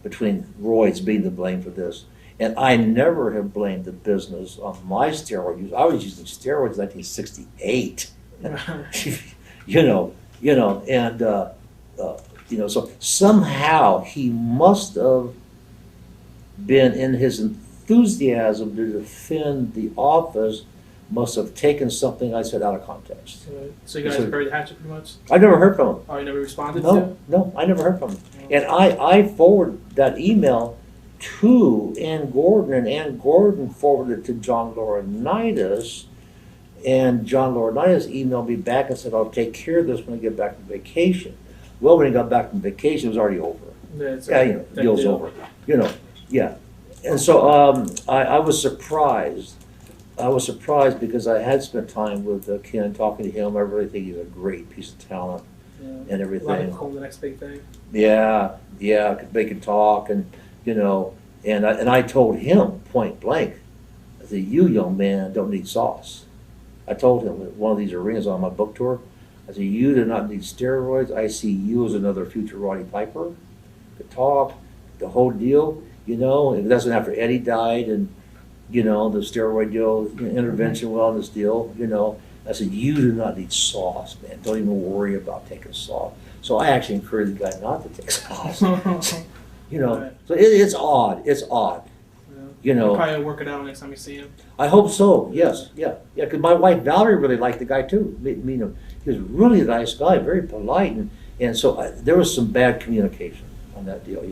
between roids being to blame for this. And I never have blamed the business on my steroid use. I was using steroids in 1968. So somehow he must have been, in his enthusiasm to defend the office, must have taken something I said out of context. Right. So you guys buried the hatchet pretty much? I never heard from him. Oh, you never responded to? No, I never heard from him. And I forwarded that email to Ann Gordon, and Ann Gordon forwarded it to John Laurinaitis, and John Laurinaitis emailed me back and said, I'll take care of this when I get back from vacation. Well, when he got back from vacation, it was already over. Yeah, Deal's over. Yeah. And so I was surprised. I was surprised because I had spent time with Ken, talking to him. I really think he's a great piece of talent and everything. Let him home the next big thing. Yeah, they can talk, and and I told him point blank, I said, you young man don't need sauce. I told him at one of these arenas on my book tour, I said, you do not need steroids. I see you as another future Roddy Piper. Could talk, the whole deal, if that's after Eddie died and the steroid deal, intervention wellness deal, I said, you do not need sauce, man. Don't even worry about taking sauce. So I actually encouraged the guy not to take sauce. Right. So it's odd. It's odd. You'll probably work it out next time you see him. I hope so. Yes, yeah. Because my wife Valerie really liked the guy too. He was really a nice guy, very polite, and so there was some bad communication on that deal.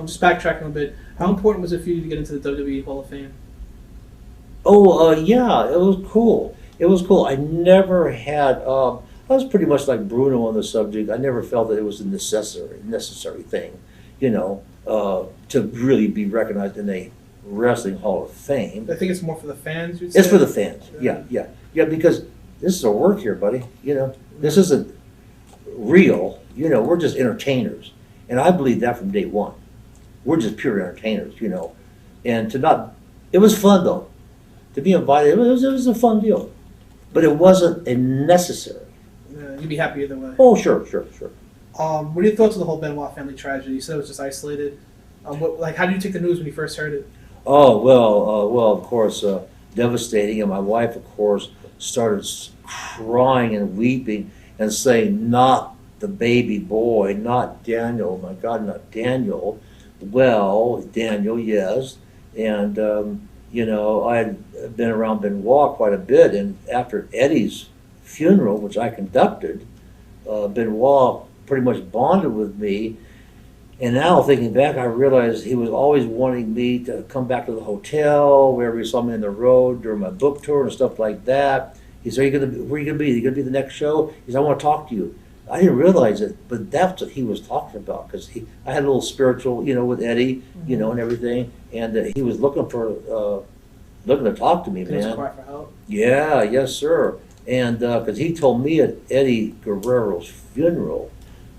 Just backtracking a bit, how important was it for you to get into the WWE Hall of Fame? Oh, yeah, it was cool. It was cool. I never had. I was pretty much like Bruno on the subject. I never felt that it was a necessary thing. to really be recognized in a wrestling Hall of Fame. I think it's more for the fans. You'd It's say? for the fans. Yeah, because this is our work here, buddy. This isn't real. We're just entertainers. And I believe that from day one. We're just pure entertainers, And it was fun though. To be invited, it was a fun deal. But it wasn't a necessary. You'd be happy either way. Oh, sure. What are your thoughts of the whole Benoit family tragedy? You said it was just isolated. How did you take the news when you first heard it? Oh, well, of course, devastating. And my wife, of course, started crying and weeping and saying, not the baby boy, not Daniel, my God, not Daniel. Well, Daniel, yes. And, I had been around Benoit quite a bit. And after Eddie's funeral, which I conducted, Benoit pretty much bonded with me. And now thinking back, I realized he was always wanting me to come back to the hotel, wherever he saw me on the road during my book tour and stuff like that. He said, where are you going to be? Are you going to be the next show? He said, I want to talk to you. I didn't realize it, but that's what he was talking about, because I had a little spiritual, with Eddie, and everything, and he was looking to talk to me, He was man. cry for help. Yeah, yes, sir. And because he told me at Eddie Guerrero's funeral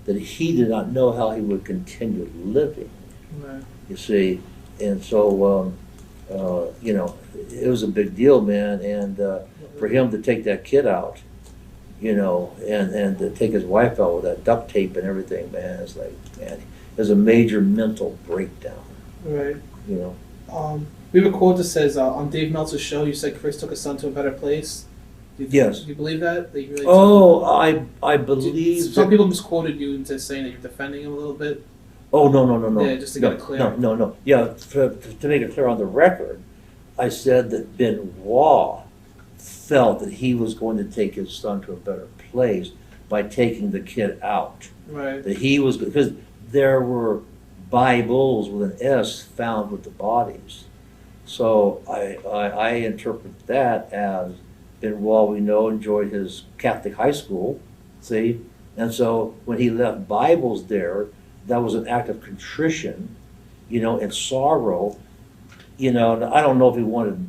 that he did not know how he would continue living. Right. You see, and so it was a big deal, man. And for him to take that kid out, and to take his wife out with that duct tape and everything, man, it's like, man, it was a major mental breakdown. Right. We have a quote that says, on Dave Meltzer's show, you said Chris took his son to a better place. Yes. Do you believe that? That you really I believe some people misquoted you into saying that you're defending him a little bit. Oh, no. Yeah, just to get it clear. No. Yeah, to make it clear on the record, I said that Benoit felt that he was going to take his son to a better place by taking the kid out. Right. That he was, because there were Bibles with an S found with the bodies. So I interpret that as Benoit, we know, enjoyed his Catholic high school, see? And so when he left Bibles there, that was an act of contrition, and sorrow. I don't know if he wanted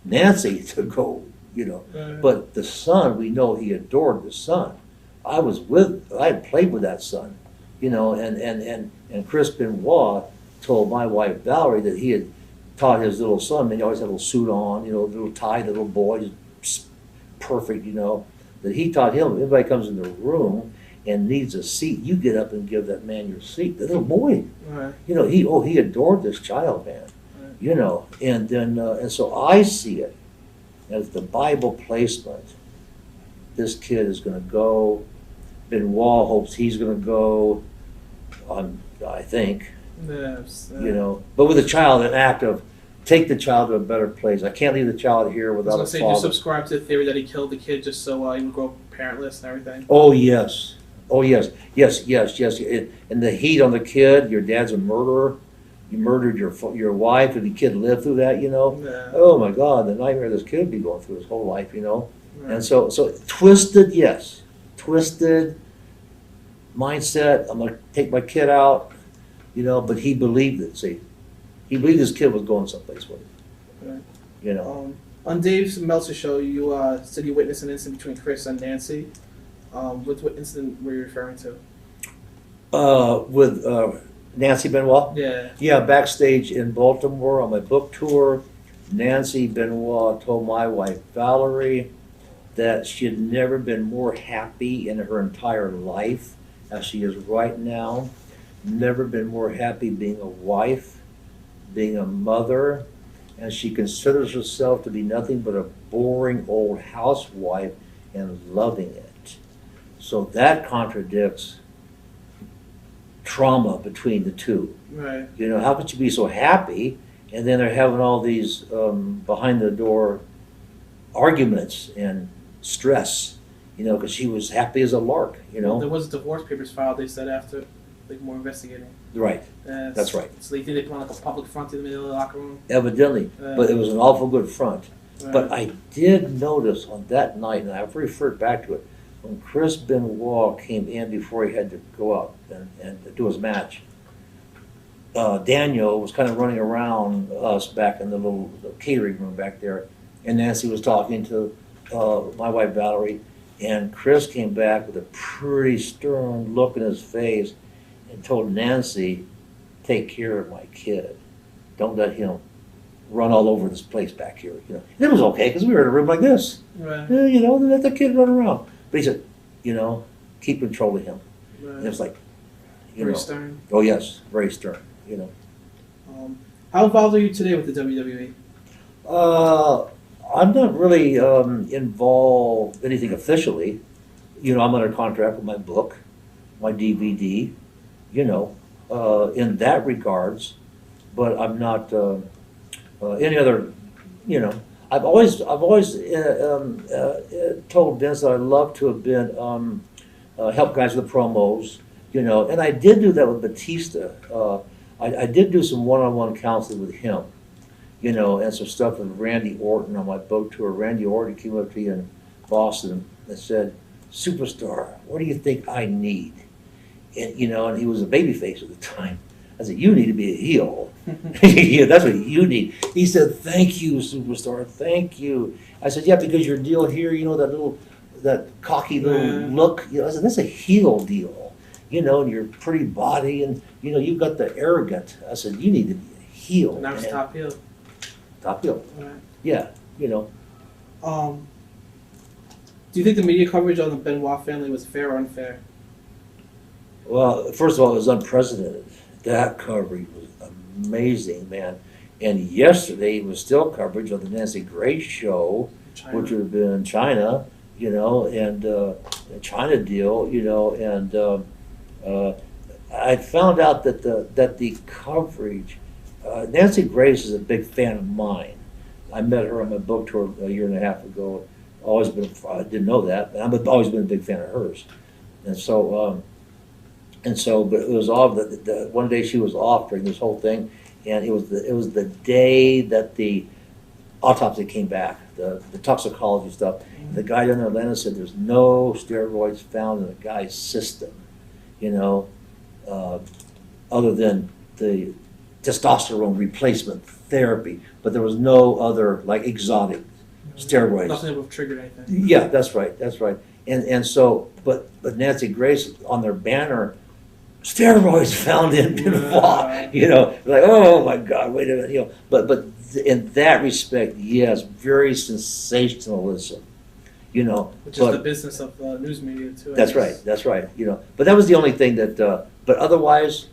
Nancy to go, Right. but the son, we know he adored the son. I had played with that son, and Chris Benoit told my wife Valerie that he had taught his little son, he always had a little suit on, a little tie, the little boy, just perfect, that he taught him, if anybody comes in the room and needs a seat, you get up and give that man your seat. The little boy, Right. he adored this child, man, Right. and then, and so I see it as the Bible placement. This kid is going to go. Benoit hopes he's going to go, I think, Yes. but with a child, an act of take the child to a better place. I can't leave the child here I was without gonna a say, do you father. subscribe to the theory that he killed the kid just so he would grow up parentless and everything? Oh, yes. Yes. And the heat on the kid, your dad's a murderer. You murdered your wife, and the kid lived through that, Yeah. Oh my God, the nightmare this kid would be going through his whole life, Right. And so twisted, yes. Twisted mindset, I'm going to take my kid out, but he believed it, see. He believed his kid was going someplace with him, Right. On Dave Meltzer's show, you said you witnessed an incident between Chris and Nancy. What incident were you referring to? With Nancy Benoit? Yeah. Yeah, backstage in Baltimore on my book tour, Nancy Benoit told my wife Valerie that she had never been more happy in her entire life as she is right now. Never been more happy being a wife, being a mother, and she considers herself to be nothing but a boring old housewife and loving it. So that contradicts trauma between the two. Right. How could you be so happy and then they're having all these behind the door arguments and stress, because she was happy as a lark, There was divorce papers filed, they said, after more investigating. Right, that's right. So they think they put on like a public front in the middle of the locker room. Evidently, but it was an awful good front. Right. But I did notice on that night, and I've referred back to it, when Chris Benoit came in before he had to go out and do his match, Daniel was kind of running around us back in the little catering room back there, and Nancy was talking to my wife Valerie, and Chris came back with a pretty stern look in his face and told Nancy, "Take care of my kid. Don't let him run all over this place back here." And it was okay because we were in a room like this. Right. Let the kid run around. But he said, keep control of him. Right. And it was like, Very stern. Oh yes, very stern. How involved are you today with the WWE? I'm not really involved anything officially. I'm under contract with my book, my DVD, in that regards, but I'm not any other, I've always told Vince that I'd love to have been help guys with promos, and I did do that with Batista. I did do some one-on-one counseling with him, and some stuff with Randy Orton on my boat tour. Randy Orton came up to me in Boston and said, "Superstar, what do you think I need?" And he was a babyface at the time. I said, "You need to be a heel." Yeah, that's what you need. He said, "Thank you, Superstar, thank you." I said, "Yeah, because your deal here, that cocky little look." I said, "That's a heel deal, and your pretty body, and you've got the arrogant." I said, "You need to be a heel." And that was top heel. Top heel. Right. Yeah, Do you think the media coverage on the Benoit family was fair or unfair? Well, first of all, it was unprecedented. That coverage was amazing, man. And yesterday was still coverage of the Nancy Grace show, China. which would have been China, and the China deal, and I found out that the coverage, Nancy Grace is a big fan of mine. I met her on my book tour a year and a half ago. I didn't know that, but I've always been a big fan of hers. And so, but it was all the one day she was off during this whole thing, and it was the day that the autopsy came back, the toxicology stuff. The guy down in Atlanta said there's no steroids found in the guy's system, other than the testosterone replacement therapy, but there was no other like exotic steroids. Nothing that would have triggered anything. Yeah, that's right. And so, but Nancy Grace on their banner, steroids found in Benoit. Like, oh my God, wait a minute. But in that respect, yes, very sensationalism. Which is the business of news media too. That's right. But that was the only thing that. But otherwise,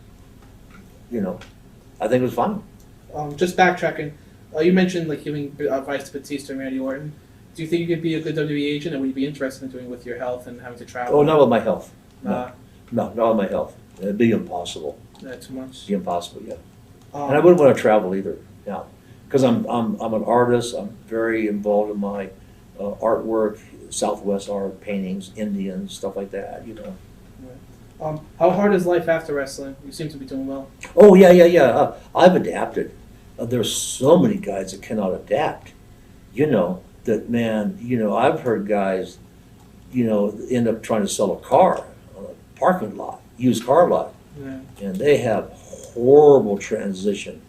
I think it was fine. Just backtracking, you mentioned like giving advice to Batista and Randy Orton. Do you think you could be a good WWE agent, and would you be interested in doing with your health and having to travel? Oh, not with my health. No, not with my health. It'd be impossible. too much. It'd be impossible, yeah. And I wouldn't want to travel either. Yeah, because I'm an artist. I'm very involved in my artwork, Southwest art, paintings, Indian stuff like that. How hard is life after wrestling? You seem to be doing well. Oh yeah. I've adapted. There's so many guys that cannot adapt. That man. I've heard guys, end up trying to sell a car on a parking lot, used car lot, and they have horrible transition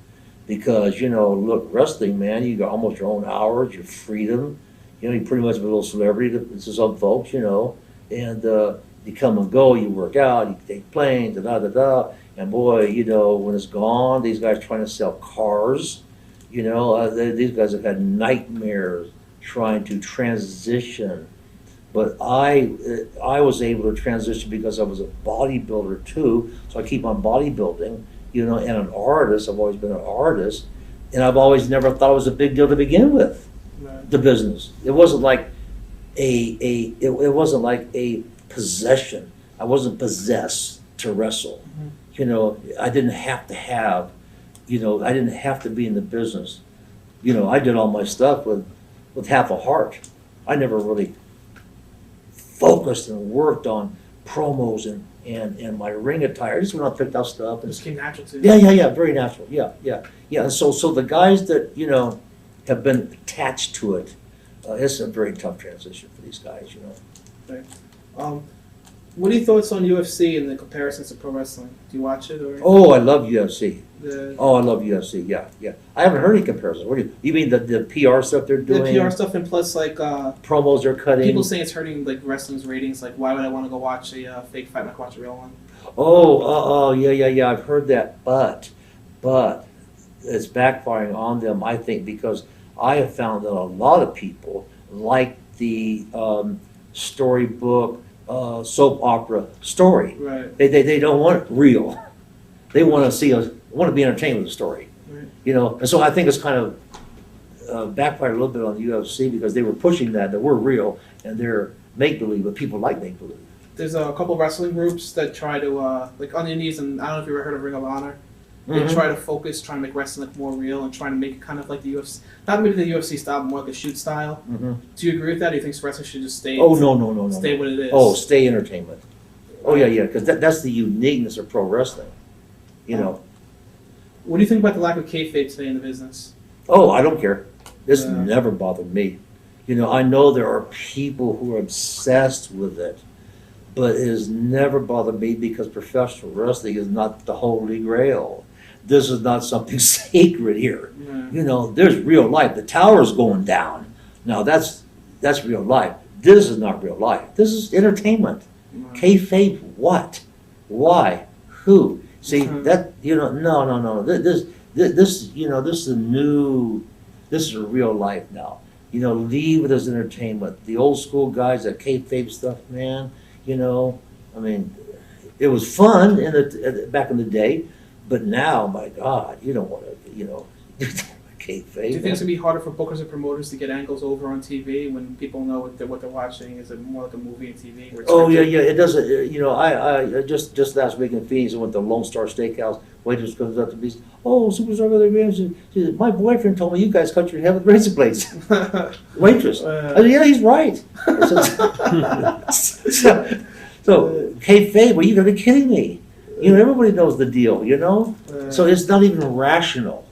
because look, wrestling, man, you got almost your own hours, your freedom. You pretty much a little celebrity to some folks, and you come and go, you work out, you take planes, and boy, when it's gone, these guys trying to sell cars, these guys have had nightmares trying to transition. But I was able to transition because I was a bodybuilder too, so I keep on bodybuilding, and an artist. I've always been an artist, and I've always never thought it was a big deal to begin with. Right. The business. It wasn't like it wasn't like a possession. I wasn't possessed to wrestle. Mm-hmm. I didn't have to have, I didn't have to be in the business. I did all my stuff with half a heart. I never really focused and worked on promos and my ring attire. I just went out and picked out stuff. It just came natural to you. Yeah, very natural. Yeah. And so the guys that, have been attached to it, it's a very tough transition for these guys, Right. What are your thoughts on UFC and the comparisons to pro wrestling? Do you watch it or? Oh, I love UFC. The, Oh, I love UFC. Yeah, yeah. I haven't heard any comparisons. What do you mean the PR stuff they're the doing? PR stuff, and plus like Promos they're cutting. people saying it's hurting like wrestling's ratings. Like, why would I want to go watch a fake fight when I can watch a real one? Oh, yeah. I've heard that, but it's backfiring on them. I think because I have found that a lot of people like the storybook soap opera story. Right. They don't want it real. They want to be entertained with the story. Right. You know, and so I think it's kind of backfired a little bit on the UFC because they were pushing that we're real and they're make believe, but people like make believe. There's a couple wrestling groups that try to like on the indies, and I don't know if you ever heard of Ring of Honor. They Mhm. try to focus, trying to make wrestling look more real, and trying to make it kind of like the UFC, not maybe the UFC style, but more like a shoot style. Mm-hmm. Do you agree with that? Or do you think wrestling should just stay? Oh no. Stay what it is. Oh, stay entertainment. Oh yeah, because that's the uniqueness of pro wrestling. You know. What do you think about the lack of kayfabe today in the business? Oh, I don't care. This Yeah. never bothered me. You know, I know there are people who are obsessed with it, but it has never bothered me because professional wrestling is not the holy grail. This is not something sacred here. Yeah. You know, there's real life. The tower's going down. Now that's real life. This is not real life. This is entertainment. Kayfabe what? Why? Who? See that no. This you know this is a new. This is a real life now. You know, leave it as entertainment. The old school guys, that kayfabe stuff, man. You know, I mean, it was fun back in the day, but now, my God, you don't want to. You know, kayfabe. Do you think it's gonna be harder for bookers and promoters to get angles over on TV when people know what they're watching? Is it more like a movie and TV? Where it's Oh yeah, scripted? it doesn't. You know, I just last week in Phoenix, I went to Lone Star Steakhouse. Waitress comes up to me, oh, superstar of the games. She said, my boyfriend told me you guys cut your hair with razor blades. Waitress. I said, yeah, he's right. so kayfabe, well, you gotta be kidding me. You know, everybody knows the deal. You know, so it's not even rational.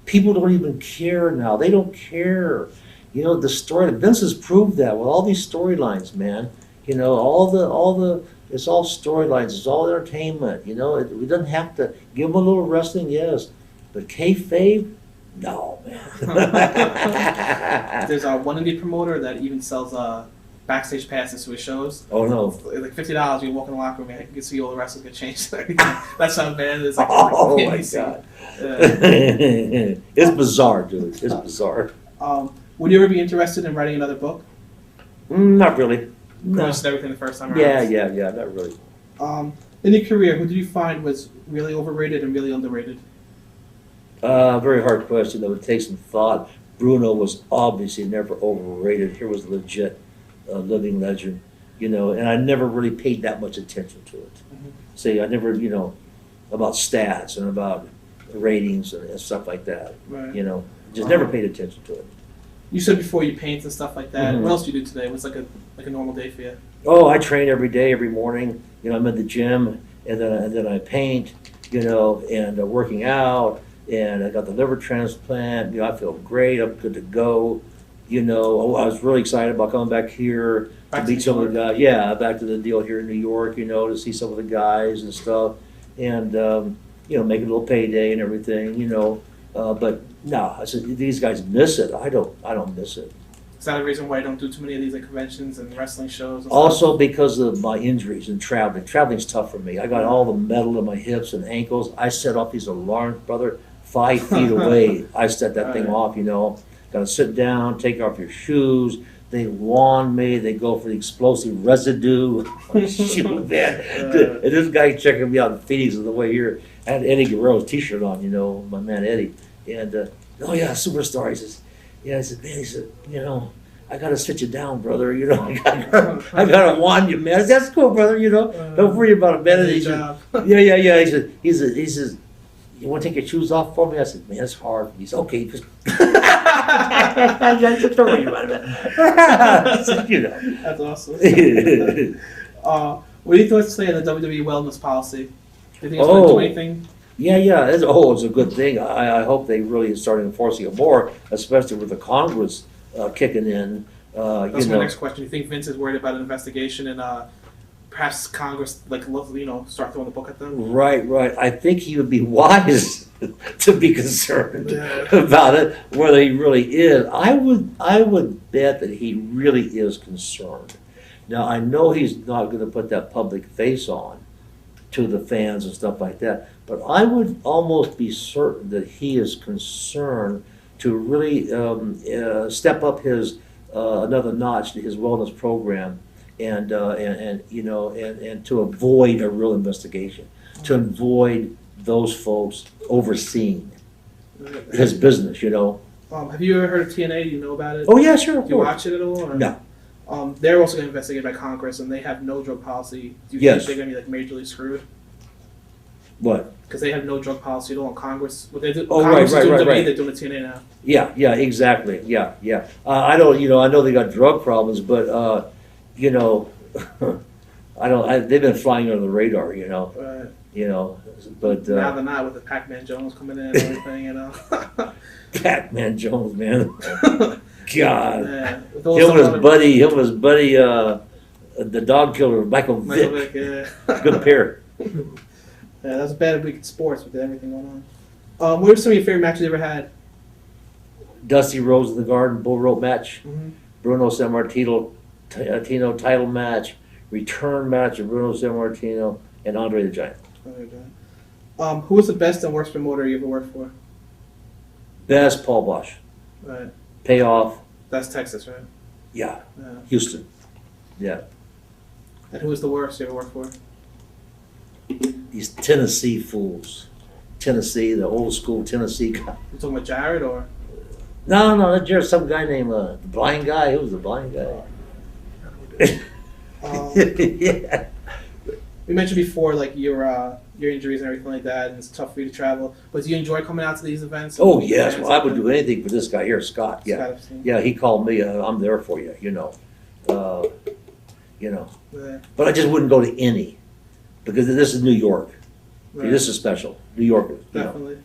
People don't even care now. They don't care. You know, the story, Vince has proved that with all these storylines, man. You know, all the, it's all storylines, it's all entertainment. You know, we doesn't have to give them a little wrestling, yes. But kayfabe, no, man. There's one indie promoter that even sells backstage passes to his shows. Oh, no. Like $50, you walk in the locker room, you can see all the wrestlers get changed. That's how bad it is. Like, Oh, like, my NBC. God. Uh, It's bizarre, dude. It's bizarre. would you ever be interested in writing another book? Not really. No. Just everything the first time around. Yeah, not really. In your career, who did you find was really overrated and really underrated? Very hard question that would take some thought. Bruno was obviously never overrated. Here was a legit living legend, you know, and I never really paid that much attention to it. Mhm. See, I never, you know, about stats and about ratings and stuff like that, Right. you know, just never paid attention to it. You said before you paint and stuff like that. Mhm. What else do you do today? What's like a normal day for you? Oh, I train every day, every morning. You know, I'm at the gym, and then I paint. You know, and working out, and I got the liver transplant. You know, I feel great. I'm good to go. You know, I was really excited about coming back here Back to to meet New some of York? the guys. Yeah, back to the deal here in New York. You know, to see some of the guys and stuff, and you know, make a little payday and everything. You know, but no, I said these guys miss it. I don't miss it. Is that a reason why I don't do too many of these like conventions and wrestling shows? And stuff? Also because of my injuries and traveling. Traveling's tough for me. I got all the metal in my hips and ankles. I set off these alarms, brother, 5 feet away. I set that thing off, you know. Got to sit down, take off your shoes. They wand me. They go for the explosive residue. Shoot, man. And this guy checking me out in Phoenix on the way here. I had Eddie Guerrero's T-shirt on, you know, my man Eddie. And, oh, yeah, superstar. He says, yeah, I said, man, he said, you know, I gotta sit you down, brother. You know, I gotta warn you, man. I said, that's cool, brother. You know, don't worry about it, man. And he said, yeah. He says, you want to take your shoes off for me? I said, man, it's hard. He said, okay, just don't worry about it, man. I said, you know. That's awesome. What do you thoughts say on the WWE wellness policy? Do you think it's going to do anything? Yeah, it's a good thing. I hope they really start enforcing it more, especially with the Congress kicking in. That's you my know. next question. Do you think Vince is worried about an investigation and perhaps Congress, start throwing the book at them? Right. I think he would be wise to be concerned about it, whether he really is. I would bet that he really is concerned. Now, I know he's not going to put that public face on to the fans and stuff like that, but I would almost be certain that he is concerned to really step up his another notch to his wellness program, and to avoid a real investigation, to avoid those folks overseeing his business. Have you ever heard of TNA? Do you know about it? Oh yeah, sure. Do you watch it at all? Or? No. They're also getting investigated by Congress, and they have no drug policy. Do you Yes. think they're going to be majorly screwed? What? Because they have no drug policy at all in Congress. What they do, Oh, Congress right. is doing WWE, they're doing the TNA now. Yeah, exactly. Yeah. I don't. I know they got drug problems, but I don't. They've been flying under the radar. Right. But Now they're not with the Pac-Man Jones coming in and everything. Pac-Man Jones, man. God. Yeah. Him and his buddy, the dog killer, Michael Vick. Yeah. Good pair. Yeah, that was a bad week in sports with everything going on. What are some of your favorite matches you ever had? Dusty Rhodes in the Garden bull rope match. Mm-hmm. Bruno Sammartino title match. Return match of Bruno Sammartino and Andre the Giant. Who was the best and worst promoter you ever worked for? Best Paul Bosch. Right. Payoff. That's Texas, right? Yeah. Yeah. Houston. Yeah. And who was the worst you ever worked for? These Tennessee fools. Tennessee, the old school Tennessee guy. You talking about Jared or? No, there's some guy named the blind guy. Who was the blind guy? Yeah. We mentioned before, like your injuries and everything like that, and it's tough for you to travel. But do you enjoy coming out to these events? Oh yes, well, I would do anything for this guy here, Scott. Yeah, Scott Epstein. yeah. He called me. I'm there for you. Yeah. But I just wouldn't go to any, because this is New York. Right. This is special. New York. Definitely.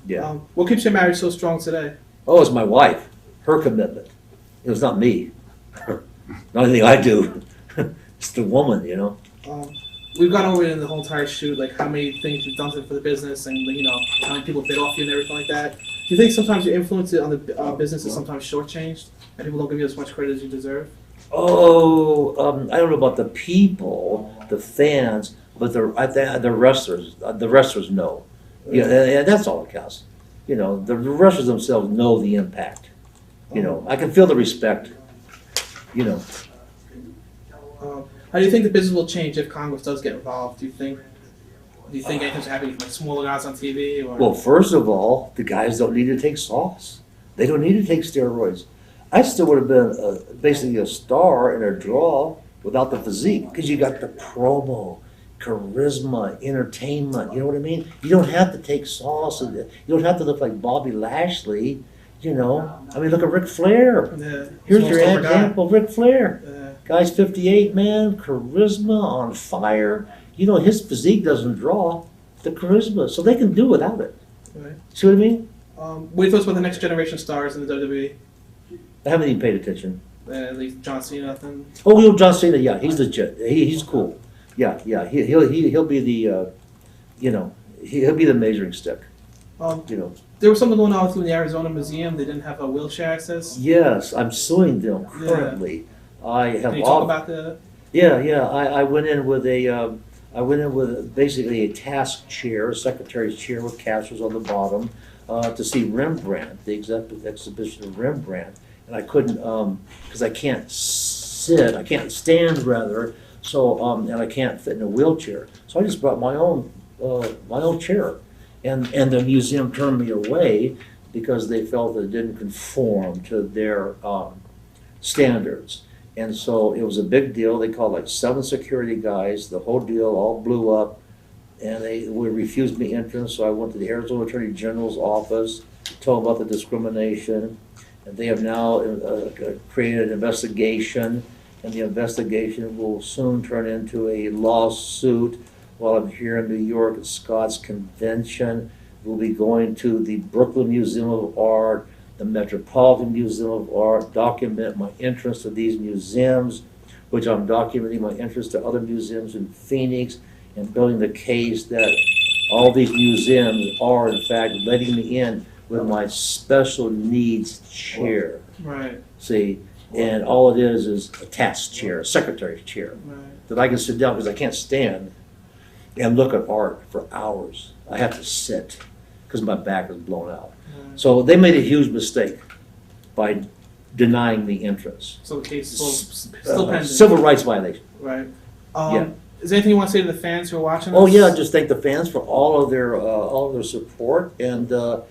Yeah. What keeps your marriage so strong today? Oh, it's my wife. Her commitment. It was not me. Not anything I do. It's the woman. We've gone over it in the whole entire shoot, like how many things you've done for the business, and how many people bid off you and everything like that. Do you think sometimes your influence on the business is sometimes shortchanged, and people don't give you as much credit as you deserve? Oh, I don't know about the people, the fans, but the wrestlers. The wrestlers know. Yeah, and that's all that counts. The wrestlers themselves know the impact. I can feel the respect. How do you think the business will change if Congress does get involved? Do you think anything's happening with smaller guys on TV? Or? Well, first of all, the guys don't need to take sauce. They don't need to take steroids. I still would have been basically a star and a draw without the physique, because you got the promo, charisma, entertainment. You know what I mean? You don't have to take sauce. You don't have to look like Bobby Lashley. I mean, look at Ric Flair. Yeah. Here's your example, Ric Flair. Yeah. Guy's 58, man, charisma, on fire. His physique doesn't draw the charisma, so they can do without it. Right. See what I mean? What do you thought about the next generation stars in the WWE? I haven't even paid attention. At least John Cena, nothing. Oh, John Cena, yeah, he's legit. He's cool. Yeah, he'll be the, he'll be the measuring stick. There was something going on with you in the Arizona Museum. They didn't have a wheelchair access. Yes, I'm suing them currently. I have. Can you talk about that? Yeah. I went in with basically a task chair, a secretary's chair with capsules on the bottom, to see Rembrandt, the exhibition of Rembrandt, and I couldn't because I can't stand rather. So and I can't fit in a wheelchair. So I just brought my own chair, and the museum turned me away because they felt that it didn't conform to their standards. And so it was a big deal. They called like 7 security guys. The whole deal all blew up, and they would refuse me entrance. So I went to the Arizona Attorney General's office, told them about the discrimination, and they have now created an investigation, and the investigation will soon turn into a lawsuit. While I'm here in New York at Scott's Convention, we'll be going to the Brooklyn Museum of Art, the Metropolitan Museum of Art, document my interest in these museums. which I'm documenting my interest to other museums in Phoenix and building the case that all these museums are in fact letting me in with my special needs chair. Right. See, and all it is a task chair, a secretary's chair, Right. that I can sit down because I can't stand and look at art for hours. I have to sit because my back is blown out. Right. So they made a huge mistake by denying me entrance. So the case is still pending. Civil rights violation. Right. Yeah. Is there anything you want to say to the fans who are watching Oh us? yeah, just thank the fans for all of their support, and I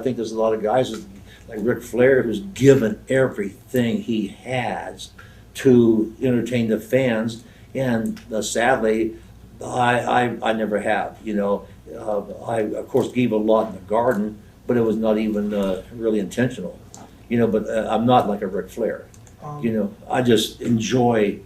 think there's a lot of guys like Ric Flair who's given everything he has to entertain the fans, and sadly, I never have. I of course gave a lot in the garden, but it was not even really intentional. But I'm not like a Ric Flair. I just enjoy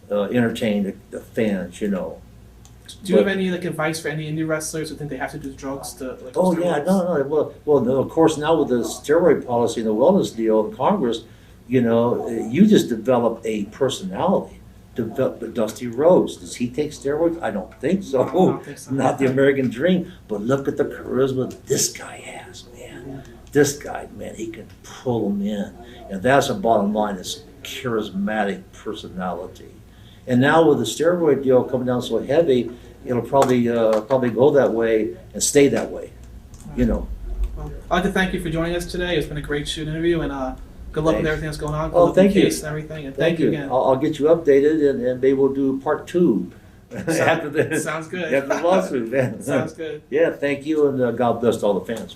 entertaining the fans. Do you have any advice for any indie wrestlers who think they have to do drugs to? Oh yeah, no. Well, no, of course now with the steroid policy and the wellness deal in Congress, you just develop a personality. Develop the Dusty Rhodes. Does he take steroids? I don't think so. I don't think so. Not the American Dream. But look at the charisma this guy has, man. This guy, man, he can pull them in, and that's the bottom line. Is charismatic personality. And now with the steroid deal coming down so heavy, it'll probably go that way and stay that way. Well, I'd like to thank you for joining us today. It's been a great shoot interview, and good luck with Thanks. everything that's going on. Good Oh, luck with thank the you. case and everything. And thank you again. I'll get you updated, and maybe we'll do part 2 after the Sounds good. after the lawsuit, man. Sounds good. Yeah, thank you, and God bless all the fans.